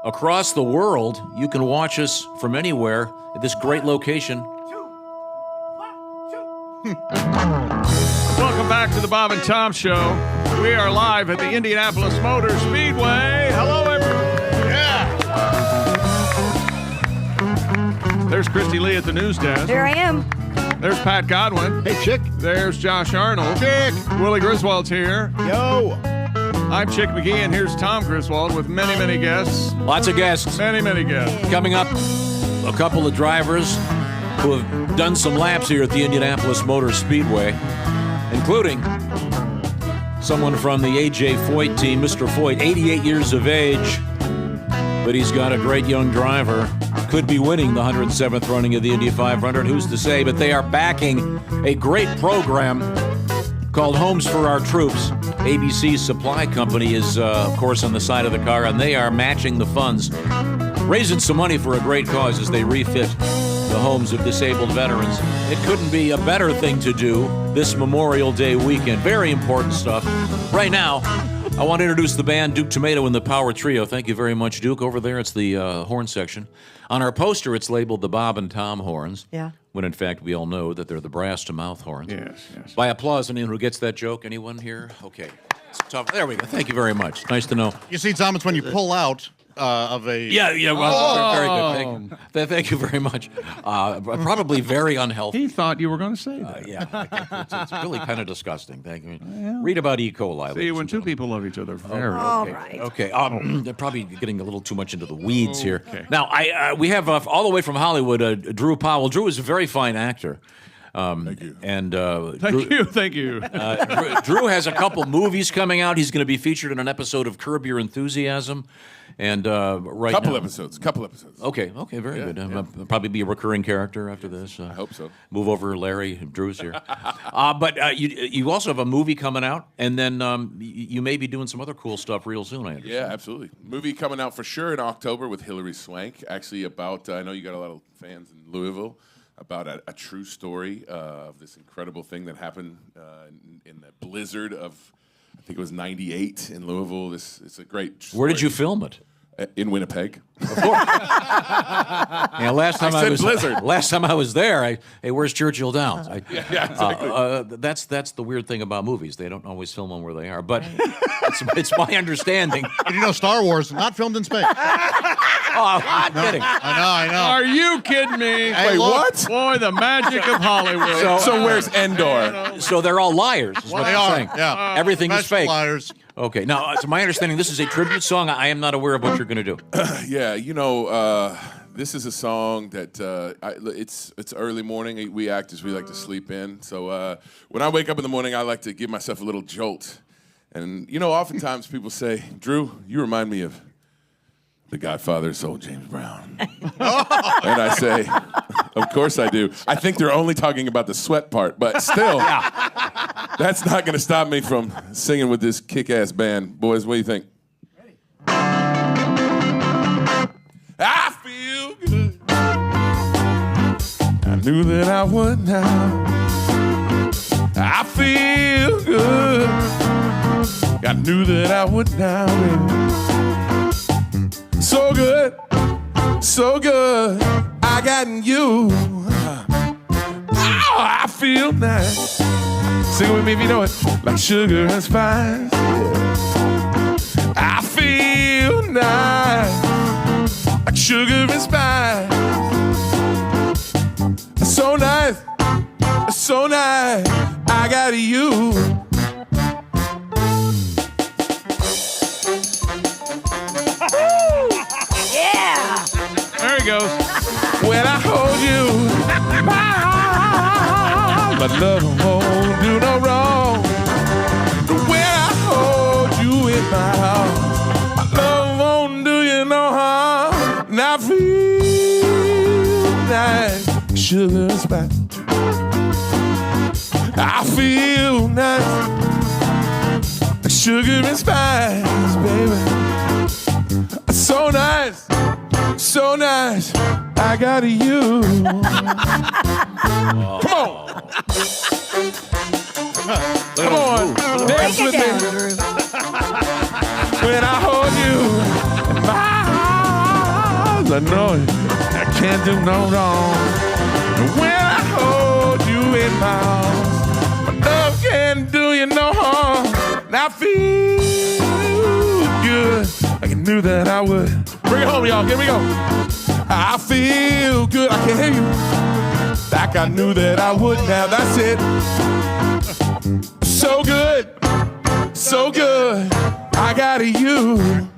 across the world, you can watch us from anywhere at this great location. Welcome back to the Bob and Tom Show. We are live at the Indianapolis Motor Speedway. Hello, everyone. Yeah. There's Kristi Lee at the news desk. There I am. There's Pat Godwin. Hey, Chick. There's Josh Arnold. Chick. Willie Griswold's here. Yo. I'm Chick McGee, and here's Tom Griswold with many, many guests. Lots of guests. Many, many guests. Coming up, a couple of drivers who have done some laps here at the Indianapolis Motor Speedway, including someone from the A.J. Foyt team, Mr. Foyt, 88 years of age, but he's got a great young driver. Could be winning the 107th running of the Indy 500. Who's to say? But they are backing a great program called Homes for Our Troops. ABC's supply company is, of course, on the side of the car, and they are matching the funds, raising some money for a great cause as they refit the homes of disabled veterans. It couldn't be a better thing to do this Memorial Day weekend. Very important stuff. Right now, I want to introduce the band Duke Tumatoe and the Power Trio. Thank you very much, Duke. Over there, it's the horn section. On our poster, it's labeled the Bob and Tom horns. Yeah. When in fact, we all know that they're the brass to mouth horns. Yes, yes. By applause, anyone who gets that joke? Anyone here? Okay. It's tough. There we go. Thank you very much. Nice to know. You see, Tom, it's when you pull out of a... Yeah, well, very good. Thank you very much. Probably very unhealthy. He thought you were going to say that. It's really kind of disgusting. Thank you. Read about E. coli. See, when two people love each other, very All right. Okay. They're probably getting a little too much into the weeds here. Now, we have all the way from Hollywood, Drew Powell. Drew is a very fine actor. Thank you. And Thank you. Drew has a couple movies coming out. He's going to be featured in an episode of Curb Your Enthusiasm. And couple episodes. Okay, very good. I'll probably be a recurring character after this. I hope so. Move over, Larry. Drew's here. But you also have a movie coming out, and then you may be doing some other cool stuff real soon, I understand. Yeah, absolutely. Movie coming out for sure in October with Hilary Swank. Actually, about I know you got a lot of fans in Louisville. About a true story of this incredible thing that happened in the blizzard of, I think it was '98 in Louisville. It's a great story. Where did you film it? In Winnipeg. Of course. Yeah, last time I was there, hey, where's Churchill Downs? Yeah, exactly. That's the weird thing about movies. They don't always film them where they are. But it's my understanding. Did you know Star Wars not filmed in space? I'm kidding. I know. Are you kidding me? Wait, what? Boy, the magic of Hollywood. So where's Endor? So they're all liars, is what They you're are, saying. yeah. Everything is fake. Liars. Okay. Now, to my understanding, this is a tribute song. I am not aware of what you're going to do. Yeah, this is a song that it's early morning. We actors, we like to sleep in. So when I wake up in the morning, I like to give myself a little jolt. And, oftentimes people say, Drew, you remind me of the Godfather's old James Brown. And I say, of course I do. I think they're only talking about the sweat part, but still, that's not going to stop me from singing with this kick-ass band. Boys, what do you think? I feel good. I knew that I would now. I feel good. I knew that I would now, baby. So good, so good. I got you. Oh, I feel nice. Sing with me if you know it. Like sugar and spice. I feel nice. Like sugar and spice. So nice, so nice. I got you. Yeah. There he goes. When I hold you, my love won't do no wrong. When I hold you in my arms, my love won't do you no harm. And I feel nice, sugar and spice. I feel nice, sugar and spice, baby. So nice, so nice. I got you. Come on. Come on. Dance with me. When I hold you in my I know I can't do no wrong. And when I hold you in my arms, my love can't do you no harm. And I feel good, like I knew that I would. Bring it home, y'all. Here we go. I feel good. I can hear you. Like I knew that I would. Now that's it. So good. So good. I got you.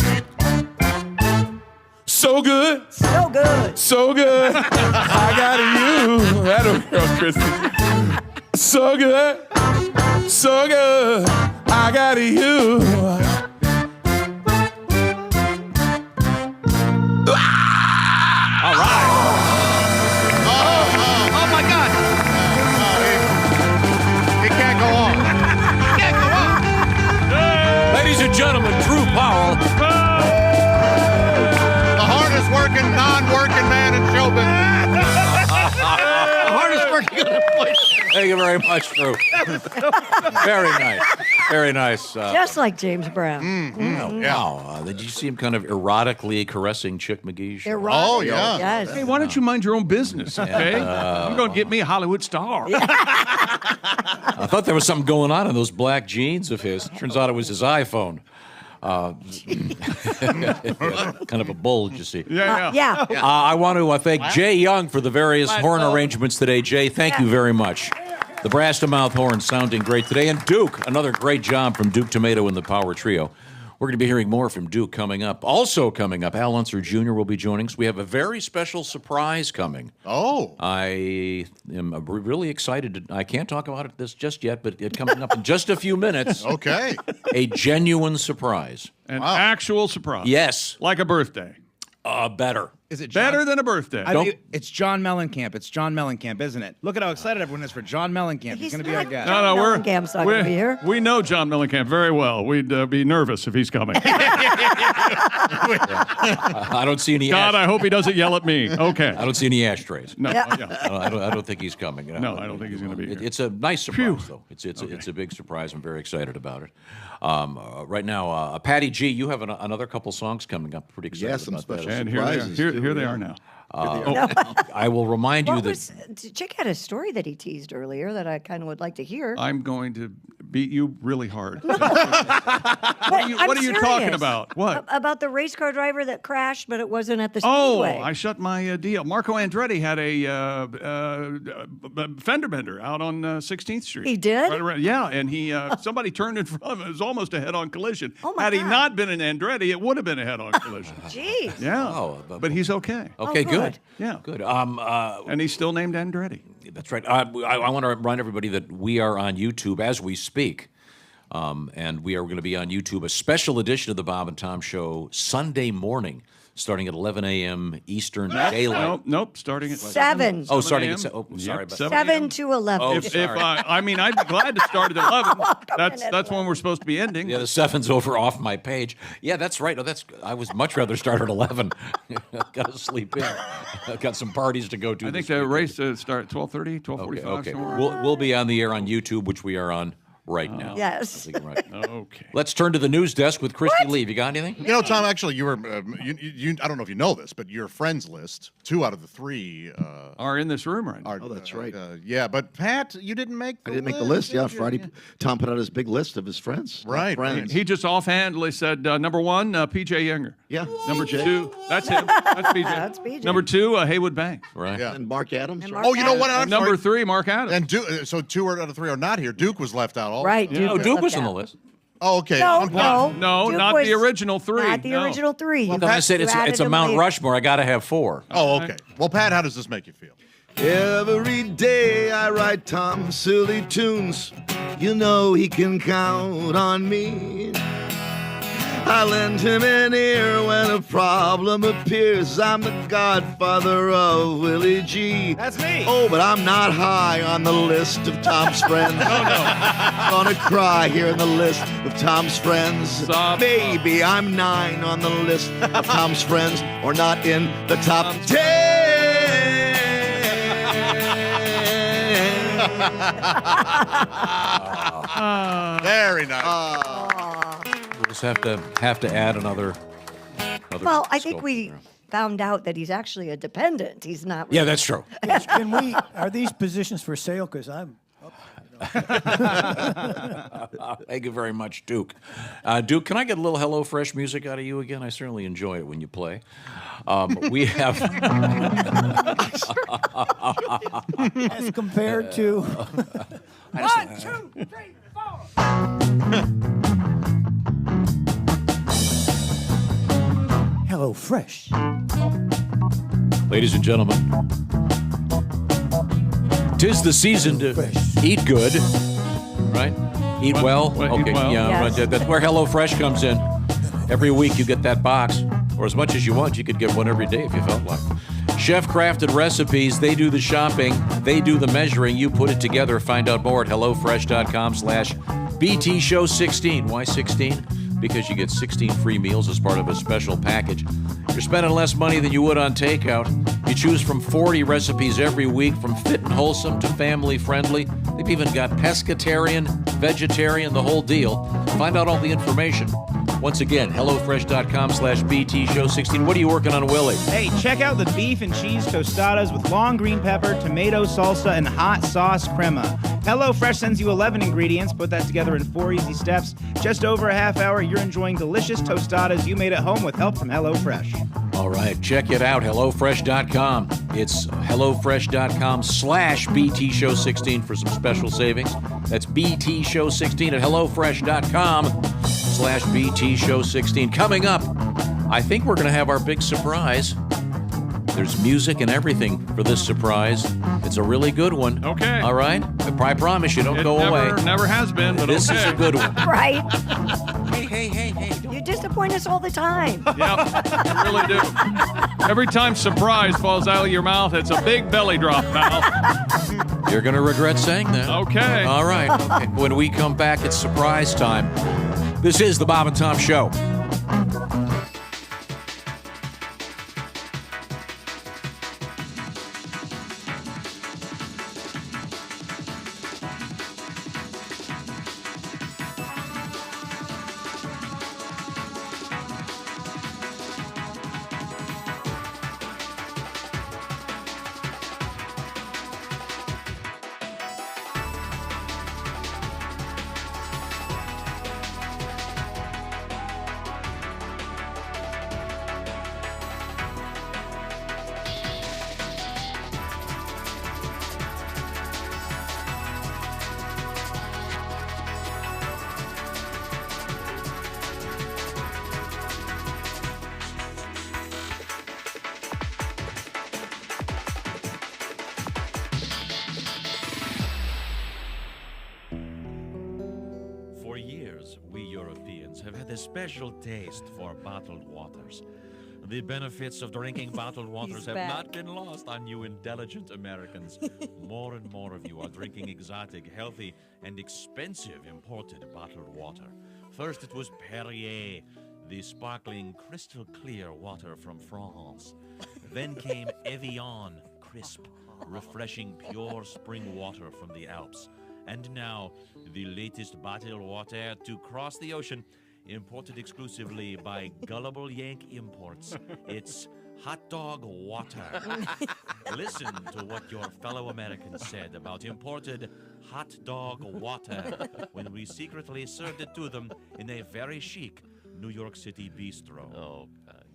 So good. So good. So good. I got you. That'll go, Kristi. So good. So good. I got you. All right. Oh my God. It can't go on. It can't go on. Ladies and gentlemen, Drew Powell. The hardest working, non-working man in show business. The hardest working on the place. Thank you very much, Drew. Very nice. Very nice. Just like James Brown. Wow. Did you see him kind of erotically caressing Chick McGee's show? Oh, yeah. Yes. Hey, why don't you mind your own business, okay? You're going to get me a Hollywood star. I thought there was something going on in those black jeans of his. Turns out it was his iPhone. Kind of a bulge, you see. Yeah. I want to thank Jay Young for the various horn arrangements today. Jay, thank you very much. The brass to mouth horn sounding great today. And Duke, another great job from Duke Tomato and the Power Trio. We're going to be hearing more from Duke coming up. Also coming up, Unser Jr. will be joining us. We have a very special surprise coming. Oh. I am really excited. I can't talk about it just yet, but it's coming up in just a few minutes. Okay. A genuine surprise. An actual surprise. Yes. Like a birthday. Better. Is it John? Better than a birthday. It's John Mellencamp. It's John Mellencamp, isn't it? Look at how excited everyone is for John Mellencamp. He's going to be our guy. No, Mellencamp's not going to be here. We know John Mellencamp very well. We'd be nervous if he's coming. I don't see any. God, I hope he doesn't yell at me. Okay. I don't see any ashtrays. No, I don't think he's coming. No, I don't think he's going to be here. It's a nice surprise, though. It's a big surprise. I'm very excited about it. Right now, Patty G, you have another couple songs coming up. Pretty excited Yes, some about special that. And surprises. here they are now. I will remind you that Chick had a story that he teased earlier that I kind of would like to hear. I'm going to beat you really hard. What are you talking about? What? About the race car driver that crashed, but it wasn't at the speedway. Oh, I shut my deal. Marco Andretti had a fender bender out on 16th Street. He did? Right around, yeah, and he somebody turned in front of him. It was almost a head-on collision. Oh my Had he God. not been an Andretti, it would have been a head-on collision. Jeez. Yeah, but he's okay. Okay, good. Yeah, good. And he's still named Andretti. That's right. I want to remind everybody that we are on YouTube as we speak. And we are going to be on YouTube, a special edition of the Bob and Tom Show Sunday morning, starting at 11 a.m. Eastern Daylight. Nope, starting at 7. Oh, starting at 7 sorry Yep, about 7 to 11. Oh, If I'd be glad to start at 11. That's when we're supposed to be ending. Yeah, the 7's over off my page. Yeah, that's right. Oh, I was much rather start at 11. Got to sleep in. Got some parties to go to. I think the race start at 12:30, 12:45. Okay. We'll be on the air on YouTube, which we are on right now. Yes. Right. Okay. Let's turn to the news desk with Kristi Lee. You got anything? You know, Tom, actually, you were, I don't know if you know this, but your friends list, 2 out of the 3 are in this room right now. Oh, that's right. Yeah, but Pat, you didn't make the I didn't make the list. Yeah, Friday, Tom put out his big list of his friends. Right. Friends. He just offhandedly said, number 1, PJ Younger. Yeah. Number 2, that's him. That's PJ. That's PJ. Number 2, Haywood Banks. Right. Yeah. And Mark Adams. And Mark Oh, you know what? Adams. I'm Number sorry. 3, Mark Adams. And so 2 out of 3 are not here. Duke was left out. Also. Right. Duke was on the list. Oh, okay. No, No, Duke not was the original 3. Not the original 3. Well, I said it's a Mount Rushmore. I got to have 4. Oh, okay. Well, Pat, how does this make you feel? Every day I write Tom silly tunes. You know he can count on me. I lend him an ear when a problem appears. I'm the godfather of Willie G. That's me. Oh, but I'm not high on the list of Tom's friends. Gonna cry here in the list of Tom's friends. Maybe I'm 9 on the list of Tom's friends, or not in the top 10. Very nice. We'll just have to add another Well, I think scope. we found out that he's actually a dependent. He's not. Yeah, that's true. Yes, are these positions for sale? Because I'm. Thank you very much, Duke. Duke, can I get a little HelloFresh music out of you again? I certainly enjoy it when you play. We have... As compared to... 1, 2, 3, 4. Hello Fresh. Ladies and gentlemen, 'tis the season to eat good, right? Eat well. Okay, yeah, Yes. right, that's where HelloFresh comes in. Every week you get that box, or as much as you want. You could get one every day if you felt like. Chef-crafted recipes. They do the shopping. They do the measuring. You put it together. Find out more at HelloFresh.com/BTShow16. Why 16? Because you get 16 free meals as part of a special package. You're spending less money than you would on takeout. You choose from 40 recipes every week, from fit and wholesome to family friendly. They've even got pescatarian, vegetarian, the whole deal. Find out all the information. Once again, HelloFresh.com/BTShow16. What are you working on, Willie? Hey, check out the beef and cheese tostadas with long green pepper, tomato salsa, and hot sauce crema. HelloFresh sends you 11 ingredients. Put that together in 4 easy steps. Just over a half hour, you're enjoying delicious tostadas you made at home with help from HelloFresh. All right, check it out, HelloFresh.com. It's HelloFresh.com/BTShow16 for some special savings. That's BTShow16 at HelloFresh.com/BTShow16. Coming up, I think we're going to have our big surprise. There's music and everything for this surprise. It's a really good one. Okay. All right? I promise you, don't go away. Never has been, but This is a good one. Right. Hey. You disappoint us all the time. Yep, you really do. Every time surprise falls out of your mouth, it's a big belly drop, pal. You're going to regret saying that. Okay. All right. Okay. When we come back, it's surprise time. This is the Bob and Tom Show. For years, we Europeans have had a special taste for bottled waters. The benefits of drinking bottled waters have back. not been lost on you intelligent Americans. More and more of you are drinking exotic, healthy, and expensive imported bottled water. First, it was Perrier, the sparkling, crystal clear water from France. Then came Evian, crisp, refreshing, pure spring water from the Alps. And now, the latest bottled water to cross the ocean, imported exclusively by Gullible Yank Imports. It's hot dog water. Listen to what your fellow Americans said about imported hot dog water when we secretly served it to them in a very chic New York City bistro. Oh, God.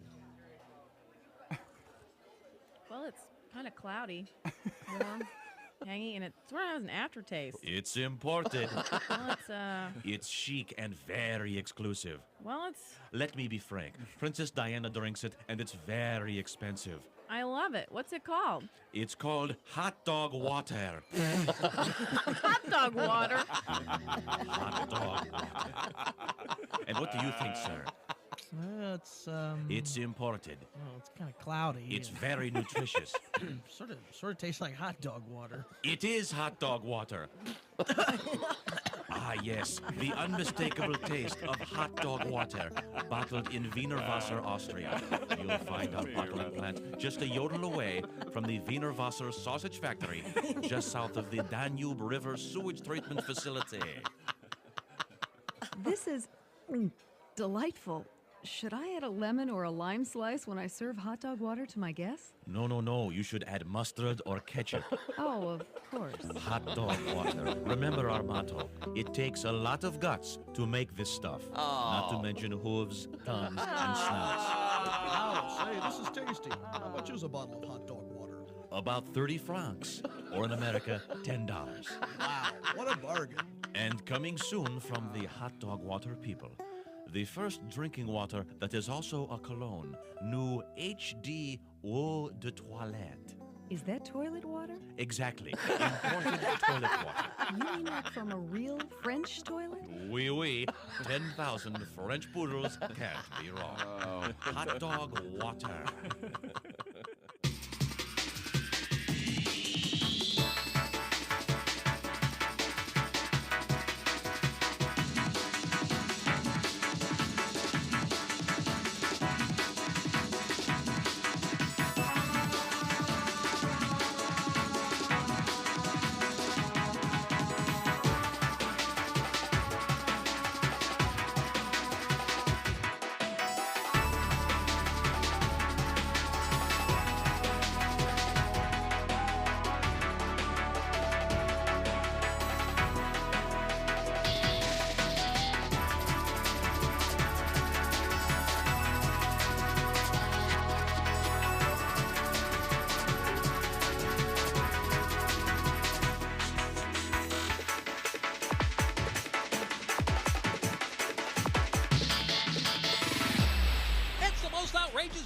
Well, it's kind of cloudy, warm, tangy, and it sort of has an aftertaste. It's imported. Well, It's chic and very exclusive. well, it's. Let me be frank. Princess Diana drinks it, and it's very expensive. I love it. What's it called? It's called hot dog water. Hot dog water. Hot dog water. And what do you think, sir? It's It's imported. well, it's kind of cloudy. It's and very nutritious. sort of tastes like hot dog water. It is hot dog water. Ah, yes, the unmistakable taste of hot dog water, bottled in Wienerwasser, Austria. You'll find our bottling plant just a yodel away from the Wienerwasser sausage factory, just south of the Danube River sewage treatment facility. This is delightful. Should I add a lemon or a lime slice when I serve hot dog water to my guests? No. You should add mustard or ketchup. Oh, of course. Hot dog water. Remember our motto. It takes a lot of guts to make this stuff. Not to mention hooves, tongues, and snouts. Wow, say, this is tasty. How much is a bottle of hot dog water? About 30 francs. Or in America, $10. Wow, what a bargain. And coming soon from the hot dog water people. The first drinking water that is also a cologne. New HD Eau de Toilette. Is that toilet water? Exactly. Imported toilet water. You mean like from a real French toilet? Oui. 10,000 French poodles can't be wrong. Hot dog water.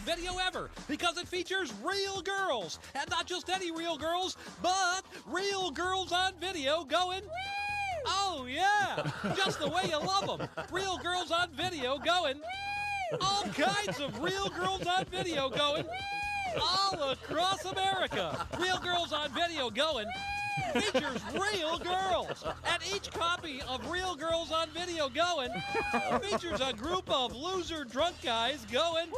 Video ever because it features real girls, and not just any real girls, but real girls on video going, woo! Oh yeah, just the way you love them. Real girls on video going, woo! All kinds of real girls on video going, woo! All across America. Real girls on video going, features real girls, and each copy of Real Girls on Video Going features a group of loser drunk guys going,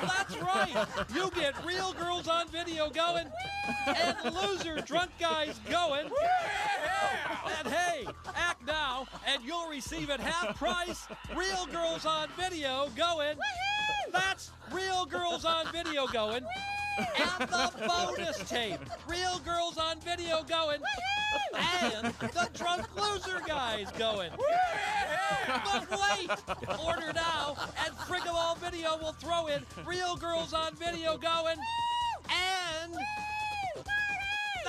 that's right, you get Real Girls on Video Going and loser drunk guys going, and hey, act now and you'll receive at half price Real Girls on Video Going, that's Real Girls on Video Going, and the bonus tape, Real Girls on Video Going, and the drunk loser guys going. But wait, order now, and Frickalall Video will throw in Real Girls on Video Going, and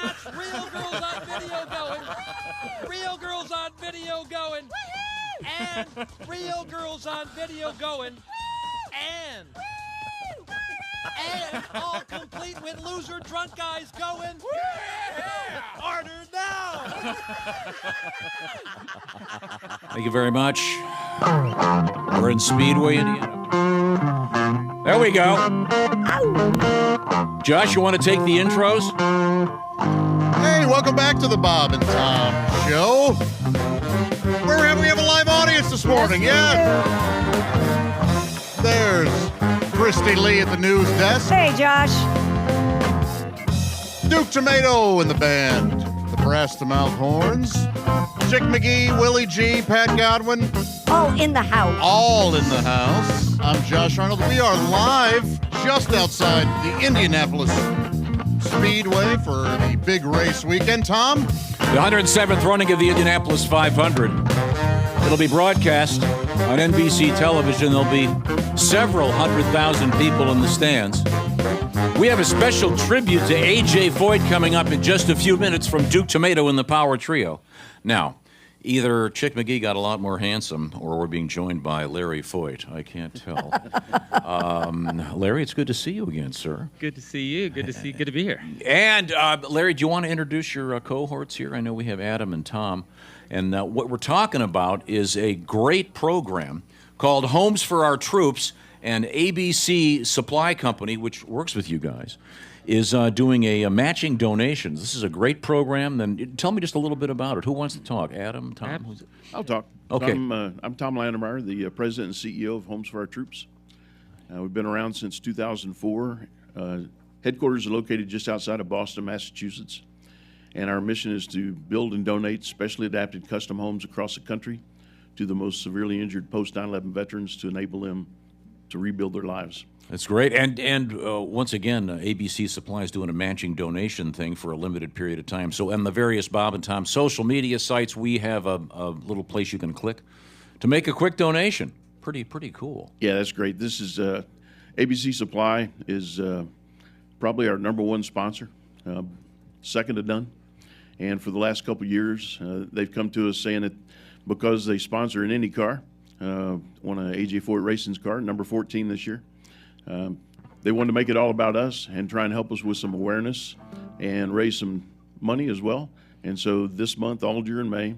that's Real Girls on Video Going, Real Girls on Video Going, and Real Girls on Video Going, and all complete with loser drunk guys going, order now! Thank you very much. We're in Speedway, Indiana. There we go. Josh, you want to take the intros? Hey, welcome back to the Bob and Tom Show. We have a live audience this morning, yeah. There's Kristi Lee at the news desk. Hey, Josh. Duke Tomato in the band. The Brass to Mouth Horns. Chick McGee, Willie G, Pat Godwin. All in the house. All in the house. I'm Josh Arnold. We are live just outside the Indianapolis Speedway for the big race weekend. Tom? The 107th running of the Indianapolis 500. It'll be broadcast on NBC television. There'll be several 100,000 people in the stands. We have a special tribute to A.J. Foyt coming up in just a few minutes from Duke Tomato and the Power Trio. Now, either Chick McGee got a lot more handsome or we're being joined by Larry Foyt. I can't tell. Larry, it's good to see you again, sir. Good to see you. Good to be here. And, Larry, do you want to introduce your cohorts here? I know we have Adam and Tom. And what we're talking about is a great program called Homes for Our Troops, and ABC Supply Company, which works with you guys, is doing a matching donations. This is a great program. Then tell me just a little bit about it. Who wants to talk? Adam, Tom? I'll talk. Okay. I'm Tom Landemeyer, the president and CEO of Homes for Our Troops. We've been around since 2004. Headquarters are located just outside of Boston, Massachusetts. And our mission is to build and donate specially adapted custom homes across the country to the most severely injured post 9/11 veterans to enable them to rebuild their lives. That's great. And once again, ABC Supply is doing a matching donation thing for a limited period of time. So on the various Bob and Tom social media sites, we have a little place you can click to make a quick donation. Pretty cool. Yeah, that's great. This is ABC Supply is probably our number one sponsor, second to none. And for the last couple of years, they've come to us saying that because they sponsor an Indy car, one of AJ Foyt Racing's car, number 14 this year, they wanted to make it all about us and try and help us with some awareness and raise some money as well. And so this month, all during May,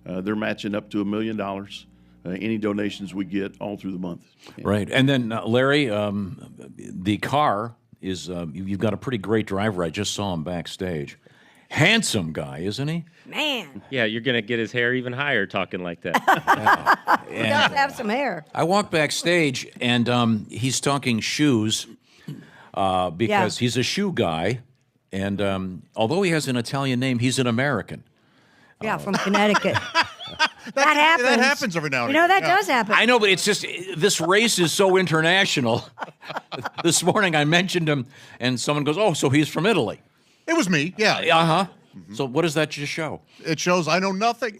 they're matching up to $1 million. Any donations we get all through the month. Right. And then, Larry, the car is, you've got a pretty great driver. I just saw him backstage. Handsome guy, isn't he? Man. Yeah, you're going to get his hair even higher talking like that. He does have some hair. I walked backstage, and he's talking shoes because he's a shoe guy. And although he has an Italian name, he's an American. Yeah, from Connecticut. That happens. That happens every now and You know, again. that does happen. I know, but it's just, this race is so international. This morning I mentioned him, and someone goes, oh, so he's from Italy. It was me, yeah. Uh-huh. So what does that just show? It shows I know nothing.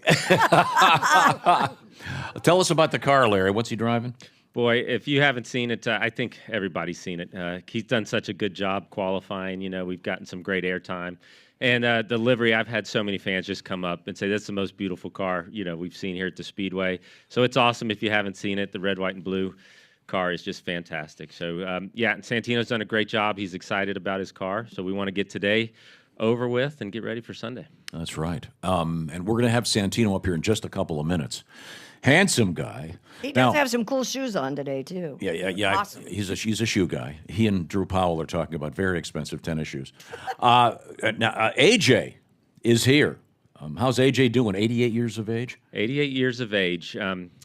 Tell us about the car, Larry. What's he driving? Boy, if you haven't seen it, I think everybody's seen it. He's done such a good job qualifying. You know, we've gotten some great airtime. And the livery, I've had so many fans just come up and say, that's the most beautiful car, you know, we've seen here at the Speedway. So it's awesome if you haven't seen it. The red, white, and blue car is just fantastic. So, yeah, and Santino's done a great job. He's excited about his car. So we want to get today over with and get ready for Sunday. That's right. And we're going to have Santino up here in just a couple of minutes. Handsome guy. He does have some cool shoes on today, too. Yeah. Awesome. He's a shoe guy. He and Drew Powell are talking about very expensive tennis shoes. Now, AJ is here. How's AJ doing? 88 years of age? 88 years of age.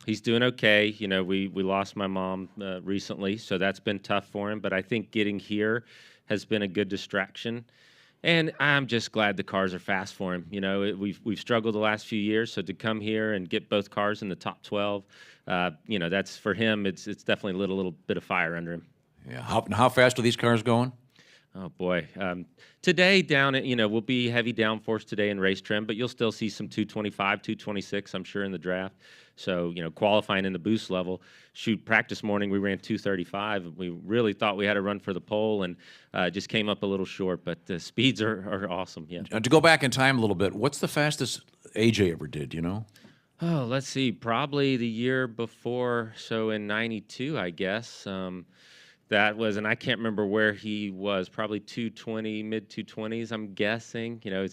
He's doing okay. You know, we lost my mom recently, so that's been tough for him. But I think getting here has been a good distraction. And I'm just glad the cars are fast for him. You know, we've struggled the last few years, so to come here and get both cars in the top 12, you know, that's for him. It's definitely a little bit of fire under him. Yeah. How fast are these cars going? Oh boy. Today down at, you know, we'll be heavy downforce today in race trim, but you'll still see some 225, 226, I'm sure, in the draft. So, you know, qualifying in the boost level. Shoot, practice morning, we ran 235. We really thought we had a run for the pole and just came up a little short, but the speeds are awesome, yeah. To go back in time a little bit, what's the fastest AJ ever did, you know? Oh, let's see, probably the year before, so in 92, I guess. That was, and I can't remember where he was, probably 220, mid 220s, I'm guessing. You know,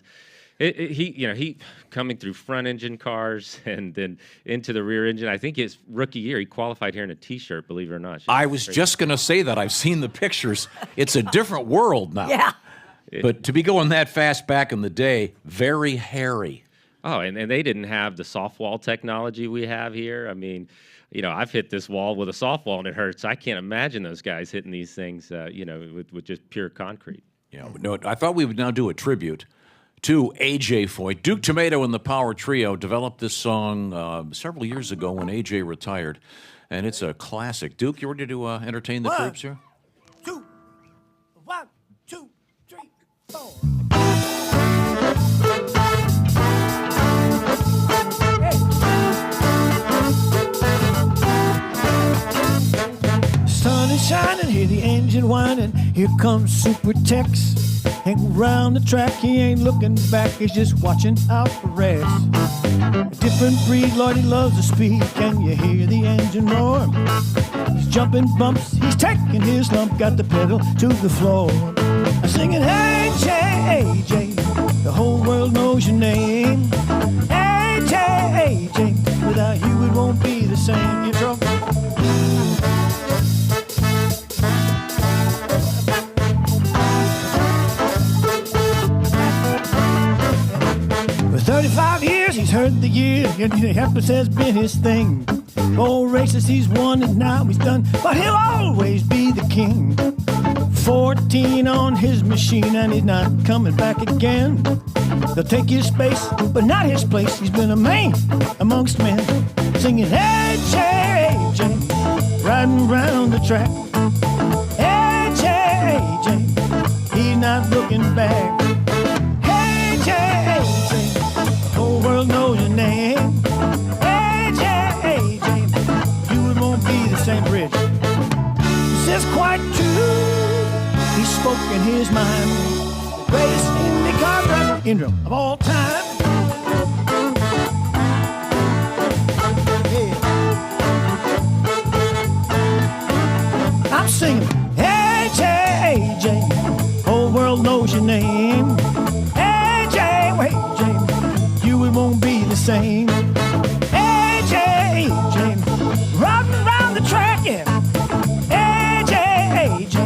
he coming through front engine cars and then into the rear engine. I think his rookie year, he qualified here in a T-shirt, believe it or not. I was just going to say that. I've seen the pictures. It's a different world now. Yeah. But to be going that fast back in the day, very hairy. Oh, and they didn't have the soft wall technology we have here. I mean, you know, I've hit this wall with a softball and it hurts. I can't imagine those guys hitting these things, you know, with just pure concrete. Yeah, no, I thought we would now do a tribute to AJ Foyt. Duke Tumatoe and the Power Trio developed this song several years ago when AJ retired, and it's a classic. Duke, you ready to entertain the troops here? 2, 1, 2, 3, 4. Sun is shining, hear the engine whining. Here comes Super Tex. Hang around the track, he ain't looking back, he's just watching out for rest. A different breed, Lord, he loves the speed. Can you hear the engine roar? He's jumping bumps, he's taking his lump, got the pedal to the floor. I'm singing, AJ, AJ, the whole world knows your name. AJ, AJ, without you it won't be the same. You drove. For 35 years he's heard the year, and happiness has been his thing. 4 races he's won and now he's done, but he'll always be the king. 14 on his machine and he's not coming back again. They'll take his space, but not his place. He's been a man amongst men. singing AJ, AJ, riding round the track. AJ, AJ, he's not looking back. AJ, AJ, the whole world knows your name. AJ, AJ, you won't be the same bridge. This is quite true. He spoke in his mind. The greatest IndyCar driver of all time. Yeah. I'm singing, AJ, AJ, whole world knows your name. AJ, AJ, you won't be the same. AJ, AJ, riding around the track, yeah. AJ, AJ,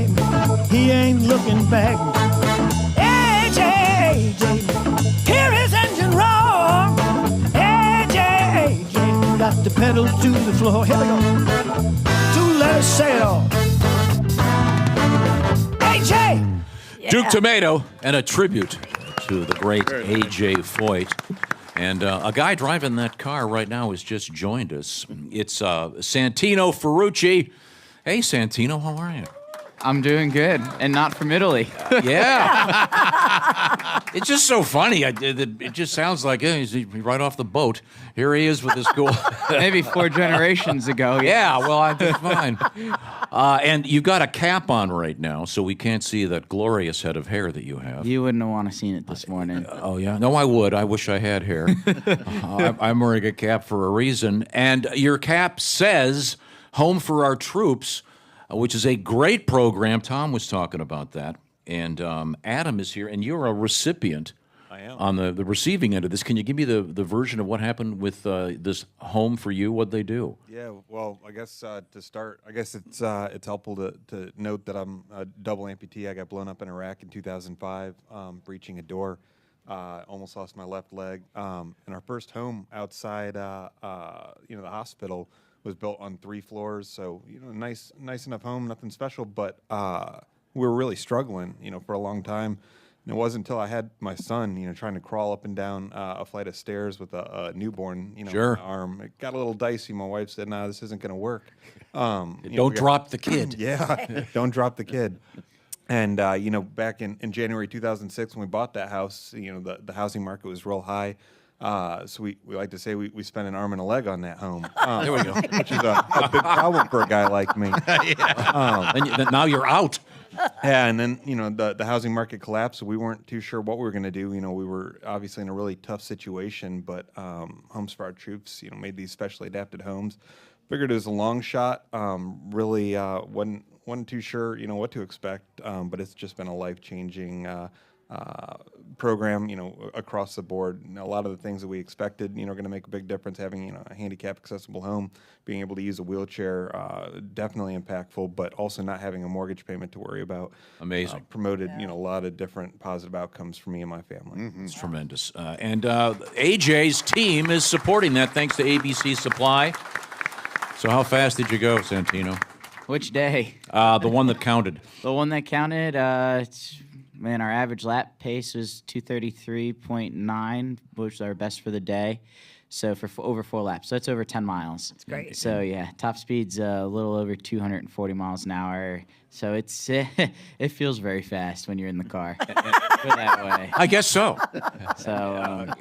he ain't looking back. AJ, AJ, hear his engine roar. AJ, AJ, got the pedal to the floor. Here we go. 2 letters say it all. AJ! Duke Tomato, and a tribute to the great A.J. Foyt. And a guy driving that car right now has just joined us. It's Santino Ferrucci. Hey, Santino, how are you? I'm doing good, and not from Italy. Yeah. It's just so funny. It just sounds like he's right off the boat. Here he is with his school. Maybe 4 generations ago. Yeah, well, I'm just fine. And you've got a cap on right now, so we can't see that glorious head of hair that you have. You wouldn't have want to seen it this morning. Oh, yeah? No, I would. I wish I had hair. I'm wearing a cap for a reason. And your cap says, Home for Our Troops, which is a great program. Tom was talking about that. And Adam is here, and you're a recipient. I am. On the receiving end of this. Can you give me the version of what happened with this Home for You? What'd they do? Yeah, well, I guess to start, I guess it's helpful to note that I'm a double amputee. I got blown up in Iraq in 2005, breaching a door. Almost lost my left leg. And our first home outside, the hospital was built on 3 floors. So, nice enough home, nothing special. But we were really struggling, for a long time. And it wasn't until I had my son, trying to crawl up and down a flight of stairs with a newborn, Sure. in my arm. It got a little dicey. My wife said, "No, this isn't going to work." Don't drop the kid. Yeah, don't drop the kid. And back in January 2006 when we bought that house, the housing market was real high. So we like to say we spent an arm and a leg on that home. There we go. Which is a big problem for a guy like me. And now you're out. Yeah, and then the housing market collapsed, so we weren't too sure what we were going to do. We were obviously in a really tough situation, but Homes for Our Troops, made these specially adapted homes. Figured it was a long shot. Really wasn't too sure, what to expect. But it's just been a life-changing program, across the board. A lot of the things that we expected, are going to make a big difference. Having, a handicap-accessible home, being able to use a wheelchair, definitely impactful, but also not having a mortgage payment to worry about. Amazing. Promoted, a lot of different positive outcomes for me and my family. Mm-hmm. It's tremendous. And AJ's team is supporting that thanks to ABC Supply. So how fast did you go, Santino? Which day? The one that counted. The one that counted, man, our average lap pace was 233.9, which was our best for the day. So for over 4 laps. So that's over 10 miles. That's great. So, yeah, top speed's a little over 240 miles an hour. So it's it feels very fast when you're in the car. Put it that way. I guess so. So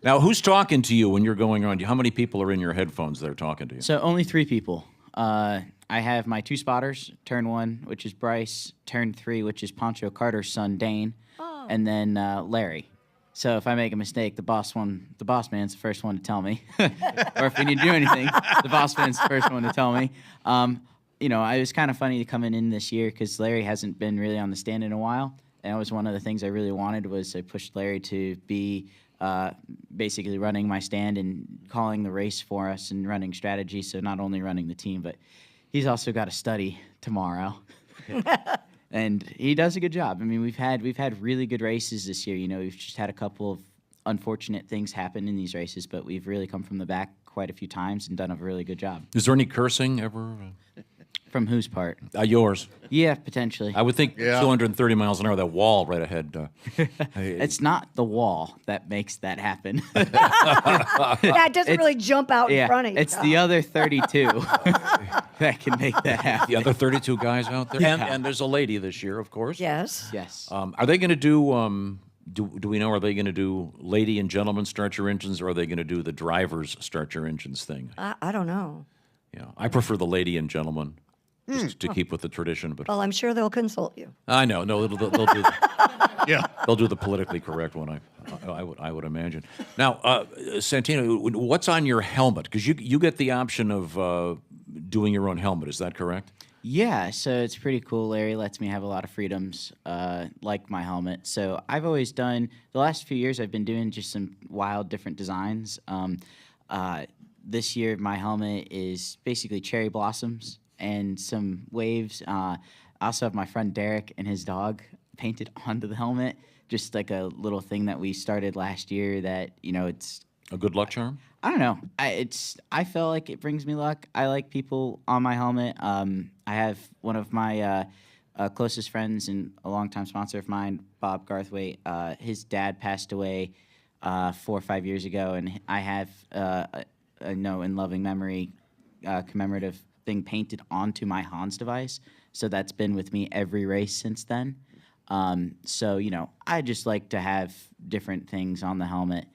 now, who's talking to you when you're going around? How many people are in your headphones that are talking to you? So only 3 people. I have my 2 spotters, turn 1, which is Bryce, turn 3, which is Pancho Carter's son, Dane, and then Larry. So if I make a mistake, the boss man's the first one to tell me. Or if we need to do anything, the boss man's the first one to tell me. It was kind of funny coming in this year because Larry hasn't been really on the stand in a while. And that was one of the things I really wanted was I pushed Larry to be basically running my stand and calling the race for us and running strategy. So not only running the team, but he's also got to study tomorrow. And he does a good job. I mean, we've had really good races this year. We've just had a couple of unfortunate things happen in these races, but we've really come from the back quite a few times and done a really good job. Is there any cursing ever? From whose part? Yours. Yeah, potentially. I would think 230 miles an hour, that wall right ahead. It's not the wall that makes that happen. Yeah, it doesn't really jump out in front of you. It's the other 32 that can make that happen. The other 32 guys out there. And there's a lady this year, of course. Yes. Yes. Are they going to do, do we know, are they going to do lady and gentlemen start your engines, or are they going to do the drivers start your engines thing? I don't know. Yeah, I prefer the lady and gentlemen. Just to keep with the tradition, but Well, I'm sure they'll consult you. I know. No, they'll do. They'll do the politically correct one. I would imagine. Now, Santino, what's on your helmet? Because you get the option of doing your own helmet. Is that correct? Yeah, so it's pretty cool. Larry lets me have a lot of freedoms, like my helmet. So I've always done, the last few years, I've been doing just some wild different designs. This year, my helmet is basically cherry blossoms and some waves. I also have my friend Derek and his dog painted onto the helmet, just like a little thing that we started last year that, it's... A good luck charm? I don't know. I feel like it brings me luck. I like people on my helmet. I have one of my closest friends and a longtime sponsor of mine, Bob Garthwaite. His dad passed away 4 or 5 years ago, and I have a in loving memory commemorative thing painted onto my Hans device. So that's been with me every race since then. So I just like to have different things on the helmet.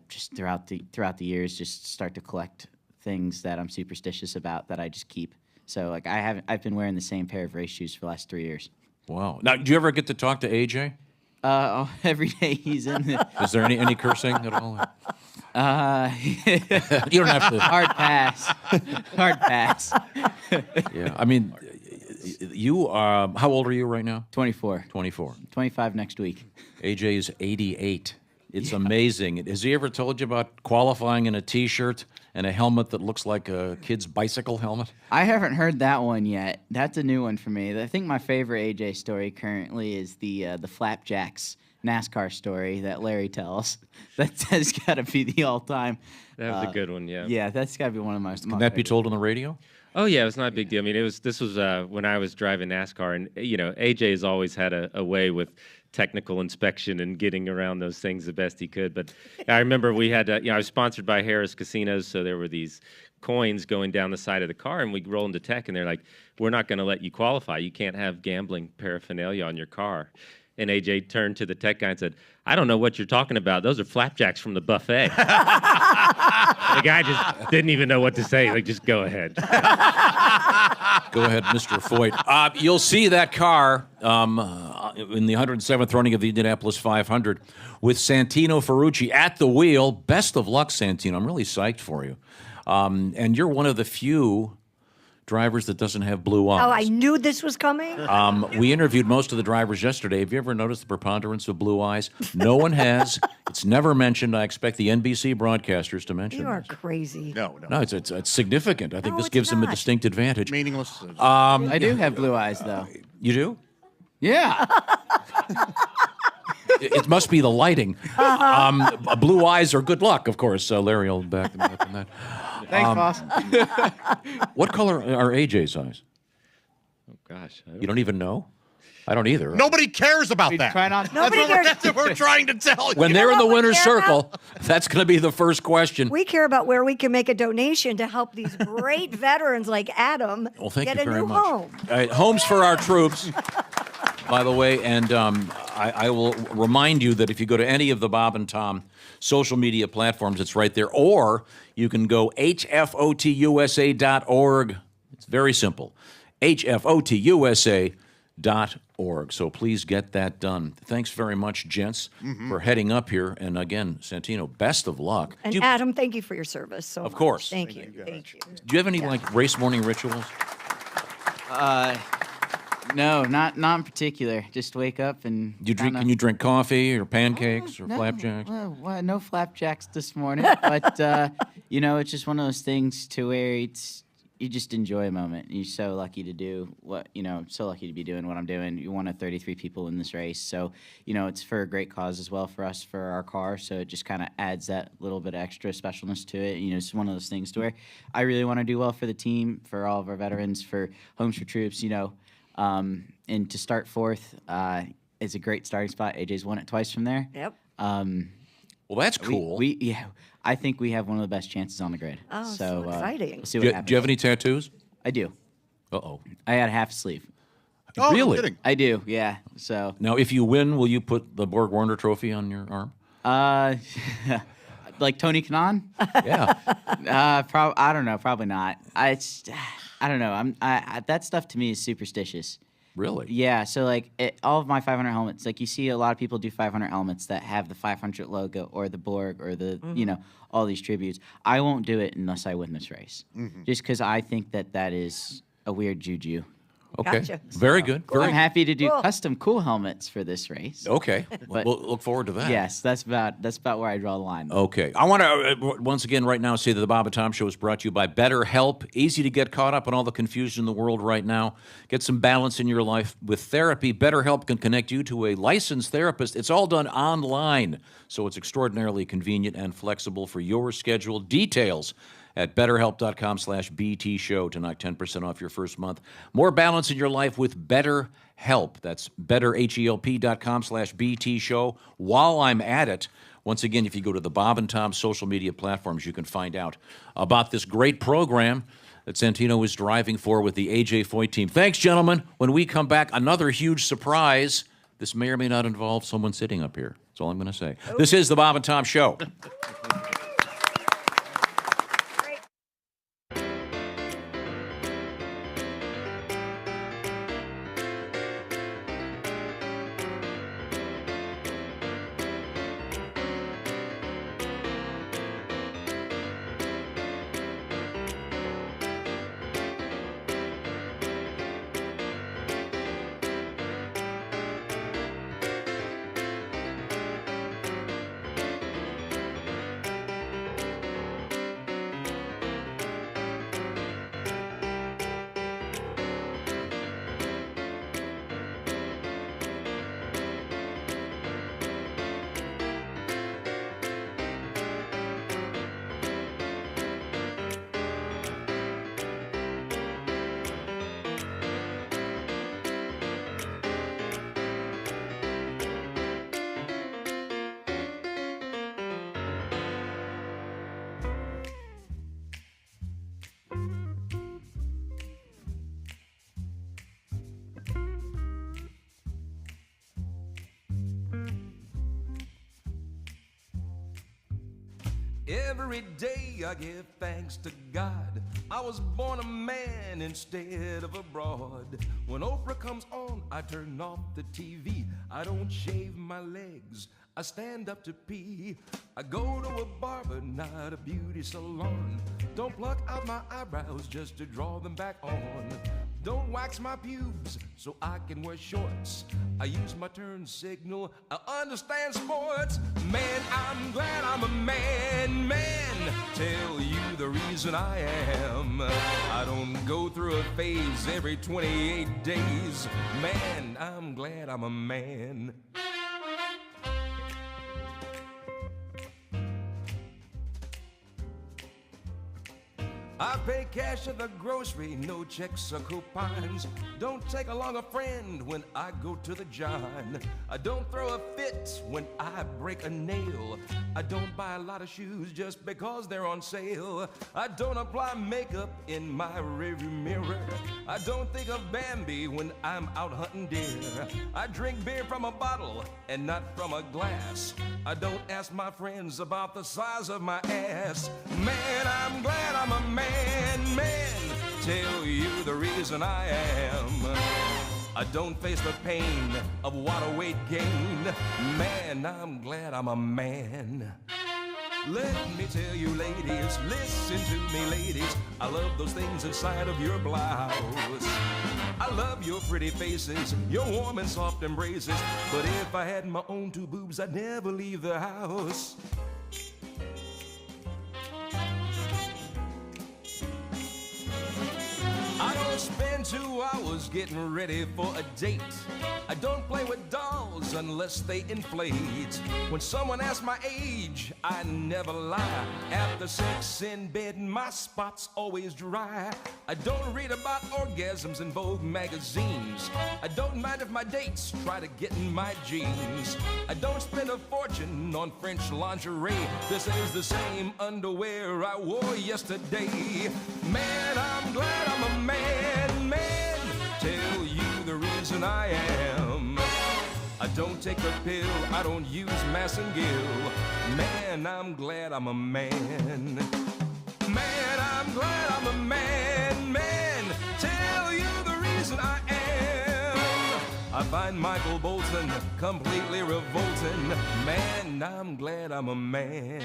Just throughout the years, just start to collect things that I'm superstitious about that I just keep. So like I've been wearing the same pair of race shoes for the last 3 years. Wow. Now, do you ever get to talk to AJ? Every day he's in there. Is there any cursing at all? You don't have to. Hard pass. Hard pass. Yeah, I mean, you how old are you right now? 24. 24. 25 next week. AJ is 88. It's amazing. Has he ever told you about qualifying in a T-shirt and a helmet that looks like a kid's bicycle helmet? I haven't heard that one yet. That's a new one for me. I think my favorite AJ story currently is the Flapjacks NASCAR story that Larry tells. That's got to be the all-time. That was a good one, yeah. Yeah, that's got to be one of my. Can that be told on the radio? Oh yeah, it was not a big deal. I mean, this was when I was driving NASCAR, and AJ has always had a way with technical inspection and getting around those things the best he could. But I remember we had, I was sponsored by Harris Casinos, so there were these coins going down the side of the car, and we roll into tech, and they're like, "We're not going to let you qualify. You can't have gambling paraphernalia on your car." And AJ turned to the tech guy and said, "I don't know what you're talking about. Those are flapjacks from the buffet." The guy just didn't even know what to say. Like, just go ahead. Go ahead, Mr. Foyt. You'll see that car in the 107th running of the Indianapolis 500 with Santino Ferrucci at the wheel. Best of luck, Santino. I'm really psyched for you. And you're one of the few drivers that doesn't have blue eyes. Oh, I knew this was coming. We interviewed most of the drivers yesterday. Have you ever noticed the preponderance of blue eyes? No one has. It's never mentioned. I expect the NBC broadcasters to mention You are this. crazy. No. No, it's significant. I think this gives them a distinct advantage. Meaningless. I do have blue eyes, though. You do? Yeah. It must be the lighting. Blue eyes are good luck, of course. Larry will back them up on that. Thanks, boss. What color are AJ's eyes? Oh gosh, You don't even know? I don't either. Nobody cares about that. Try not. That's what we're trying to tell you. When they're in the winner's circle, that's going to be the first question. We care about where we can make a donation to help these great veterans like Adam Well, thank get you a very new much. home. All right, homes for our troops, by the way. And I will remind you that if you go to any of the Bob and Tom social media platforms, it's right there. Or you can go hfotusa.org. It's very simple. hfotusa.org. So please get that done. Thanks very much, gents, for heading up here. And again, Santino, best of luck. And Adam, thank you for your service. So Of course. Thank you. Do you have any like race morning rituals? No, not in particular. Just wake up and. Can you drink coffee or pancakes or flapjacks? Well, no flapjacks this morning, but it's just one of those things to where it's you just enjoy a moment. You're so lucky to do so lucky to be doing what I'm doing. You're one of 33 people in this race. So, it's for a great cause as well for us, for our car. So it just kind of adds that little bit of extra specialness to it. It's one of those things to where I really want to do well for the team, for all of our veterans, for Homes for Troops, and to start fourth is a great starting spot. AJ's won it twice from there. Yep. Well, that's cool. I think we have one of the best chances on the grid. Oh, so exciting. We'll see Do what happens. you have any tattoos? I do. Uh-oh. I had a half sleeve. Oh, Really? no kidding. I do, yeah. So Now, if you win, will you put the Borg Warner trophy on your arm? like Tony Kanaan? Yeah. I don't know. Probably not. I don't know. That stuff to me is superstitious. Really? Yeah. So all of my 500 helmets, you see a lot of people do 500 helmets that have the 500 logo or the Borg or the all these tributes. I won't do it unless I win this race, just because I think that is a weird juju. Okay. Gotcha. Very good. I'm happy to do custom cool helmets for this race. Okay. But We'll look forward to that. yes, that's about where I draw the line. Okay. I want to once again right now say that the Bob and Tom Show is brought to you by BetterHelp. Easy to get caught up in all the confusion in the world right now. Get some balance in your life with therapy. BetterHelp can connect you to a licensed therapist. It's all done online, so it's extraordinarily convenient and flexible for your schedule. Details at betterhelp.com/BT show to knock 10% off your first month. More balance in your life with BetterHelp. That's betterhelp.com/BT show. While I'm at it, once again, if you go to the Bob and Tom social media platforms, you can find out about this great program that Santino is driving for with the AJ Foyt team. Thanks, gentlemen. When we come back, another huge surprise. This may or may not involve someone sitting up here. That's all I'm going to say. This is the Bob and Tom Show. Every day I give thanks to God. I was born a man instead of abroad. When Oprah comes on, I turn off the TV. I don't shave my legs, I stand up to pee. I go to a barber, not a beauty salon. Don't pluck out my eyebrows just to draw them back on. Don't wax my pubes so I can wear shorts. I use my turn signal, I understand sports. Man, I'm glad I'm a man, man. Tell you the reason I am. I don't go through a phase every 28 days. Man, I'm glad I'm a man. I pay cash at the grocery, no checks or coupons. Don't take along a friend when I go to the John. I don't throw a fit when I break a nail. I don't buy a lot of shoes just because they're on sale. I don't apply makeup in my rearview mirror. I don't think of Bambi when I'm out hunting deer. I drink beer from a bottle and not from a glass. I don't ask my friends about the size of my ass. Man, I'm glad I'm a man, man. Tell you the reason I am. I don't face the pain of water weight gain. Man, I'm glad I'm a man. Let me tell you, ladies, listen to me, ladies. I love those things inside of your blouse. I love your pretty faces, your warm and soft embraces. But if I had my own two boobs, I'd never leave the house. spend 2 hours getting ready for a date. I don't play with dolls unless they inflate. When someone asks my age, I never lie. After sex in bed, my spot's always dry. I don't read about orgasms in Vogue magazines. I don't mind if my dates try to get in my jeans. I don't spend a fortune on French lingerie. This is the same underwear I wore yesterday. Man, I'm glad I'm a man, man. Tell you the reason I am. I don't take a pill, I don't use Massengill. Man, I'm glad I'm a man. Man, I'm glad I'm a man, man. Tell you the reason I am. I find Michael Bolton completely revolting. Man, I'm glad I'm a man.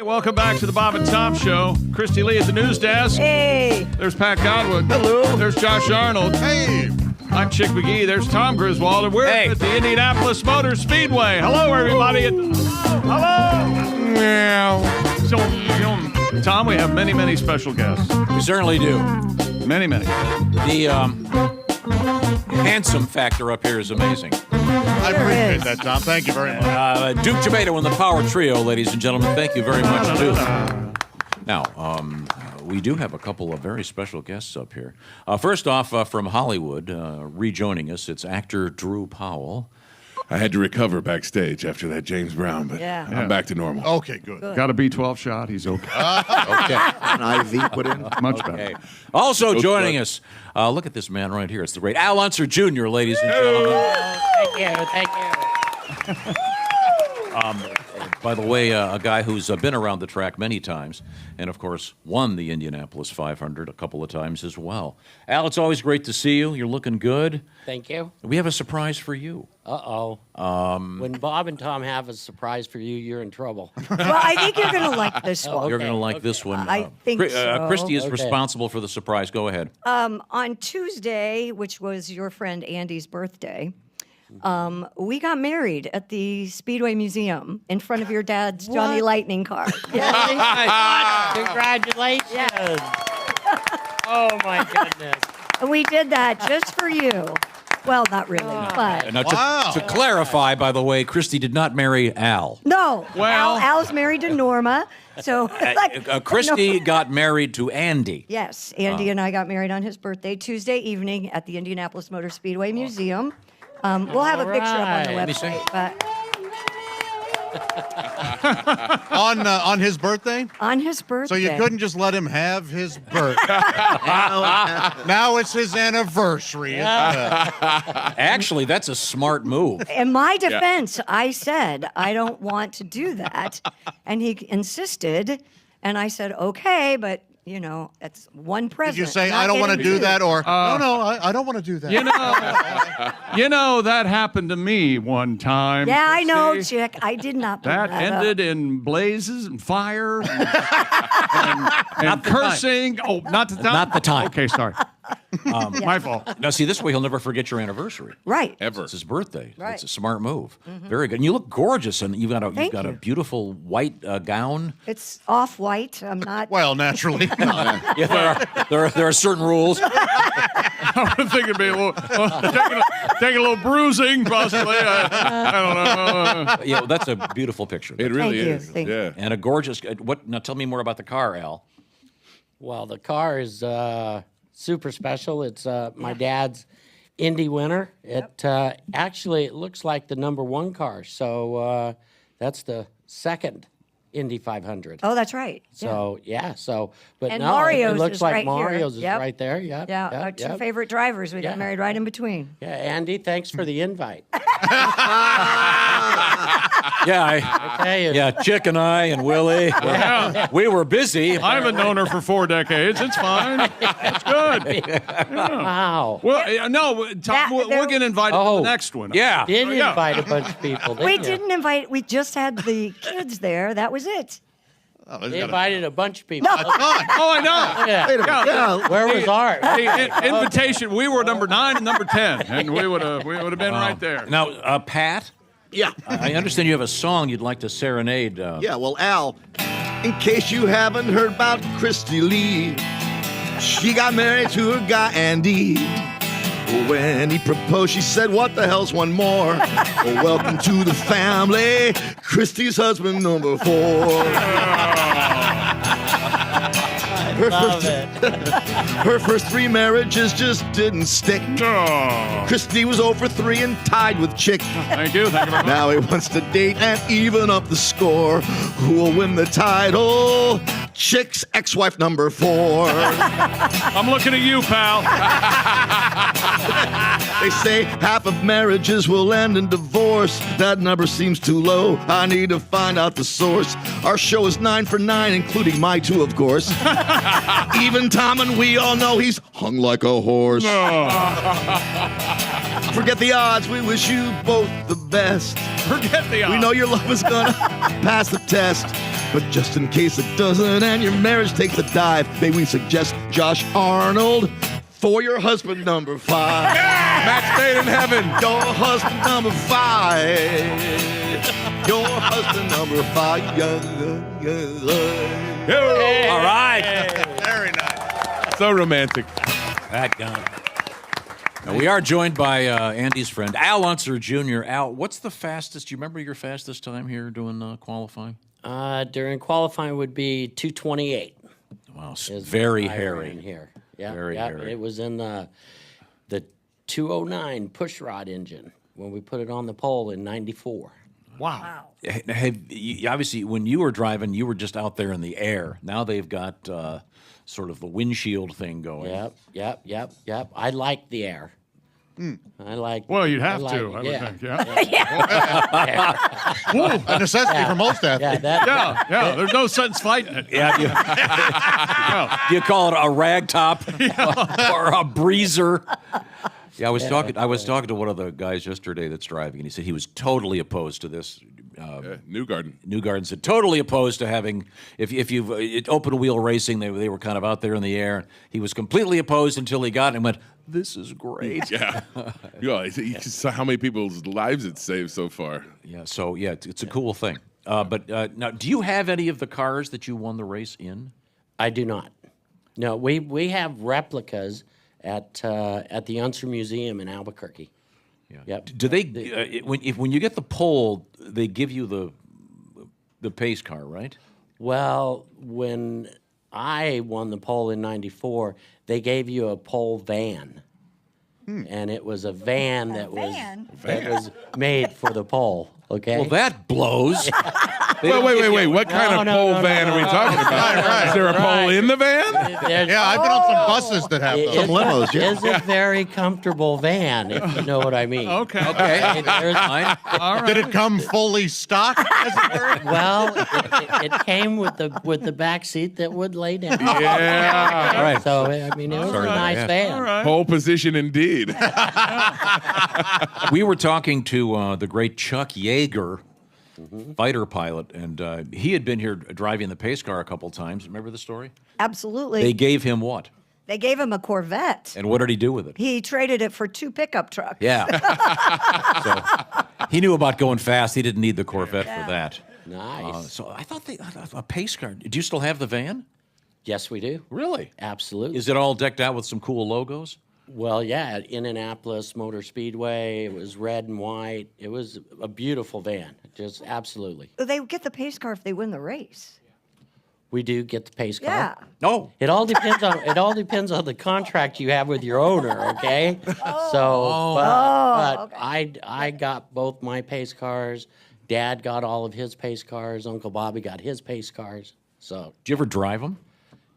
Hey, welcome back to the Bob and Tom Show. Kristi Lee at the news desk. Hey. There's Pat Godwin. Hello. There's Josh Arnold. Hey. I'm Chick McGee. There's Tom Griswold. And we're at the Indianapolis Motor Speedway. Hello, everybody. Hello. So, Tom, we have many, many special guests. We certainly do. Many, many. The handsome factor up here is amazing. I appreciate that, Tom. Thank you very much. Duke Tomato and the Power Trio, ladies and gentlemen. Thank you very much, Duke. Now, we do have a couple of very special guests up here. First off, from Hollywood, rejoining us, it's actor Drew Powell. I had to recover backstage after that James Brown, but I'm back to normal. Okay, good. Got a B12 shot. He's okay. Okay. An IV put in. Much better. Okay. Also joining us, look at this man right here. It's the great Unser Jr., ladies and gentlemen. Thank you. By the way, a guy who's been around the track many times and, of course, won the Indianapolis 500 a couple of times as well. Al, it's always great to see you. You're looking good. Thank you. We have a surprise for you. Uh-oh. When Bob and Tom have a surprise for you, you're in trouble. Well, I think you're going to like this one. You're going to like this one. I think so. Kristi is Okay. responsible for the surprise. Go ahead. On Tuesday, which was your friend Andy's birthday, we got married at the Speedway Museum in front of your dad's Johnny Lightning car. Congratulations. Oh, my goodness. And we did that just for you. Well, not really, but Now, to clarify, by the way, Kristi did not marry Al. no. Well- Al's married to Norma, so Kristi got married to Andy. Yes, Andy and I got married on his birthday Tuesday evening at the Indianapolis Motor Speedway Museum. We'll have a picture up on the Let me see. website, but On his birthday? on his birthday. So you couldn't just let him have his birthday. Now it's his anniversary. Actually, that's a smart move. In my defense, I said, I don't want to do that. And he insisted. And I said, okay, but, you know, it's one present. Did you say, not I don't want to getting do two. that? Or, no, I don't want to do that. You know, that happened to me one time. Yeah, I know, Kristi. Chick. I did not bring That that ended up. in blazes and fire and cursing. Oh, not the time. Not the time. Okay, sorry. My fault. Now, see, this way he'll never forget your anniversary. Right. Ever. It's his birthday. Right. It's a smart move. Very good. And you look gorgeous, and you've got a Thank a you. beautiful white gown. It's off-white. I'm not. Well, naturally. Yeah, there are certain rules. I would think it'd be a little, taking a little bruising, possibly. I don't know. Yeah, well, that's a beautiful picture. It really Thank you, is. thank you. Yeah. And a gorgeous. What? Now, tell me more about the car, Al. Well, the car is super special. It's my dad's Indy winner. It actually it looks like the #1 car. So that's the second Indy 500. Oh, that's right. So but And no, Mario's it looks is like right here. Mario's is Yep. right there. Yep, Yeah, yep, our two yep. favorite drivers. We Yeah. got married right in between. Yeah, Andy, thanks for the invite. Yeah, I tell you. yeah. Chick and I and Willie. We were busy. I haven't known her for 4 decades. It's fine. It's good. Wow. Well, no, Tom, we'll get invited to the next one. Yeah. Did Yeah. invite a bunch of people. We Didn't you? didn't invite. We just had the kids there. That was it. They invited a bunch of people. No. Oh, I know. Yeah. Wait a minute. Yeah. Where was art? The invitation. We were number 9 and number 10, and we would have been right there. Now, Pat. Yeah. I understand you have a song you'd like to serenade. Yeah, well, Al, in case you haven't heard about Kristi Lee, she got married to her guy, Andy. When he proposed, she said, what the hell's one more? Well, welcome to the family, Kristi's husband number 4. Her first 3 marriages just didn't stick. Kristi was 0 for 3 and tied with Chick. Thank you. Thank you very much. Now he wants to date and even up the score. Who will win the title? Chick's ex-wife number 4. I'm looking at you, pal. They say half of marriages will end in divorce. That number seems too low. I need to find out the source. Our show is 9 for 9, including my 2, of course. Even Tom and we all know he's hung like a horse. Forget the odds. We wish you both the best. Forget the odds. We know your love is gonna pass the test. But just in case it doesn't and your marriage takes a dive, may we suggest Josh Arnold for your husband number 5. Match made in heaven. Your husband number 5. Your husband number 5. All right. Very nice. So romantic. That guy. Now, we are joined by Andy's friend, Al Unser Jr. Al, what's the fastest? Do you remember your fastest time here doing qualifying? During qualifying would be 2:28. Wow, is very I hairy. ran here. Yeah, Very yeah, hairy. It was in the 209 pushrod engine when we put it on the pole in '94. Wow. Obviously, when you were driving, you were just out there in the air. Now they've got sort of the windshield thing going. Yep. I like the air. I like. Well, you'd have I to, like- I would yeah. think, yeah. Woo, a necessity for most athletes. Yeah, there's no sense fighting it. Yeah, do you call it a rag top or a breezer? Yeah, I was talking to one of the guys yesterday that's driving, and he said he was totally opposed to this. Newgarden said totally opposed to having if you've open wheel racing. They were kind of out there in the air. He was completely opposed until he got it and went, "This is great." Yeah, you saw how many people's lives it saved so far. Yeah, so it's a cool thing. But now, do you have any of the cars that you won the race in? I do not. No, we have replicas at the Unser Museum in Albuquerque. Yeah. Yep. Do they when you get the pole, they give you the pace car, right? Well, when I won the pole in '94, they gave you a pole van, and it was a van that was made for the pole. Okay. Well, that blows. Wait. What kind of pole van are we talking about? Is there a pole in the van? Yeah, I've been on some buses that have those. Some limos, yeah. It's a very comfortable van, if you know what I mean. Okay. Did it come fully stock? As it were? Well, it came with the back seat that would lay down. Yeah. All right. So I mean, it was a nice van. Pole position indeed. We were talking to the great Chuck Yeager, fighter pilot, and he had been here driving the pace car a couple times. Remember the story? Absolutely. They gave him what? They gave him a Corvette. And what did he do with it? He traded it for 2 pickup trucks. Yeah. So he knew about going fast. He didn't need the Corvette for that. Nice. So I thought a pace car. Do you still have the van? Yes, we do. Really? Absolutely. Is it all decked out with some cool logos? Well, yeah, at Indianapolis Motor Speedway, it was red and white. It was a beautiful van, just absolutely. They get the pace car if they win the race. We do get the pace car. Yeah. No. It all depends on the contract you have with your owner, okay? But I got both my pace cars. Dad got all of his pace cars. Uncle Bobby got his pace cars. So. Did you ever drive them?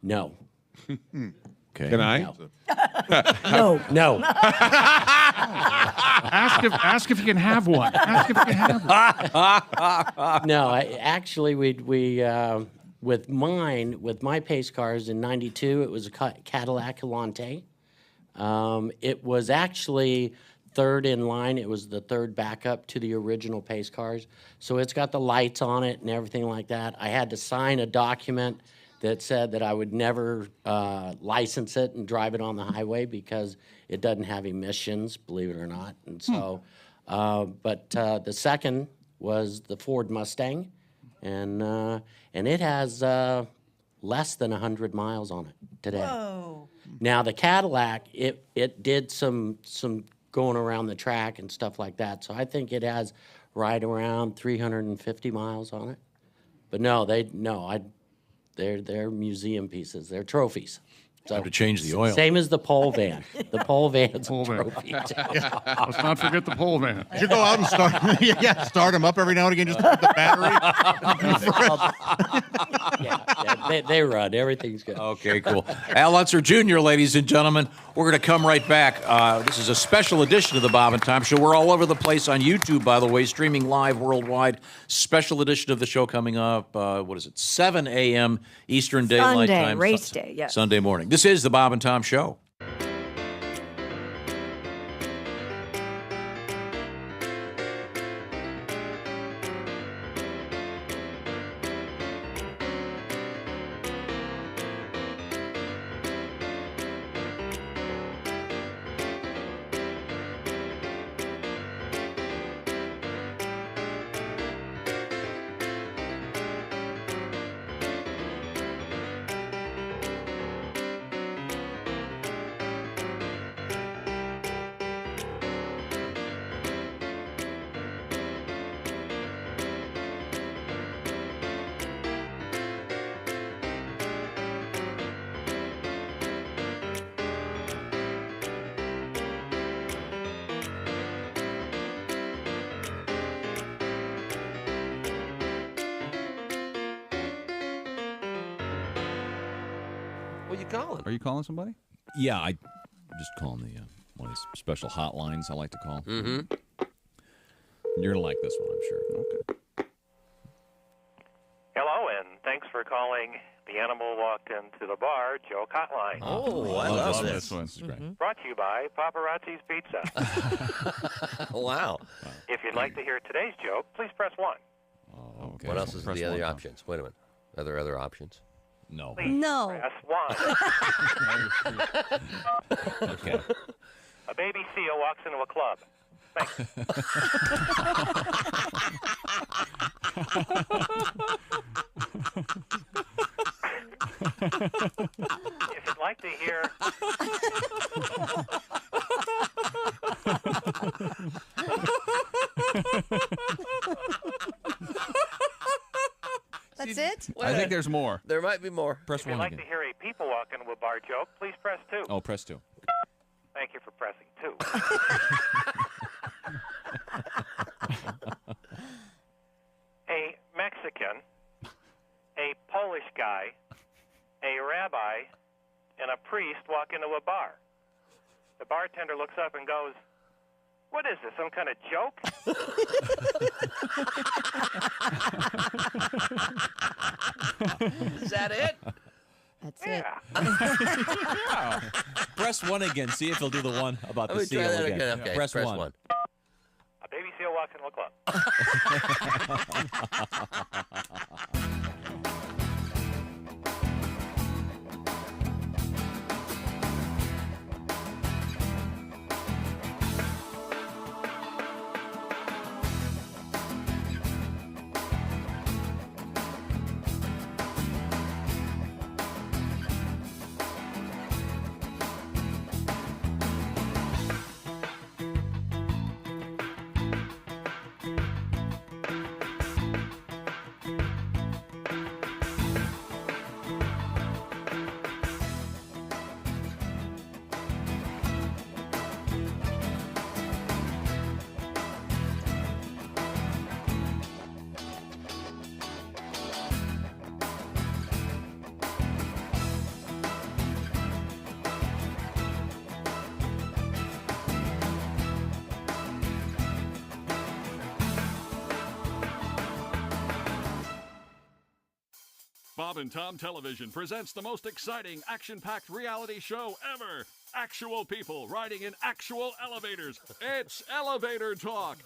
No. Okay. Can I? No. Ask if you can have one. Ask if you can have one. No, actually, we with my pace cars in '92, it was a Cadillac Elante. It was actually third in line. It was the third backup to the original pace cars. So it's got the lights on it and everything like that. I had to sign a document that said that I would never license it and drive it on the highway because it doesn't have emissions, believe it or not. And so, but the second was the Ford Mustang, and it has less than 100 miles on it today. Whoa. Now the Cadillac, it did some going around the track and stuff like that. So I think it has right around 350 miles on it. But they're museum pieces. They're trophies. So Have to change the oil. Same as the pole van. The pole van's a van. trophy. Let's not forget the pole van. You should go out and start them up every now and again just to put the battery. They run. Everything's good. Okay, cool. Al Unser Jr., ladies and gentlemen. We're going to come right back. This is a special edition of the Bob and Tom Show. We're all over the place on YouTube, by the way, streaming live worldwide. Special edition of the show coming up, 7 a.m. Eastern Daylight Sunday, Time. race day, yes. Sunday morning. This is the Bob and Tom Show. What are you calling? Are you calling somebody? Yeah, I just calling the one of these special hotlines I like to call. Mm-hmm. You're going to like this one, I'm sure. Okay. Hello, and thanks for calling the Animal Walked Into the Bar joke hotline. Oh, I love this. one. This is great. Brought to you by Paparazzi's Pizza. Wow. If you'd like to hear today's joke, please press 1. Oh, okay. What else is Press the other one, huh? options? Wait a minute. Are there other options? No. Please No. press 1. Okay. A baby seal walks into a club. Thanks. If you'd like to hear... That's it? I think there's more. There might be more. Press If you'd one like again. to hear a people walk into a bar joke, please press 2. Oh, press 2. Thank you for pressing 2. A Mexican, a Polish guy, a rabbi, and a priest walk into a bar. The bartender looks up and goes, "What is this, some kind of joke?" Is that it? That's it. Press 1 again. See if he'll do the one about Let the me seal try that again. again. Okay, Press 1. A baby seal walks into a club. Bob and Tom Television presents the most exciting, action-packed reality show ever. Actual people riding in actual elevators. It's Elevator Talk.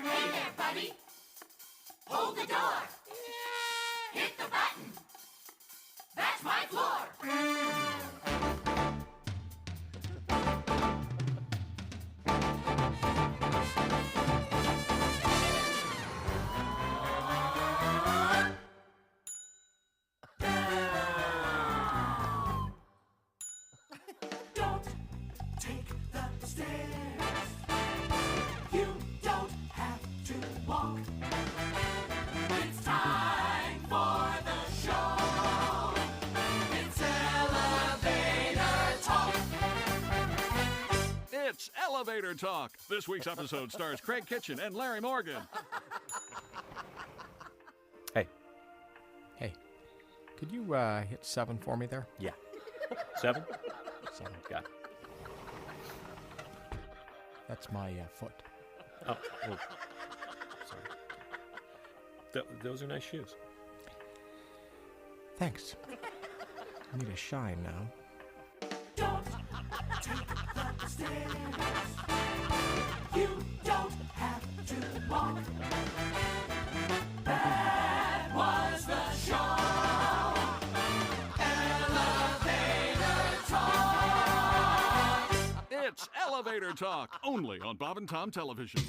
Hey there, buddy. Hold the door. Hit the button. That's my floor. Don't take the stairs. You don't have to walk. It's time for the show. It's Elevator Talk. It's Elevator Talk. This week's episode stars Craig Kitchen and Larry Morgan. Hey, could you hit 7 for me there? Yeah. 7? 7, got it. That's my foot. Oh, well, sorry. Those are nice shoes. Thanks. I need a shine now. Don't take the stairs. You don't have to walk. That was the show. Elevator Talk. It's Elevator Talk, only on Bob and Tom Television.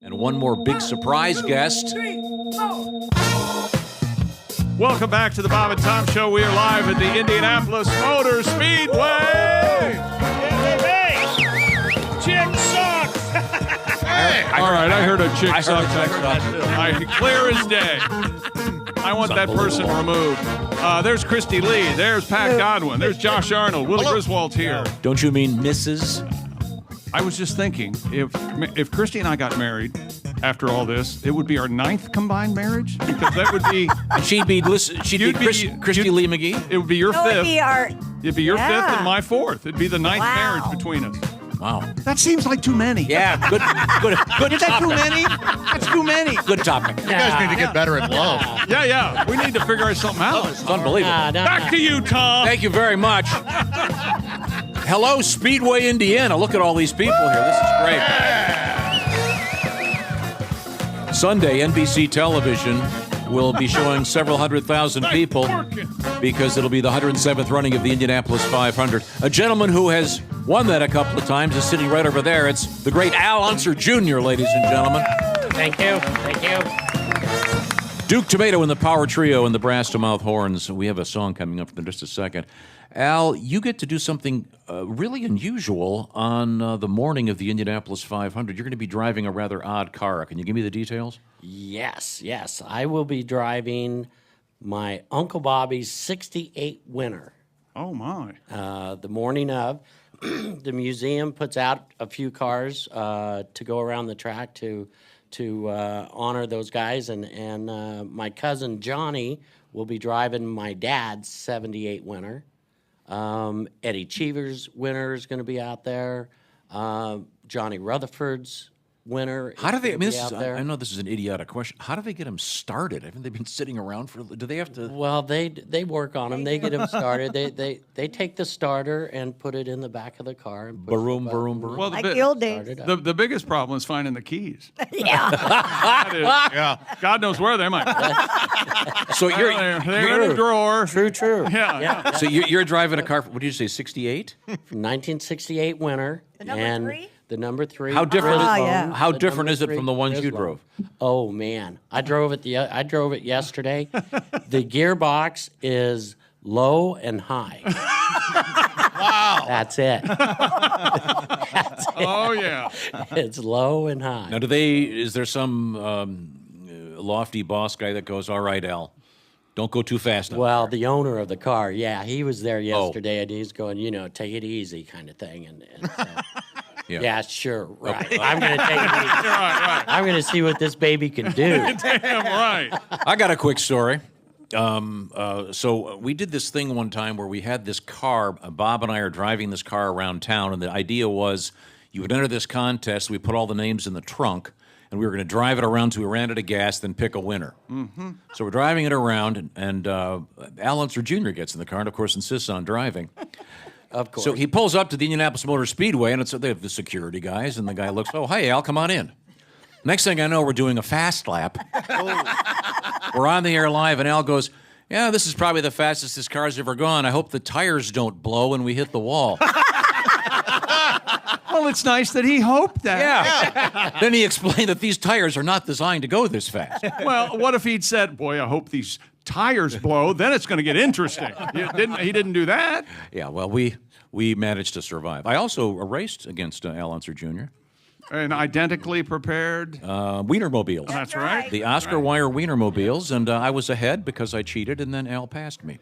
And one more big surprise guest. Welcome back to the Bob and Tom Show. We are live at the Indianapolis Motor Speedway. Chick sucks. All right, I heard a chick sucks. Clear as day. I want that person removed. There's Kristi Lee. There's Pat Godwin. There's Josh Arnold. Willie Griswold's here. Don't you mean Mrs.? I was just thinking, if Kristi and I got married after all this, it would be our 9th combined marriage, because that would be. And she'd be Kristi Lee McGee. It would be your 5th. It'd be your 5th and my 4th. It'd be the 9th marriage between us. Wow. That seems like too many. Yeah, good Is that too many? That's too many. Good topic. You guys need to get better at love. Yeah. We need to figure something out. It's unbelievable. Back to you, Tom. Thank you very much. Hello, Speedway, Indiana. Look at all these people here. This is great. Sunday, NBC Television will be showing several 100,000 people because it'll be the 107th running of the Indianapolis 500. A gentleman who has won that a couple of times is sitting right over there. It's the great Unser Jr., ladies and gentlemen. Thank you. Duke Tumatoe and the Power Trio and the Brass to Mouth Horns. We have a song coming up in just a second. Al, you get to do something really unusual on the morning of the Indianapolis 500. You're going to be driving a rather odd car. Can you give me the details? Yes. I will be driving my Uncle Bobby's 68 winner. Oh, my. The morning of. The museum puts out a few cars to go around the track to honor those guys. And my cousin Johnny will be driving my dad's 78 winner. Eddie Cheever's winner is going to be out there. Johnny Rutherford's winner. How do they? I mean, I know this is an idiotic question. How do they get them started? Haven't they been sitting around for? Do they have to? Well, they work on them. They get them started. They take the starter and put it in the back of the car. And Baroom. Well, Like the old days. The biggest problem is finding the keys. Yeah. Yeah. God knows where they might be. So you're in a drawer. True. Yeah. So you're driving a car. What did you say? 68? 1968 winner. The number and 3? The number 3. How different? yeah. How The different number is it 3 from the ones you Griswold. drove? Oh man, I drove it yesterday. The gearbox is low and high. Wow. That's it. That's it. Oh yeah. It's low and high. Now, is there some lofty boss guy that goes, "All right, Al, don't go too fast"? Well, the owner of the car, yeah, he was there yesterday, and he's going, take it easy, kind of thing, and so, yeah, sure, right. I'm going to take it easy. Right. I'm going to see what this baby can do. Damn right. I got a quick story. So we did this thing one time where we had this car. Bob and I are driving this car around town, and the idea was you would enter this contest. We put all the names in the trunk, and we were going to drive it around till we ran out of gas, then pick a winner. Mm-hmm. So we're driving it around, and Unser Jr. gets in the car, and of course insists on driving. Of course. So he pulls up to the Indianapolis Motor Speedway, and they have the security guys, and the guy looks, "Oh, hey, Al, come on in." Next thing I know, we're doing a fast lap. We're on the air live, and Al goes, "Yeah, this is probably the fastest this car's ever gone. I hope the tires don't blow when we hit the wall." Well, it's nice that he hoped that. Yeah. Then he explained that these tires are not designed to go this fast. Well, what if he'd said, "Boy, I hope these tires blow, then it's going to get interesting." He didn't do that. Yeah, well, we managed to survive. I also raced against Unser Jr. And identically prepared. Wienermobiles. That's right. The Oscar Wire Wienermobiles, and I was ahead because I cheated, and then Al passed me.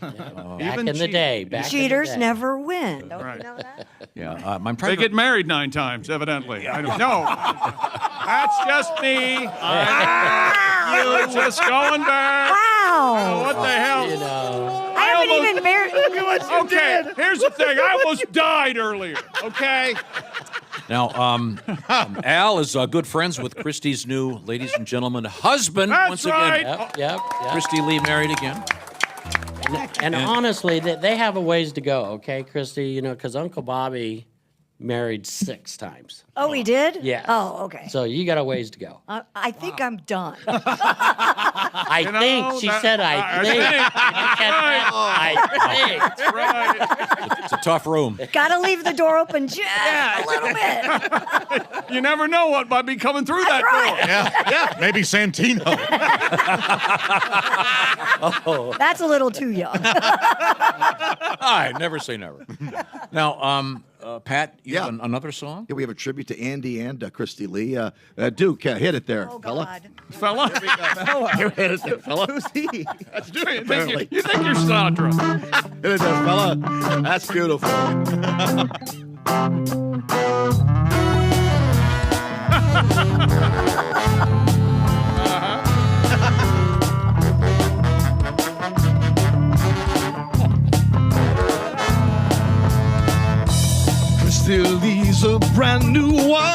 Back in the day. Cheaters never win. Don't you know that? Yeah, I'm They get married 9 times, evidently. I don't know. That's just me. You're just going back. Wow. What the hell? I haven't even married. Okay, here's the thing. I almost died earlier, okay? Now, Al is good friends with Kristi's new, ladies and gentlemen, husband. That's once right. again. Yep. Kristi Lee married again. And honestly, they have a ways to go, okay, Kristi? Because Uncle Bobby married 6 times. Oh, he did? Yeah. Oh, okay. So you got a ways to go. I think I'm done. I think. She said, I think. I think. That's right. It's a tough room. Gotta leave the door open just a little bit. You never know what might be coming through that door. Yeah, maybe Santino. That's a little too young. I never say never. Now, Pat, you have another song? Yeah, we have a tribute to Andy and Kristi Lee. Duke, hit it there, fella. Fella? You hit it there, fella. Who's he? That's doing it. You think you're Sinatra. Hit it there, fella. That's beautiful. Kristi Lee's a brand new one.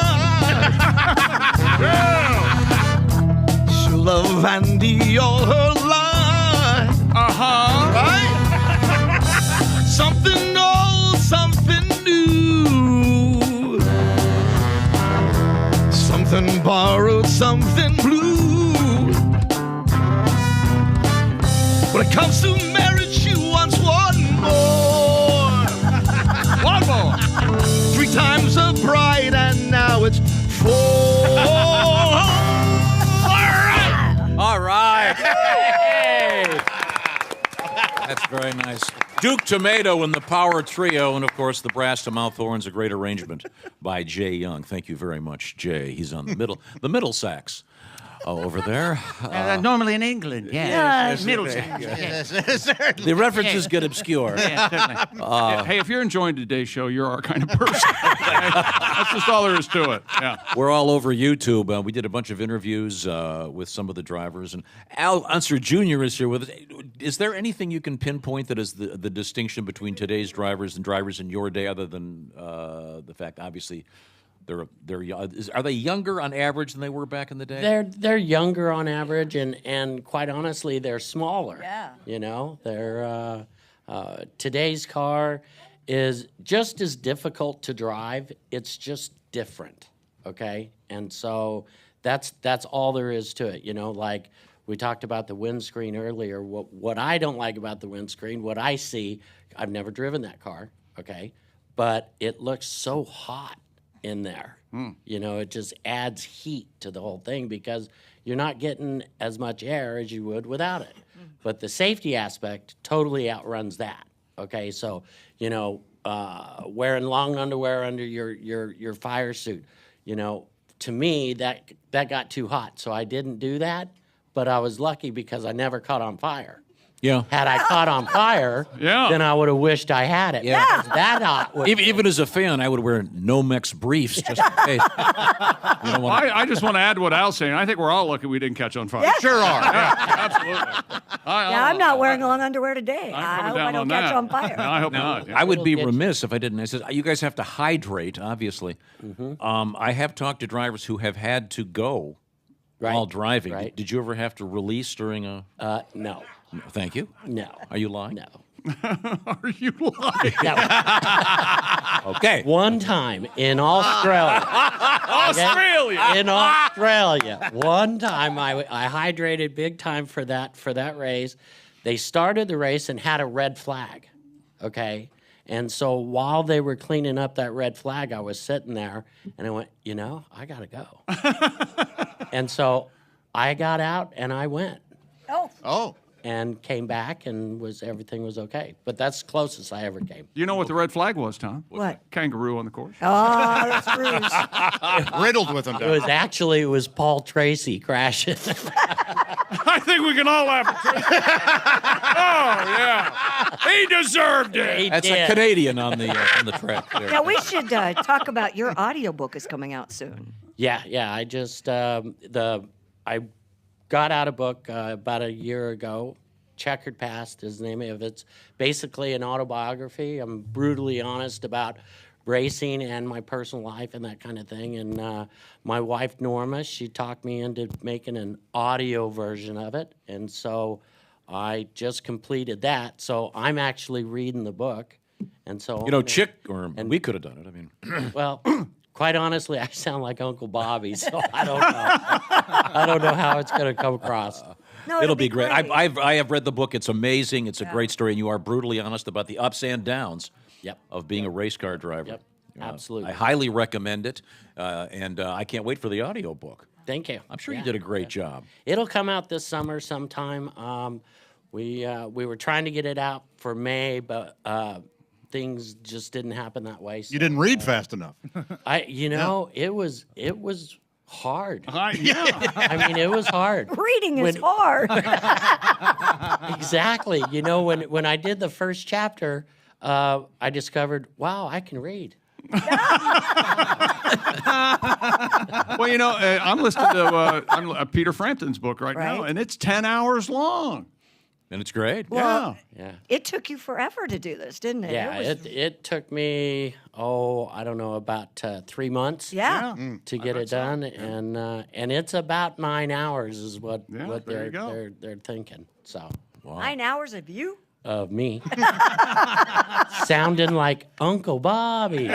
She'll love Andy all her life. Right? Something old, something new. Something borrowed, something blue. When it comes to marriage, she wants one more. One more. 3 times a bride, and now it's 4. All right. That's very nice. Duke Tomato and the Power Trio, and of course the Brass to Mouth Horns, a great arrangement by Jay Young. Thank you very much, Jay. He's on the middle sax over there. Normally in England, Middlesex. The references get obscure. Hey, if you're enjoying today's show, you're our kind of person. That's just all there is to it. Yeah. We're all over YouTube. We did a bunch of interviews with some of the drivers, and Unser Jr. is here with us. Is there anything you can pinpoint that is the distinction between today's drivers and drivers in your day, other than the fact, obviously, are they younger on average than they were back in the day? They're younger on average, and quite honestly, they're smaller. Yeah. You know, they're today's car is just as difficult to drive. It's just different. Okay, and so that's all there is to it. You know, like we talked about the windscreen earlier. What I don't like about the windscreen, what I see, I've never driven that car. Okay, but it looks so hot in there. You know, it just adds heat to the whole thing because you're not getting as much air as you would without it. But the safety aspect totally outruns that. Okay, so you know, wearing long underwear under your fire suit, you know, to me that got too hot, so I didn't do that. But I was lucky because I never caught on fire. Yeah. Had I caught on fire, then I would have wished I had it. Yeah. Because that hot. Even as a fan, I would wear Nomex briefs just in case. I just want to add what Al's saying. I think we're all lucky we didn't catch on fire. Yeah. Sure are. Yeah, absolutely. I'm not wearing long underwear today. I hope I don't catch on fire. I hope not. I would be remiss if I didn't. I said, you guys have to hydrate, obviously. I have talked to drivers who have had to go while driving. Right. Did you ever have to release during a... No. Thank you. No. Are you lying? No. Are you lying? Okay. One time in Australia. Australia. In Australia. One time I hydrated big time for that race. They started the race and had a red flag. Okay? And so while they were cleaning up that red flag, I was sitting there and I went, you know, I got to go. And so I got out and I went. Oh. And came back and everything was okay. But that's the closest I ever came. You know what the red flag was, Tom? What? Kangaroo on the course. Oh, that's Bruce. Riddled with them. It was Paul Tracy crashing. I think we can all laugh at Kristi. Oh, yeah. He deserved it. That's a Canadian on the track there. Now, we should talk about your audiobook is coming out soon. Yeah. I just I got out a book about a year ago. Checkered Past is the name of it. It's basically an autobiography. I'm brutally honest about racing and my personal life and that kind of thing. And my wife, Norma, she talked me into making an audio version of it. And so I just completed that. So I'm actually reading the book And so You know, we could have done it. I mean, well, quite honestly, I sound like Uncle Bobby, so I don't know. I don't know how it's going to come across. No, it'll be great. I have read the book. It's amazing. It's a great story, and you are brutally honest about the ups and downs of being a race car driver. Yep, absolutely. I highly recommend it, and I can't wait for the audiobook. Thank you. I'm sure you did a great job. It'll come out this summer sometime. We were trying to get it out for May, but things just didn't happen that way. So, You didn't read fast enough. It was hard. Yeah. I mean, it was hard. Reading is hard. Exactly. You know, when I did the first chapter, I discovered, wow, I can read. Well, you know, I'm listening to Peter Frampton's book right now, and it's 10 hours long. And it's great. Well, yeah. It took you forever to do this, didn't it? Yeah, it took me, I don't know, about 3 months. Yeah. To get it done, and it's about 9 hours is what they're thinking. So 9 hours of you? Of me sounding like Uncle Bobby.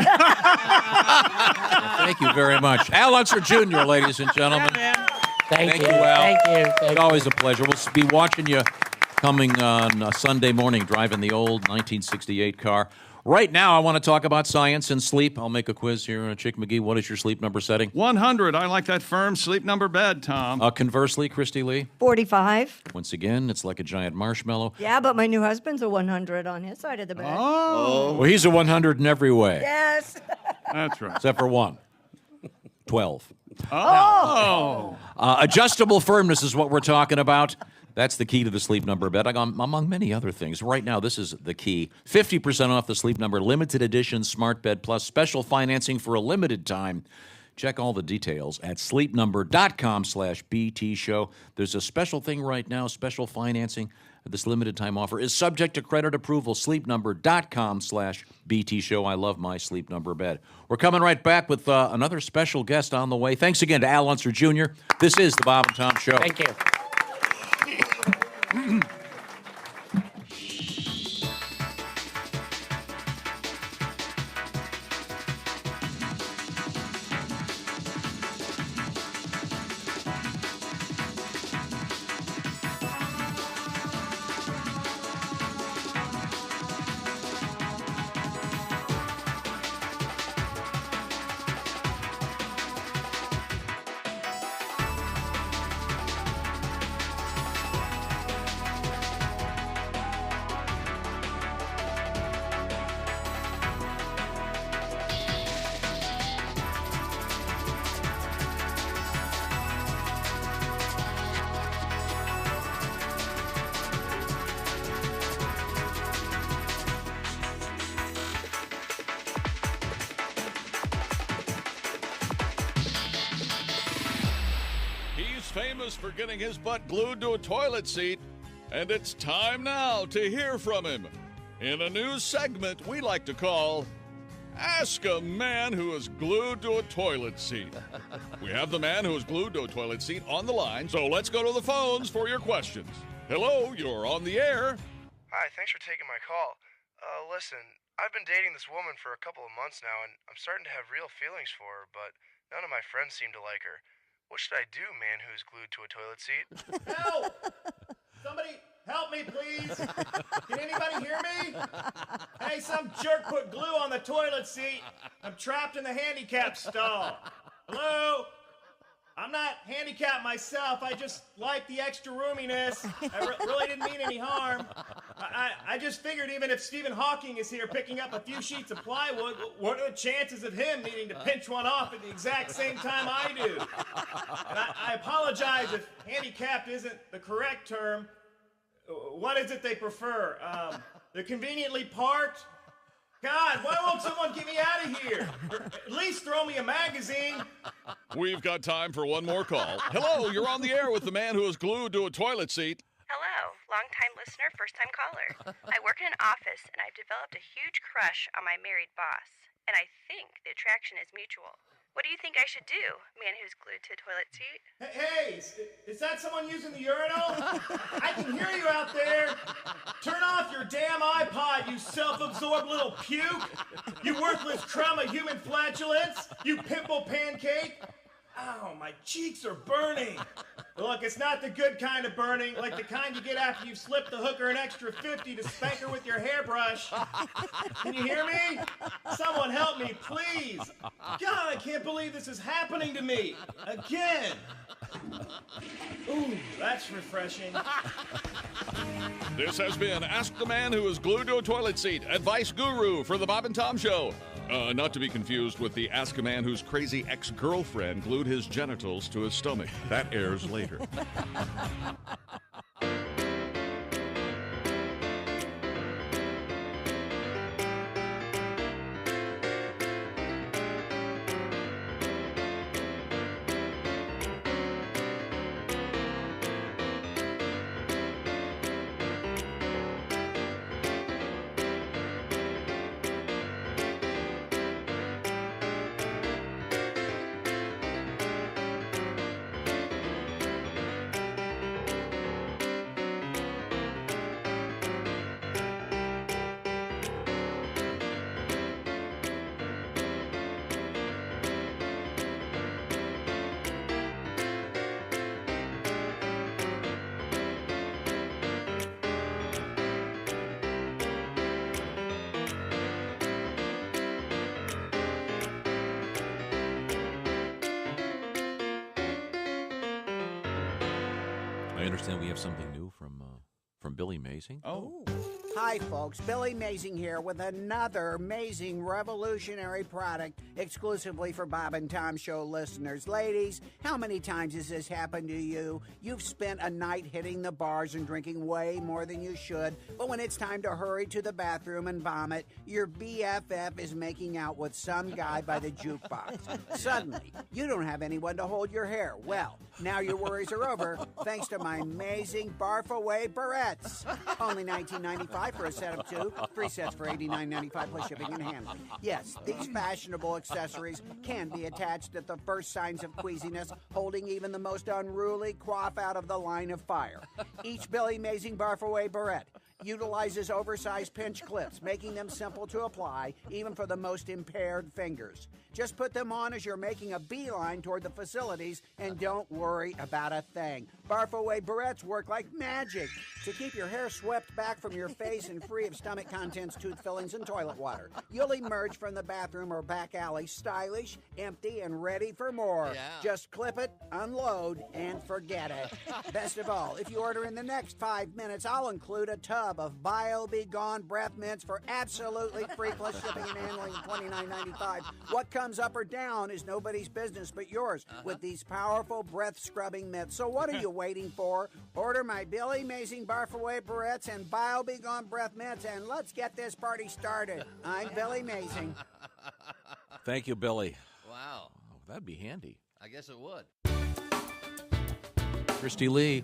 Thank you very much. Al Unser Jr., ladies and gentlemen. Thank you. Al. Thank you. It's always a pleasure. We'll be watching you coming on a Sunday morning, driving the old 1968 car. Right now, I want to talk about science and sleep. I'll make a quiz here. Chick McGee, what is your sleep number setting? 100. I like that firm sleep number bed, Tom. Conversely, Kristi Lee? 45. Once again, it's like a giant marshmallow. Yeah, but my new husband's a 100 on his side of the bed. Well, he's a 100 in every way. Yes. That's right. Except for one. 12. Oh. Adjustable firmness is what we're talking about. That's the key to the Sleep Number bed, among many other things. Right now, this is the key. 50% off the Sleep Number limited edition Smart Bed Plus special financing for a limited time. Check all the details at sleepnumber.com/BT show. There's a special thing right now, special financing. This limited time offer is subject to credit approval. Sleepnumber.com/BT show. I love my Sleep Number bed. We're coming right back with another special guest on the way. Thanks again to Al Unser Jr. This is the Bob and Tom Show. Thank you. Famous for getting his butt glued to a toilet seat, and it's time now to hear from him in a new segment we like to call Ask a Man Who Is Glued to a Toilet Seat. We have the man who is glued to a toilet seat on the line, so let's go to the phones for your questions. Hello, you're on the air. Hi, thanks for taking my call. Listen, I've been dating this woman for a couple of months now, and I'm starting to have real feelings for her, but none of my friends seem to like her. What should I do, man who's glued to a toilet seat? Help! Somebody help me, please. Can anybody hear me? Hey, some jerk put glue on the toilet seat. I'm trapped in the handicap stall. Hello? I'm not handicapped myself. I just like the extra roominess. I really didn't mean any harm. I just figured even if Stephen Hawking is here picking up a few sheets of plywood, what are the chances of him needing to pinch one off at the exact same time I do? And I apologize if handicapped isn't the correct term. What is it they prefer? The conveniently parked? God, why won't someone get me out of here? Or at least throw me a magazine. We've got time for one more call. Hello, you're on the air with the man who is glued to a toilet seat. Hello, long-time listener, first-time caller. I work in an office, and I've developed a huge crush on my married boss. And I think the attraction is mutual. What do you think I should do, man who's glued to a toilet seat? Hey, is that someone using the urinal? I can hear you out there. Turn off your damn iPod, you self-absorbed little puke. You worthless crumb of human flatulence. You pimple pancake. Ow, my cheeks are burning. Look, it's not the good kind of burning, like the kind you get after you've slipped the hooker an extra 50 to spank her with your hairbrush. Can you hear me? Someone help me, please. God, I can't believe this is happening to me. Again. Ooh, that's refreshing. This has been Ask the Man Who is Glued to a Toilet Seat, advice guru for the Bob and Tom Show. Not to be confused with the Ask a Man Whose crazy ex-girlfriend glued his genitals to his stomach. That airs later. I understand we have something new from Billy Mazing. Oh. Hi, folks. Billy Mazing here with another amazing revolutionary product exclusively for Bob and Tom Show listeners. Ladies, how many times has this happened to you? You've spent a night hitting the bars and drinking way more than you should, but when it's time to hurry to the bathroom and vomit, your BFF is making out with some guy by the jukebox. Suddenly, you don't have anyone to hold your hair. Well, now your worries are over thanks to my amazing Barf Away barrettes. Only $19.95 for a set of 2, 3 sets for $89.95 plus shipping and handling. Yes, these fashionable accessories can be attached at the first signs of queasiness, holding even the most unruly quaff out of the line of fire. Each Billy Mazing Barf Away barrette utilizes oversized pinch clips, making them simple to apply, even for the most impaired fingers. Just put them on as you're making a beeline toward the facilities, and don't worry about a thing. Barf Away barrettes work like magic to keep your hair swept back from your face and free of stomach contents, tooth fillings, and toilet water. You'll emerge from the bathroom or back alley stylish, empty, and ready for more. Yeah. Just clip it, unload, and forget it. Best of all, if you order in the next 5 minutes, I'll include a tub of Bio Be Gone breath mints for absolutely free plus shipping and handling $29.95. What comes up or down is nobody's business but yours with these powerful breath scrubbing mitts. So what are you waiting for? Order my Billy Mazing Barf Away barrettes and Bio Be Gone breath mints, and let's get this party started. I'm Billy Mazing. Thank you, Billy. Wow. Oh, that'd be handy. I guess it would. Kristi Lee.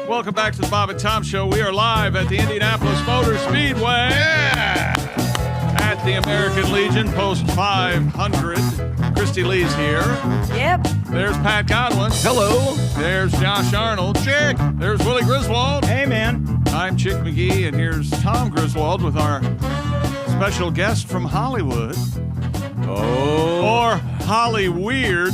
Welcome back to the Bob and Tom Show. We are live at the Indianapolis Motor Speedway. At the American Legion, post 500. Kristi Lee's here. Yep. There's Pat Godwin. Hello. There's Josh Arnold. Chick. There's Willie Griswold. Hey, man. I'm Chick McGee, and here's Tom Griswold with our special guest from Hollywood. Oh. Or Holly Weird.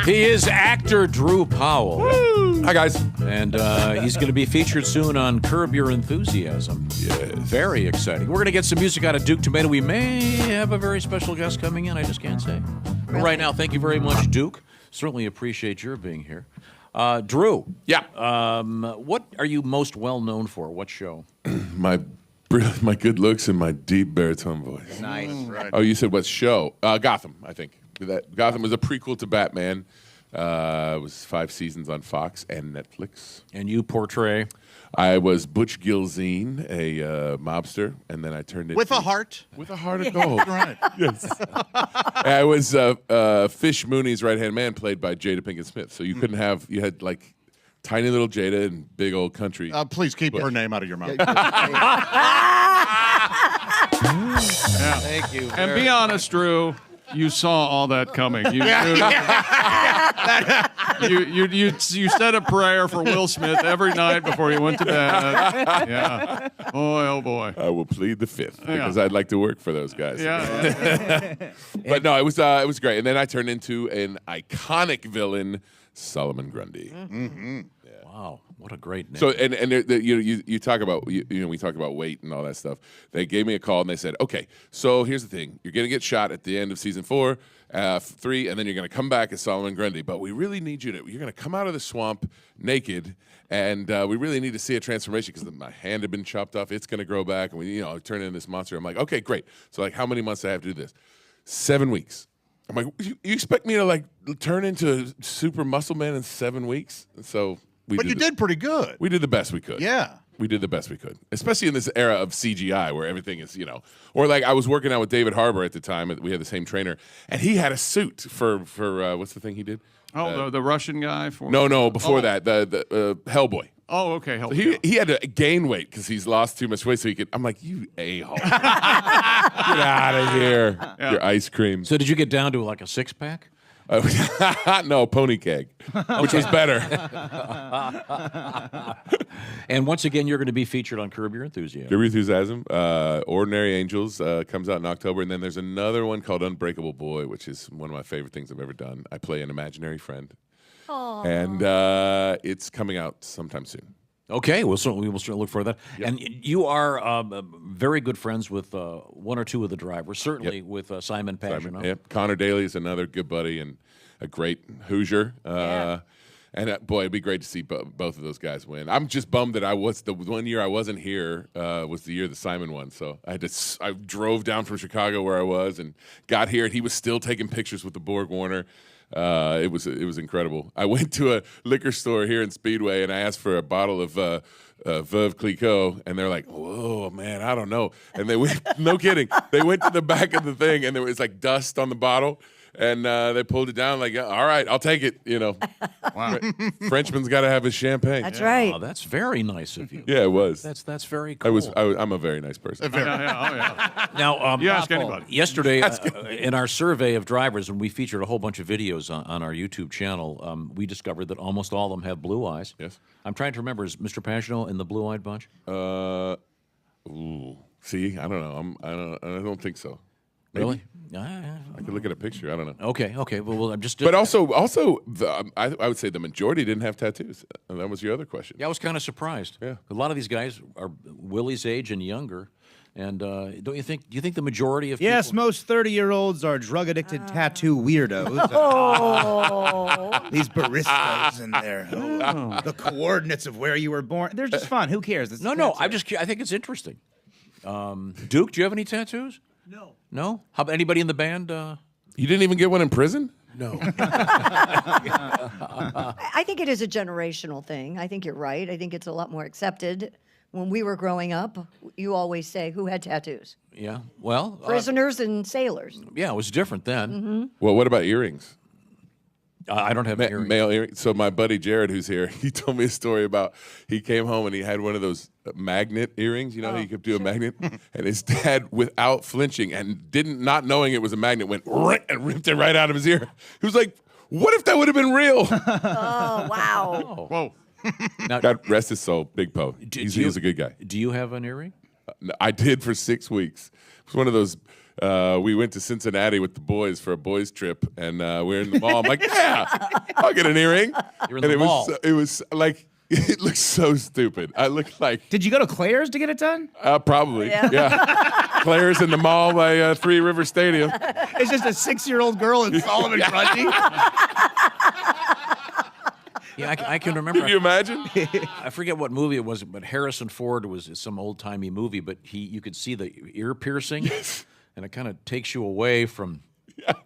He is actor Drew Powell. Woo. Hi, guys. And he's going to be featured soon on Curb Your Enthusiasm. Yes. Very exciting. We're going to get some music out of Duke Tomato. We may have a very special guest coming in. I just can't say. But right now, thank you very much, Duke. Certainly appreciate your being here. Drew. Yeah. What are you most well known for? What show? my good looks and my deep baritone voice. Nice. Right. Oh, you said what show? Gotham, I think. Gotham was a prequel to Batman. It was 5 seasons on Fox and Netflix. And you portray? I was Butch Gilzine, a mobster, and then I turned it With a heart. With a heart of gold. Right. Yes. I was Fish Mooney's right-hand man, played by Jada Pinkett Smith. So you couldn't have, you had like tiny little Jada in big old country. Please keep her name out of your mouth. Thank you. And be honest, Drew. You saw all that coming. You said a prayer for Will Smith every night before he went to bed. Yeah. Boy, oh boy. I will plead the fifth because I'd like to work for those guys. Yeah. But no, it was great. And then I turned into an iconic villain, Solomon Grundy. Mm-hmm. Wow, what a great name. So you talk about we talk about weight and all that stuff. They gave me a call and they said, okay, so here's the thing: you're gonna get shot at the end of season 4, 3, and then you're gonna come back as Solomon Grundy. But we really need you're gonna come out of the swamp naked, and we really need to see a transformation because my hand had been chopped off. It's gonna grow back, and we turn into this monster. I'm like, okay, great. So like, how many months do I have to do this? 7 weeks. I'm like, you expect me to like turn into a super muscle man in 7 weeks? So. But you did pretty good. We did the best we could. Yeah. We did the best we could, especially in this era of CGI where everything is, or like I was working out with David Harbour at the time. We had the same trainer, and he had a suit for what's the thing he did? Oh, the Russian guy? No, before that, the Hellboy. Oh, okay. So he had to gain weight because he's lost too much weight, so he could. I'm like, you a-hole. Get out of here. Yeah. Your ice cream. So did you get down to like a 6-pack? No, pony keg, which was better. And once again, you're going to be featured on Curb Your Enthusiasm. Curb Your Enthusiasm. Ordinary Angels comes out in October, and then there's another one called Unbreakable Boy, which is one of my favorite things I've ever done. I play an imaginary friend, and it's coming out sometime soon. Okay, we will certainly look for that. Yep. And you are very good friends with one or two of the drivers, certainly with Simon Pagenaud. Yep. Connor Daly is another good buddy and a great Hoosier. And boy, it'd be great to see both of those guys win. I'm just bummed that the 1 year I wasn't here was the year that Simon won. So I drove down from Chicago where I was and got here, and he was still taking pictures with the Borg Warner. It was incredible. I went to a liquor store here in Speedway and I asked for a bottle of Veuve Clicquot, and they're like, "Whoa, man, I don't know." And they went, no kidding, they went to the back of the thing and there was like dust on the bottle. And they pulled it down like, all right, I'll take it. Wow. Frenchman's got to have his champagne. That's right. Oh, that's very nice of you. Yeah, it was. That's very cool. I'm a very nice person. Now, you ask anybody. Yesterday, in our survey of drivers, when we featured a whole bunch of videos on our YouTube channel, we discovered that almost all of them have blue eyes. Yes. I'm trying to remember, is Mr. Pagenaud in the blue-eyed bunch? See, I don't know. I don't think so. Maybe. Really? I could look at a picture. I don't know. Okay. Well, I'm just. But also, I would say the majority didn't have tattoos. And that was your other question. Yeah, I was kind of surprised. Yeah, a lot of these guys are Willie's age and younger. And don't you think? Do you think the majority of yes, people... most 30-year-olds are drug-addicted tattoo weirdos. These baristas and the coordinates of where you were born. They're just fun. Who cares? It's No. I think it's interesting. Duke, do you have any tattoos? No. No? How about anybody in the band? You didn't even get one in prison? No. I think it is a generational thing. I think you're right. I think it's a lot more accepted. When we were growing up, you always say, who had tattoos? Yeah. Well, prisoners and sailors. Yeah, it was different then. Mm-hmm. Well, what about earrings? I don't have earrings. Male earrings. So my buddy Jared, who's here, he told me a story about he came home and he had one of those magnet earrings. You know, you could do a magnet. And his dad, without flinching and not knowing it was a magnet, went and ripped it right out of his ear. He was like, "What if that would have been real?" Oh wow! Oh. Whoa! Now, God rest his soul, Big Poe. He's a good guy. Do you have an earring? I did for 6 weeks. It was one of those. We went to Cincinnati with the boys for a boys trip, and we were in the mall. I'm like, yeah, I'll get an earring. You're in the mall. It was like, it looked so stupid. I looked like. Did you go to Claire's to get it done? Probably. Yeah. Claire's in the mall by Three River Stadium. It's just a 6-year-old girl in Solomon Grundy. Yeah, I can remember. Can you imagine? I forget what movie it was, but Harrison Ford was some old-timey movie, but you could see the ear piercing. Yes. And it kind of takes you away from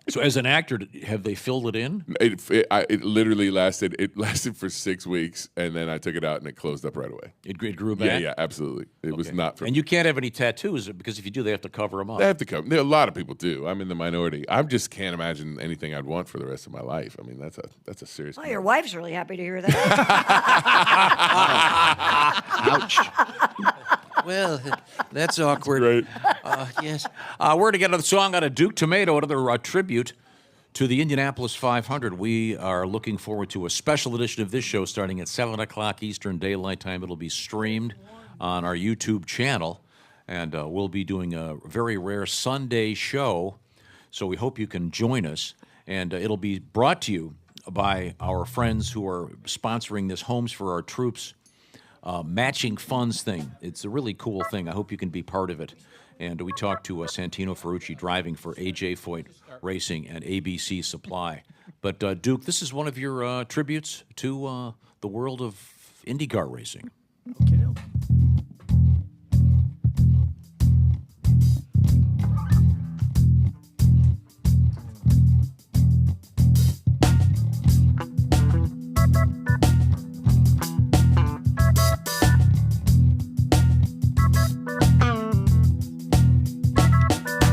So as an actor, have they filled it in? It literally lasted. It lasted for 6 weeks, and then I took it out, and it closed up right away. It grew back? Yeah, absolutely. It was not for And me. you can't have any tattoos because if you do, they have to cover them up. They have to come. A lot of people do. I'm in the minority. I just can't imagine anything I'd want for the rest of my life. I mean, that's a serious. Well, your wife's really happy to hear that. Ouch. Well, that's awkward. Yes. We're going to get another song out of Duke Tomato, another tribute to the Indianapolis 500. We are looking forward to a special edition of this show starting at 7 o'clock Eastern Daylight Time. It'll be streamed on our YouTube channel, and we'll be doing a very rare Sunday show, so we hope you can join us. And it'll be brought to you by our friends who are sponsoring this Homes for Our Troops matching funds thing. It's a really cool thing. I hope you can be part of it. And we talked to Santino Ferrucci driving for AJ Foyt Racing and ABC Supply. But Duke, this is one of your tributes to the world of IndyCar racing.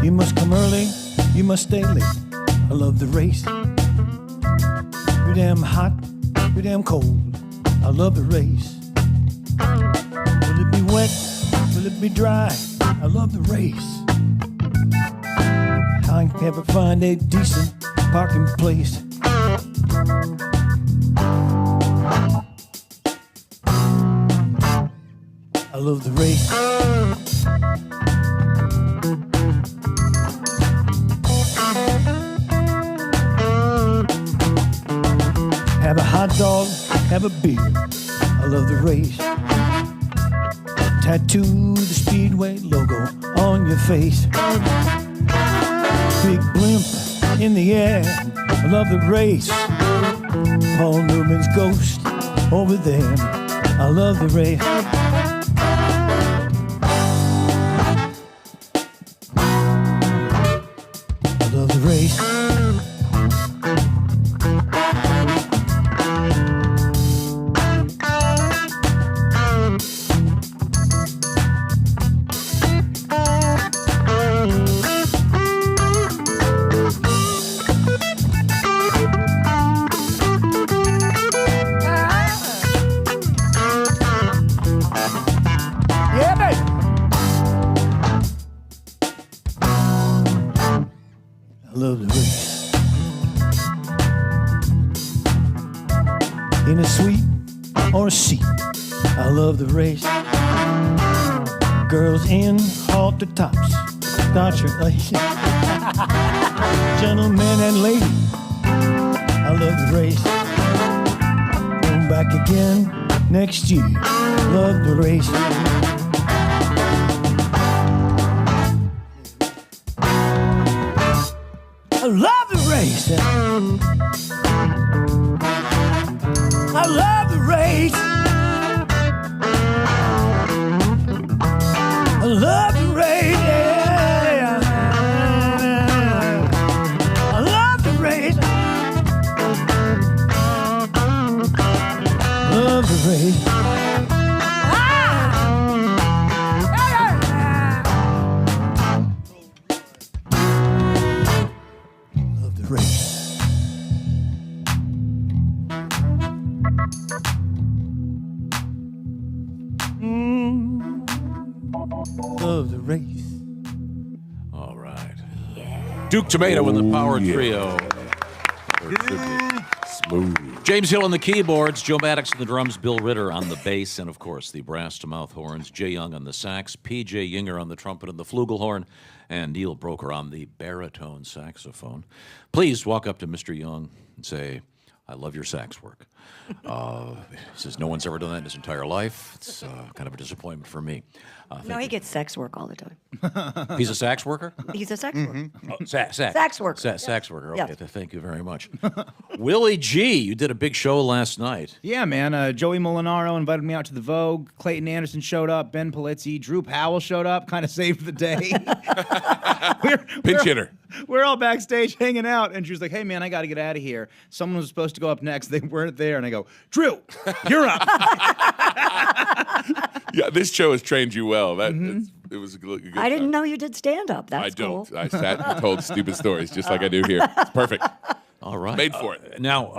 You must come early, you must stay late. I love the race. You're damn hot, you're damn cold. I love the race. Will it be wet? Will it be dry? I love the race. I can never find a decent parking place. I love the race. Have a hot dog, have a beer. I love the race. Tattoo the Speedway logo on your face. Big blimp in the air. I love the race. Paul Newman's ghost over there. I love the race. I love the race. Yeah, baby. I love the race. In a suite or a seat, I love the race. Girls in halter tops, start your gentlemen and ladies, I love the race. Going back again next year, love the race. I love the race. I love the race. I love the race. Yeah. I love the race. Love the race. Love the race. Love the race. All right. Duke Tomato and the Power Trio. Smooth. James Hill on the keyboards, Joe Maddox on the drums, Bill Ritter on the bass, and of course the brass to mouth horns, Jay Young on the sax, P.J. Yinger on the trumpet and the flugelhorn, and Neil Broker on the baritone saxophone. Please walk up to Mr. Young and say, I love your sax work. He says no one's ever done that in his entire life. It's kind of a disappointment for me. No, he gets sex work all the time. He's a sax worker? He's a sex worker. Oh, sax worker. Sax worker. Yes. Okay, thank you very much. Willie G, you did a big show last night. Yeah, man. Joey Molinaro invited me out to the Vogue. Clayton Anderson showed up. Ben Polizzi. Drew Powell showed up. Kind of saved the day. Pinch hitter. We're all backstage hanging out, and she was like, "Hey, man, I got to get out of here. Someone was supposed to go up next. They weren't there." And I go, "Drew, you're up." Yeah, this show has trained you well. It was a good I didn't time. know you did stand up. That's I don't. cool. I sat and told stupid stories just like I do here. It's perfect. All right. Made for it. Now,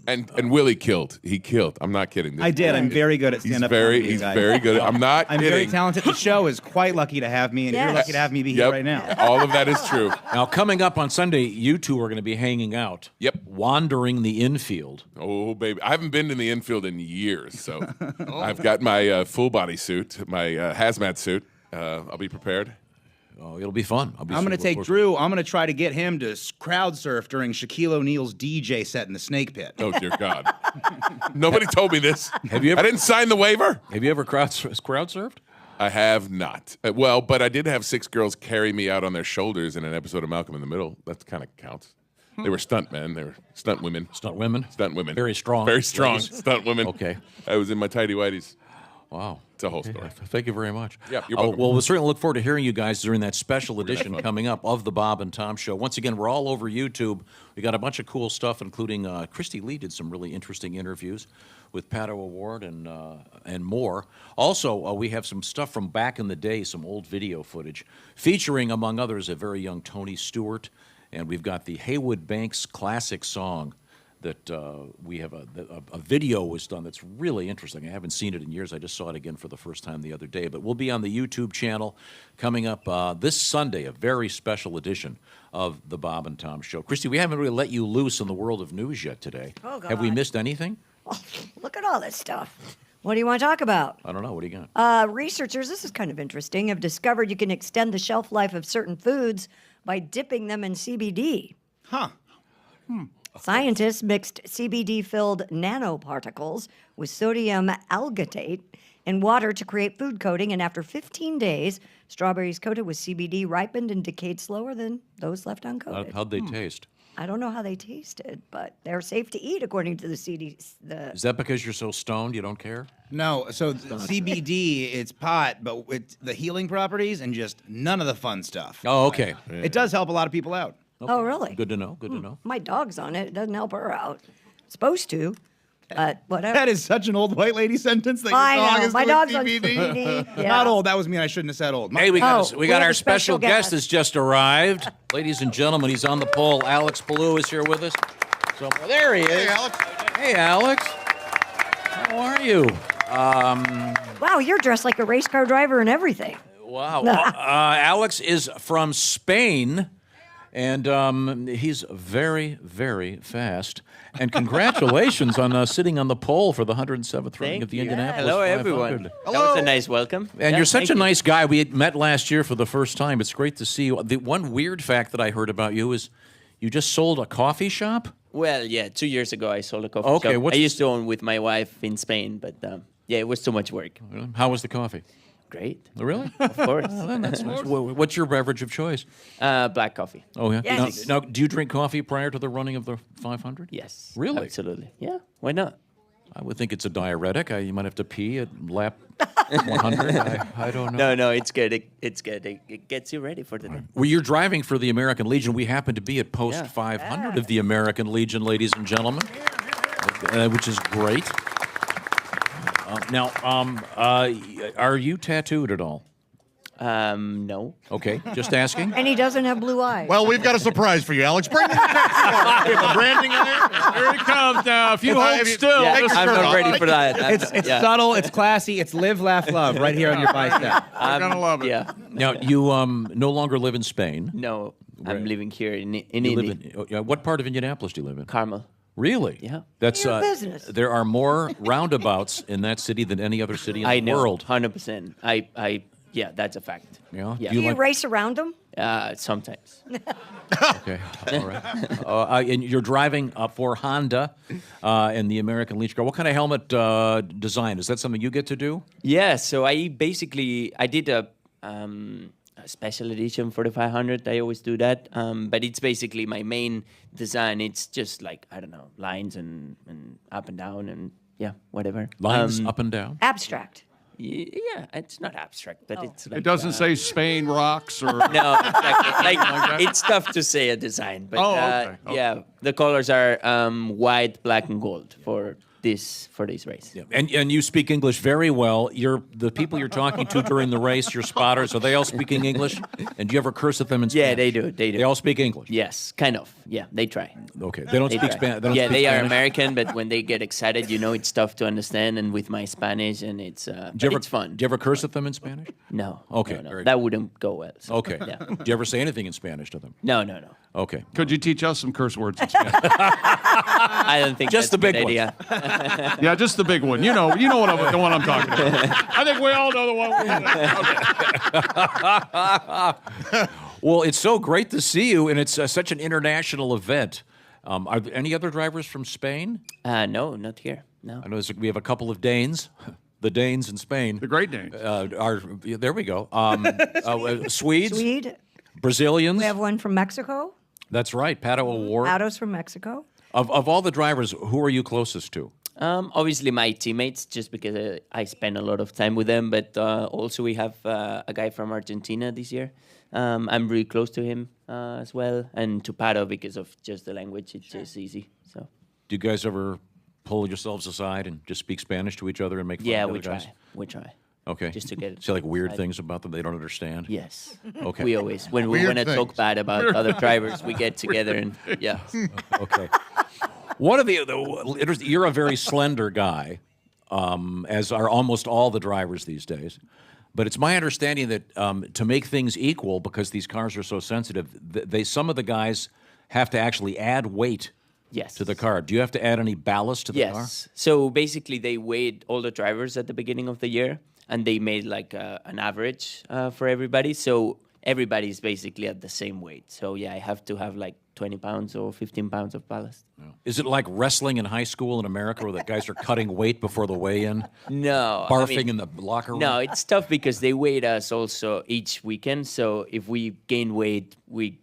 and Willie killed. He killed. I'm not kidding. I did. I'm very good at stand-up. He's very good. I'm not I'm kidding. very talented. The show is quite lucky to have me, and you're lucky to have me be here right now. All of that is true. Now, coming up on Sunday, you two are going to be hanging out. Yep. Wandering the infield. Oh, baby. I haven't been in the infield in years, so I've got my full body suit, my hazmat suit. I'll be prepared. Oh, it'll be fun. I'm going to take Drew. I'm going to try to get him to crowd surf during Shaquille O'Neal's DJ set in the Snake Pit. Oh, dear God. Nobody told me this. Have you ever, I didn't sign the waiver. Have you ever crowd surfed? I have not. Well, but I did have 6 girls carry me out on their shoulders in an episode of Malcolm in the Middle. That kind of counts. They were stunt men. They were stunt women. Stunt women? Stunt women. Very strong. Very strong. Ladies. Stunt women. Okay. I was in my tighty whities. Wow. It's a whole story. Thank you very much. Yeah, you're welcome. Well, we'll certainly look forward to hearing you guys during that special edition coming up of the Bob and Tom Show. Once again, we're all over YouTube. We got a bunch of cool stuff, including Kristi Lee did some really interesting interviews with Pato Award and more. Also, we have some stuff from back in the day, some old video footage, featuring, among others, a very young Tony Stewart. And we've got the Haywood Banks classic song that we have a video was done that's really interesting. I haven't seen it in years. I just saw it again for the first time the other day. But we'll be on the YouTube channel coming up this Sunday, a very special edition of the Bob and Tom Show. Kristi, we haven't really let you loose in the world of news yet today. Oh, God. Have we missed anything? Look at all this stuff. What do you want to talk about? I don't know. What do you got? Researchers, this is kind of interesting, have discovered you can extend the shelf life of certain foods by dipping them in CBD. Huh. Scientists mixed CBD-filled nanoparticles with sodium algatate in water to create food coating, and after 15 days, strawberries coated with CBD ripened and decayed slower than those left uncoated. How'd they taste? I don't know how they tasted, but they're safe to eat according to the Is that because you're so stoned you don't care? No, so CBD, it's pot, but with the healing properties and just none of the fun stuff. Oh, okay. It does help a lot of people out. Oh, really? Good to know. Good to know. My dog's on it. It doesn't help her out. It's supposed to, but whatever. That is such an old white lady sentence. That I your dog know. is My doing dog's on CBD. CBD, yeah. Not old. That was me. I shouldn't have said old. Hey, we got we have our a special special guest guest. has just arrived. Ladies and gentlemen, he's on the pole. Alex Ballou is here with us. So there he is. Hey, Alex. Hey, Alex. How are you? Wow, you're dressed like a race car driver and everything. Wow. Alex is from Spain, and he's very, very fast. And congratulations on sitting on the pole for the 107th running of the Indianapolis Hello, 500. everyone. That was a nice welcome. And Yeah, you're such thank a you. nice guy. We had met last year for the first time. It's great to see you. The one weird fact that I heard about you is you just sold a coffee shop? Well, yeah, 2 years ago I sold a coffee Okay, shop. what's- I used to own with my wife in Spain, but yeah, it was too much work. How was the coffee? Great. Really? Of course. That's nice. What's your beverage of choice? Black coffee. Oh, yeah? Yes. Now, do you drink coffee prior to the running of the 500? Yes. Really? Absolutely. Yeah. Why not? I would think it's a diuretic. You might have to pee at lap 100. I don't know. No, it's good. It's good. It gets you ready for the day. Well, you're driving for the American Legion. We happen to be at post 500 of the American Legion, ladies and gentlemen, which is great. Now, are you tattooed at all? No. Okay, just asking. And he doesn't have blue eyes. Well, we've got a surprise for you, Alex. Bring the tattoo on. The branding in there. Here he comes now. If you hold still, Yeah, Take your I'm shirt not off. ready for that. It's Yeah. subtle, it's classy, it's live, laugh, love right here on your bicep. You're gonna love it. Yeah. Now, you no longer live in Spain. No, I'm living here in You Indy. live in, what part of Indianapolis do you live in? Carmel. Really? Yeah. That's Your business. There are more roundabouts in that city than any other city in I the know. world. 100%. Yeah, that's a fact. Yeah. Yeah. Do Do you you like? race around them? Sometimes. Okay, all right. And you're driving for Honda and the American Legion car. What kind of helmet design? Is that something you get to do? Yeah, so I did a special edition for the 500. I always do that, but it's basically my main design. It's just like, I don't know, lines and up and down and yeah, whatever. Lines up and down? Abstract. Yeah, it's not abstract, but it's like... It doesn't say Spain rocks or... No, exactly. Like, it's tough to say a design, but okay. yeah, the colors are white, black, and gold for this race. Yeah. And you speak English very well. The people you're talking to during the race, your spotters, are they all speaking English? And do you ever curse at them in Spanish? Yeah, they do. They all speak English? Yes, kind of. Yeah, they try. Okay. They don't speak Spanish? Yeah, they are American, but when they get excited, it's tough to understand. And with my Spanish, and it's fun. Do you ever curse at them in Spanish? No. Okay. No. That wouldn't go well. So, okay. Yeah. Do you ever say anything in Spanish to them? No. Okay. Could you teach us some curse words in Spanish? I don't think just the big idea. Yeah, just the big one. You know the one I'm talking about. I think we all know the one. Well, it's so great to see you, and it's such an international event. Are there any other drivers from Spain? No, not here. No. I know we have a couple of Danes. The Danes in Spain. The Great Danes. There we go. Swedes. Swede. Brazilians. We have one from Mexico. That's right. Pato Award. Pato's from Mexico. Of all the drivers, who are you closest to? Obviously, my teammates, just because I spend a lot of time with them. But also, we have a guy from Argentina this year. I'm really close to him as well, and to Pato because of just the language. It's just easy. So. Do you guys ever pull yourselves aside and just speak Spanish to each other and make fun of the other guys? We try. Okay. Just to get say like weird things about them they don't understand. Yes. Okay. We always when we want to talk bad about other drivers, we get together and yeah. Okay. One of you're a very slender guy, as are almost all the drivers these days. But it's my understanding that to make things equal, because these cars are so sensitive, some of the guys have to actually add weight. Yes. To the car. Do you have to add any ballast to the car? Yes. So basically, they weighed all the drivers at the beginning of the year, and they made like an average for everybody. So everybody's basically at the same weight. So yeah, I have to have like 20 pounds or 15 pounds of ballast. Is it like wrestling in high school in America where the guys are cutting weight before the weigh-in? No. Barfing in the locker room? No, it's tough because they weigh us also each weekend. So if we gain weight, we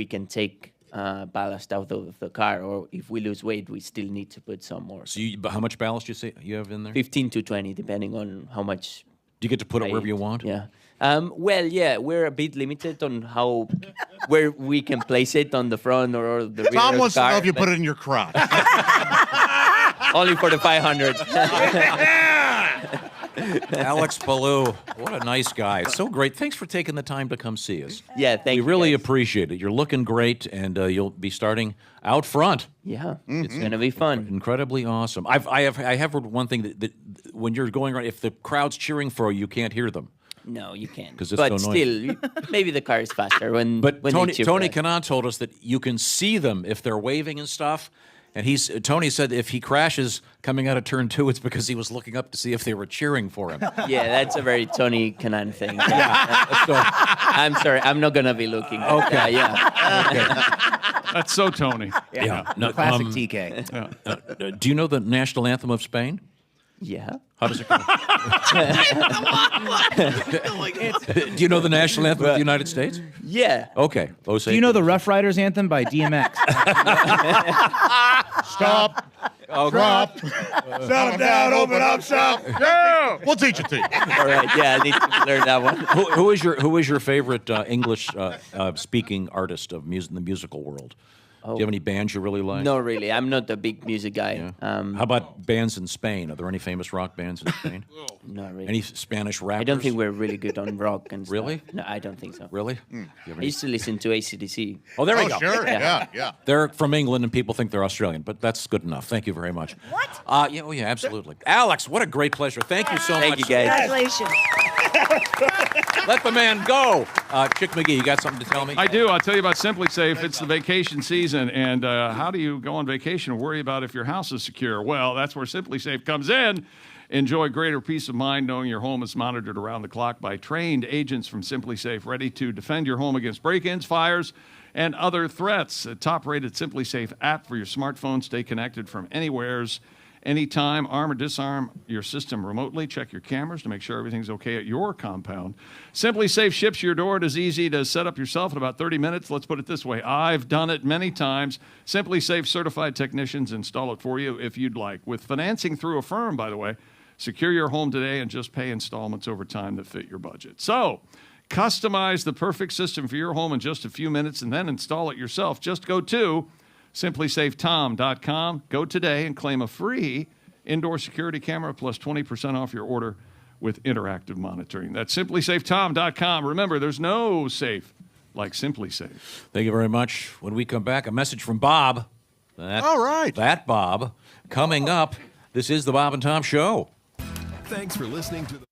can take ballast out of the car, or if we lose weight, we still need to put some more. So how much ballast you have in there? 15 to 20, depending on how much. Do you get to put it wherever you want? Yeah. Well, yeah, we're a bit limited on where we can place it on the front or the rear Tom of the wants to car, know if you put it in your crotch. Only for the 500. Alex Ballou, what a nice guy. It's so great. Thanks for taking the time to come see us. Yeah, thank you. We really appreciate it. You're looking great, and you'll be starting out front. Yeah, it's going to be fun. Incredibly awesome. I have heard one thing that when you're going around, if the crowd's cheering for you, you can't hear them. No, you can't. Because it's but so noisy. still, maybe the car is faster when. But when Tony Kanaan told us that you can see them if they're waving and stuff. And Tony said if he crashes coming out of turn 2, it's because he was looking up to see if they were cheering for him. Yeah, that's a very Tony Kanaan thing. I'm sorry, I'm not gonna be looking. Okay. Yeah. That's so Tony. Yeah. No, Classic TK. Yeah. Do you know the national anthem of Spain? Yeah. How does it go? Do you know the national anthem of the United States? Yeah. Okay. Do you know the Rough Riders anthem by DMX? Stop. Drop. Settle down. Open up shop. Yeah. We'll teach it to you. All right. Yeah, I need to learn that one. Who is your favorite English speaking artist of in the musical world? Do you have any bands you really like? No, really. I'm not a big music guy. Yeah. How about bands in Spain? Are there any famous rock bands in Spain? Not really. Any Spanish rappers? I don't think we're really good on rock and stuff. Really? No, I don't think so. Really? I used to listen to AC/DC. Oh, there we go. Sure. Yeah. They're from England, and people think they're Australian, but that's good enough. Thank you very much. What? Yeah, absolutely. Alex, what a great pleasure. Thank you so much. Thank you, guys. Congratulations. Let the man go. Chick McGee, you got something to tell me? I do. I'll tell you about Simply Safe. It's the vacation season, and how do you go on vacation and worry about if your house is secure? Well, that's where Simply Safe comes in. Enjoy greater peace of mind knowing your home is monitored around the clock by trained agents from Simply Safe, ready to defend your home against break-ins, fires, and other threats. A top-rated Simply Safe app for your smartphone. Stay connected from anywheres, anytime. Arm or disarm your system remotely. Check your cameras to make sure everything's okay at your compound. Simply Safe ships your door. It is easy to set up yourself in about 30 minutes. Let's put it this way. I've done it many times. Simply Safe certified technicians install it for you if you'd like. With financing through a firm, by the way, secure your home today and just pay installments over time that fit your budget. So, customize the perfect system for your home in just a few minutes and then install it yourself. Just go to simplysafetom.com. Go today and claim a free indoor security camera plus 20% off your order with interactive monitoring. That's simplysafetom.com. Remember, there's no safe like Simply Safe. Thank you very much. When we come back, a message from Bob. All right. That Bob. Coming up, this is the Bob and Tom Show. Thanks for listening to the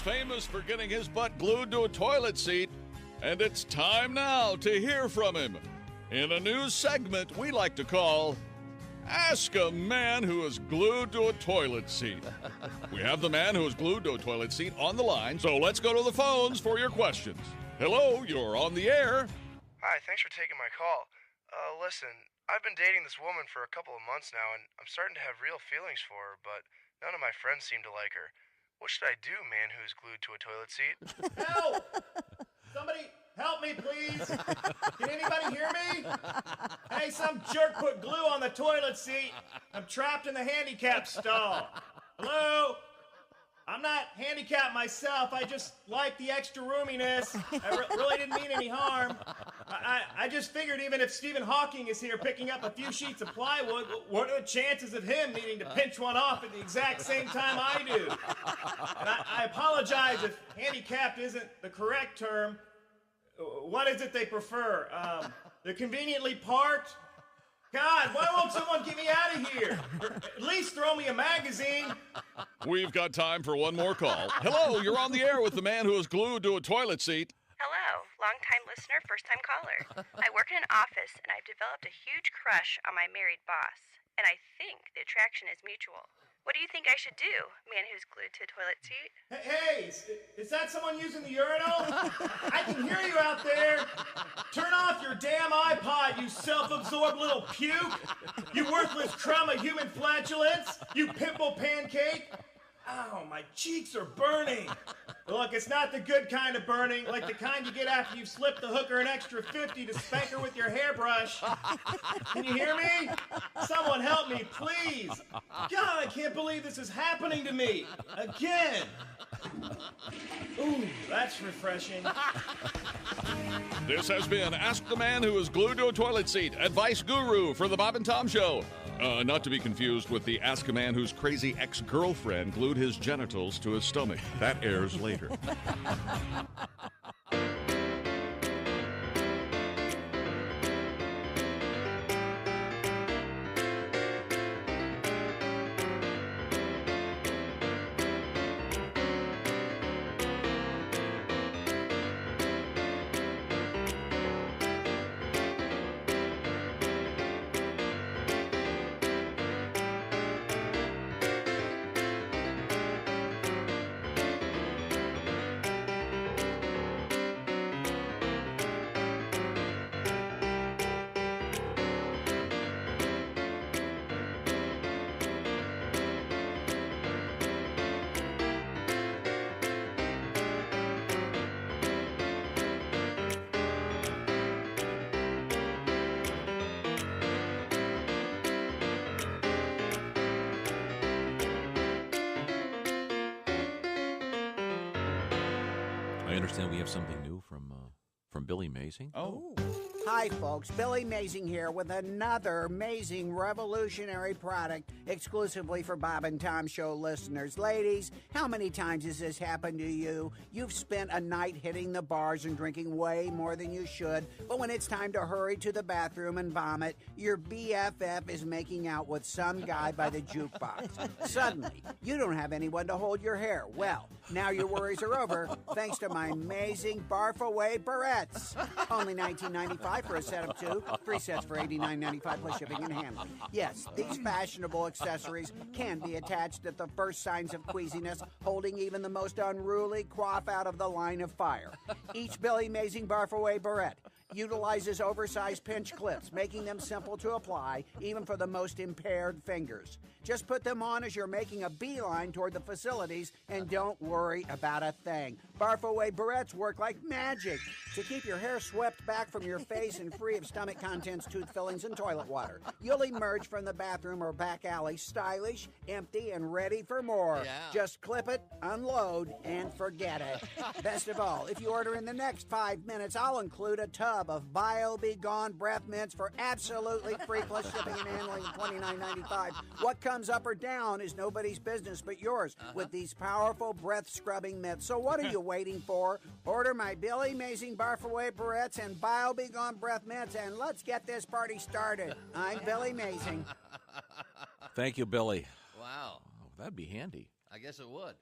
Famous for getting his butt glued to a toilet seat, and it's time now to hear from him in a new segment we like to call Ask a Man Who Is Glued to a Toilet Seat. We have the man who is glued to a toilet seat on the line, so let's go to the phones for your questions. Hello, you're on the air. Hi, thanks for taking my call. Listen, I've been dating this woman for a couple of months now, and I'm starting to have real feelings for her, but none of my friends seem to like her. What should I do, man who's glued to a toilet seat? Help! Somebody help me, please. Can anybody hear me? Hey, some jerk put glue on the toilet seat. I'm trapped in the handicap stall. Hello? I'm not handicapped myself. I just like the extra roominess. I really didn't mean any harm. I just figured even if Stephen Hawking is here picking up a few sheets of plywood, what are the chances of him needing to pinch one off at the exact same time I do? And I apologize if handicapped isn't the correct term. What is it they prefer? They're conveniently parked? God, why won't someone get me out of here? Or at least throw me a magazine. We've got time for one more call. Hello, you're on the air with the man who is glued to a toilet seat. Hello, long-time listener, first-time caller. I work in an office, and I've developed a huge crush on my married boss. And I think the attraction is mutual. What do you think I should do, man who's glued to a toilet seat? Hey, is that someone using the urinal? I can hear you out there. Turn off your damn iPod, you self-absorbed little puke. You worthless crumb of human flatulence. You pimple pancake. Ow, my cheeks are burning. Look, it's not the good kind of burning, like the kind you get after you've slipped the hooker an extra 50 to spank her with your hairbrush. Can you hear me? Someone help me, please. God, I can't believe this is happening to me. Again. Ooh, that's refreshing. This has been Ask the Man Who Is Glued to a Toilet Seat, advice guru for the Bob and Tom Show. Not to be confused with the Ask a Man Whose crazy ex-girlfriend glued his genitals to his stomach. That airs later. understand we have something new from Billy Mazing. Oh. Hi, folks. Billy Mazing here with another amazing revolutionary product exclusively for Bob and Tom Show listeners. Ladies, how many times has this happened to you? You've spent a night hitting the bars and drinking way more than you should, but when it's time to hurry to the bathroom and vomit, your BFF is making out with some guy by the jukebox. Suddenly, you don't have anyone to hold your hair. Well, now your worries are over thanks to my amazing Barf Away barrettes. Only $19.95 for a set of 2, 3 sets for $89.95 plus shipping and handling. Yes, these fashionable accessories can be attached at the first signs of queasiness, holding even the most unruly quaff out of the line of fire. Each Billy Mazing Barf Away barrette utilizes oversized pinch clips, making them simple to apply, even for the most impaired fingers. Just put them on as you're making a beeline toward the facilities and don't worry about a thing. Barf Away barrettes work like magic to keep your hair swept back from your face and free of stomach contents, tooth fillings, and toilet water. You'll emerge from the bathroom or back alley stylish, empty, and ready for more. Just clip it, unload, and forget it. Best of all, if you order in the next 5 minutes, I'll include a tub of Bile Be Gone breath mints for absolutely free plus shipping and handling of $29.95. What comes up or down is nobody's business but yours with these powerful breath scrubbing mitts. So what are you waiting for? Order my Billy Mazing Barf Away barrettes and Bile Be Gone breath mints, and let's get this party started. I'm Billy Mazing. Thank you, Billy. Wow. Oh, that'd be handy. I guess it would.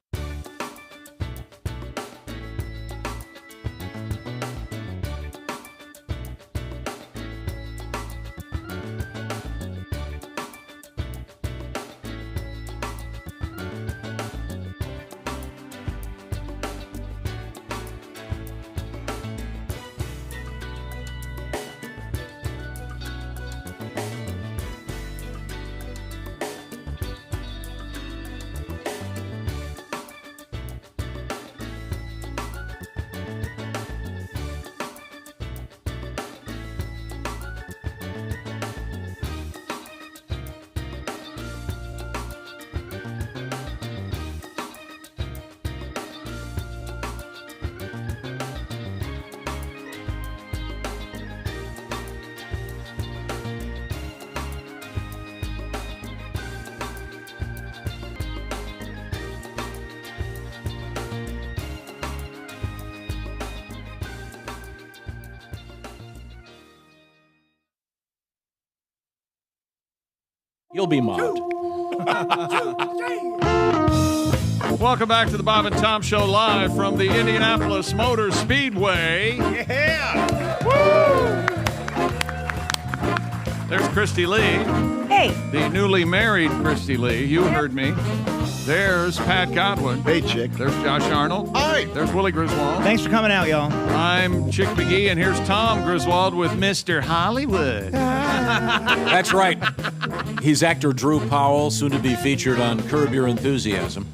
You'll be mobbed. Welcome back to the Bob and Tom Show live from the Indianapolis Motor Speedway. Yeah! Woo! There's Kristi Lee. Hey. The newly married Kristi Lee. You heard me. There's Pat Godwin. Hey, Chick. There's Josh Arnold. Hi. There's Willie Griswold. Thanks for coming out, y'all. I'm Chick McGee, and here's Tom Griswold with Mr. Hollywood. That's right. He's actor Drew Powell, soon to be featured on Curb Your Enthusiasm.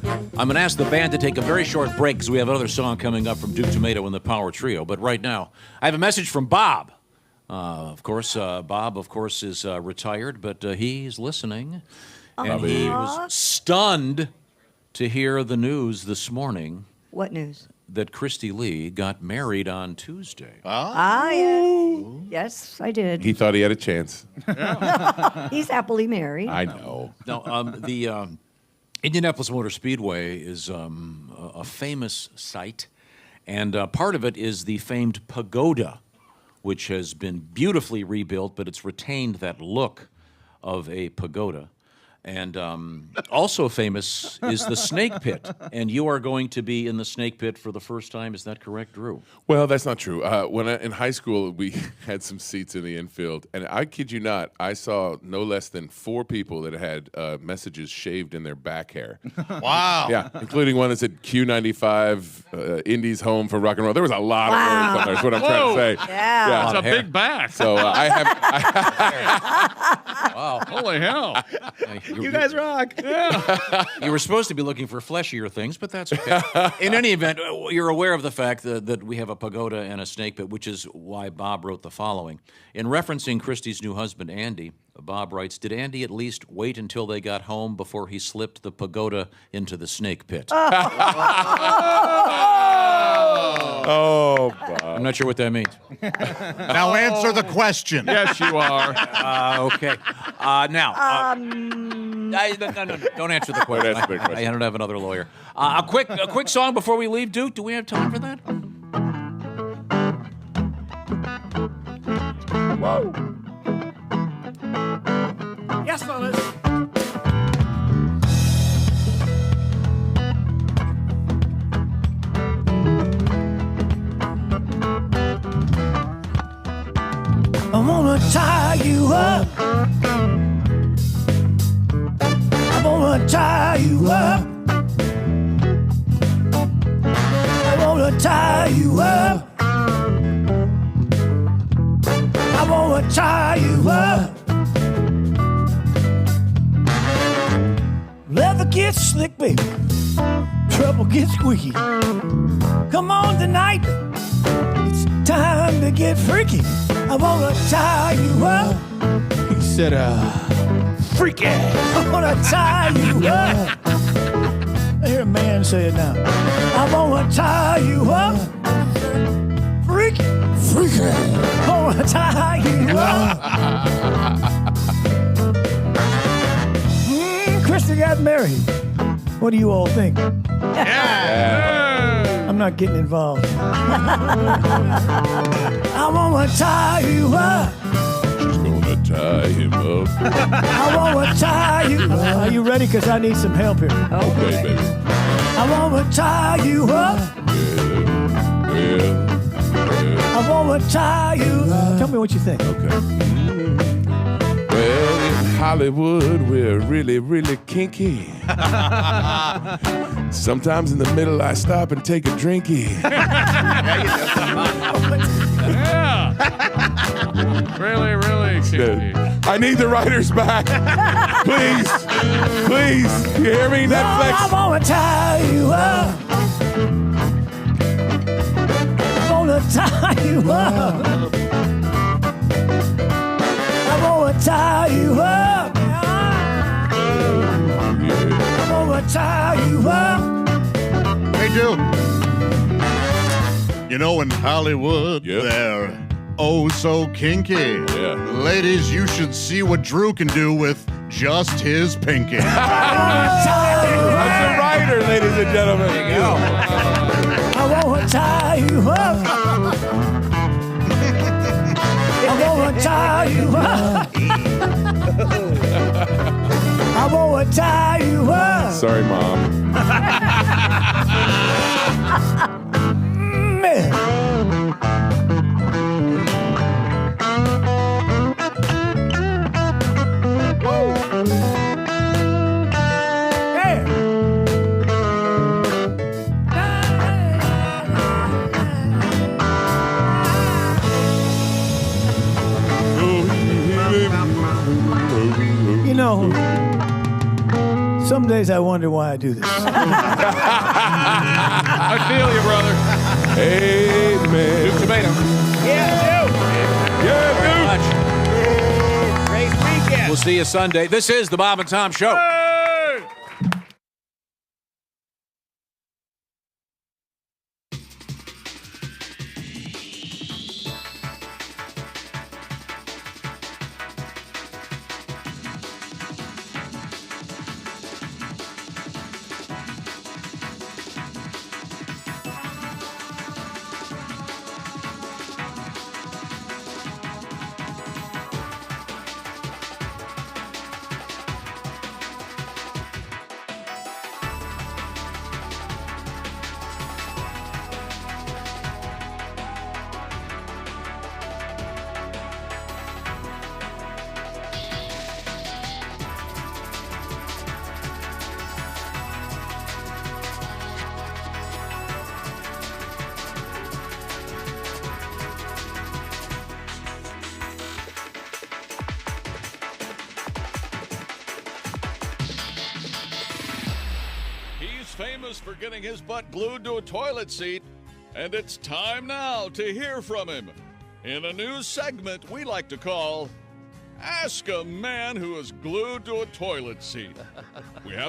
I'm going to ask the band to take a very short break because we have another song coming up from Duke Tumatoe and the Power Trio. But right now, I have a message from Bob. Bob, of course, is retired, but he's listening. And he was stunned to hear the news this morning. What news? That Kristi Lee got married on Tuesday. Yes. Yes, I did. He thought he had a chance. He's happily married. I know. Now, the Indianapolis Motor Speedway is a famous site, and part of it is the famed pagoda, which has been beautifully rebuilt, but it's retained that look of a pagoda. And also famous is the snake pit. And you are going to be in the snake pit for the first time. Is that correct, Drew? Well, that's not true. In high school, we had some seats in the infield. And I kid you not, I saw no less than 4 people that had messages shaved in their back hair. Wow. Yeah, including one that said Q95, Indy's home for rock and roll. There was a lot of words on there, is what I'm trying to say. Yeah. It's a big back. So I have... Wow. Holy hell. You guys rock. Yeah. You were supposed to be looking for fleshier things, but that's okay. In any event, you're aware of the fact that we have a pagoda and a snake pit, which is why Bob wrote the following. In referencing Kristi's new husband, Andy, Bob writes, did Andy at least wait until they got home before he slipped the pagoda into the snake pit? Oh, Bob. I'm not sure what that means. Now answer the question. Yes, you are. Okay. Now, no, don't answer the question. I don't have another lawyer. A quick song before we leave, Duke. Do we have time for that? Whoa. Yes, fellas. I wanna tie you up. I wanna tie you up. I wanna tie you up. I wanna tie you up. Leather gets slick, baby. Trouble gets squeaky. Come on tonight. It's time to get freaky. I wanna tie you up. He said, freaky. I wanna tie you up. I hear a man say it now. I wanna tie you up. Freaky. Freaky. I wanna tie you up. Kristi got married. What do you all think? Yeah. I'm not getting involved. I wanna tie you up. She's gonna tie him up. I wanna tie you up. Are you ready? Because I need some help here. Okay, baby. I wanna tie you up. Yeah. I wanna tie you up. Tell me what you think. Okay. Well, in Hollywood, we're really, really kinky. Sometimes in the middle, I stop and take a drinky. Yeah. Really, really kinky. I need the writers back. Please. Please. You hear me, Netflix? I wanna tie you up. I wanna tie you up. I wanna tie you up. I wanna tie you up. Hey, Duke. You know, in Hollywood, they're oh so kinky. Yeah. Ladies, you should see what Drew can do with just his pinky. That's the writer, ladies and gentlemen. There you go. I wanna tie you up. I wanna tie you up. I wanna tie you up. Sorry, Mom. Man. You know, some days I wonder why I do this. I feel you, brother. Amen. Duke Tomato. Yeah, Yeah, Great weekend. We'll see you Sunday. This is the Bob and Tom Show. Famous for getting his butt glued to a toilet seat, and it's time now to hear from him in a new segment we like to call Ask a Man Who Is Glued to a Toilet Seat. We have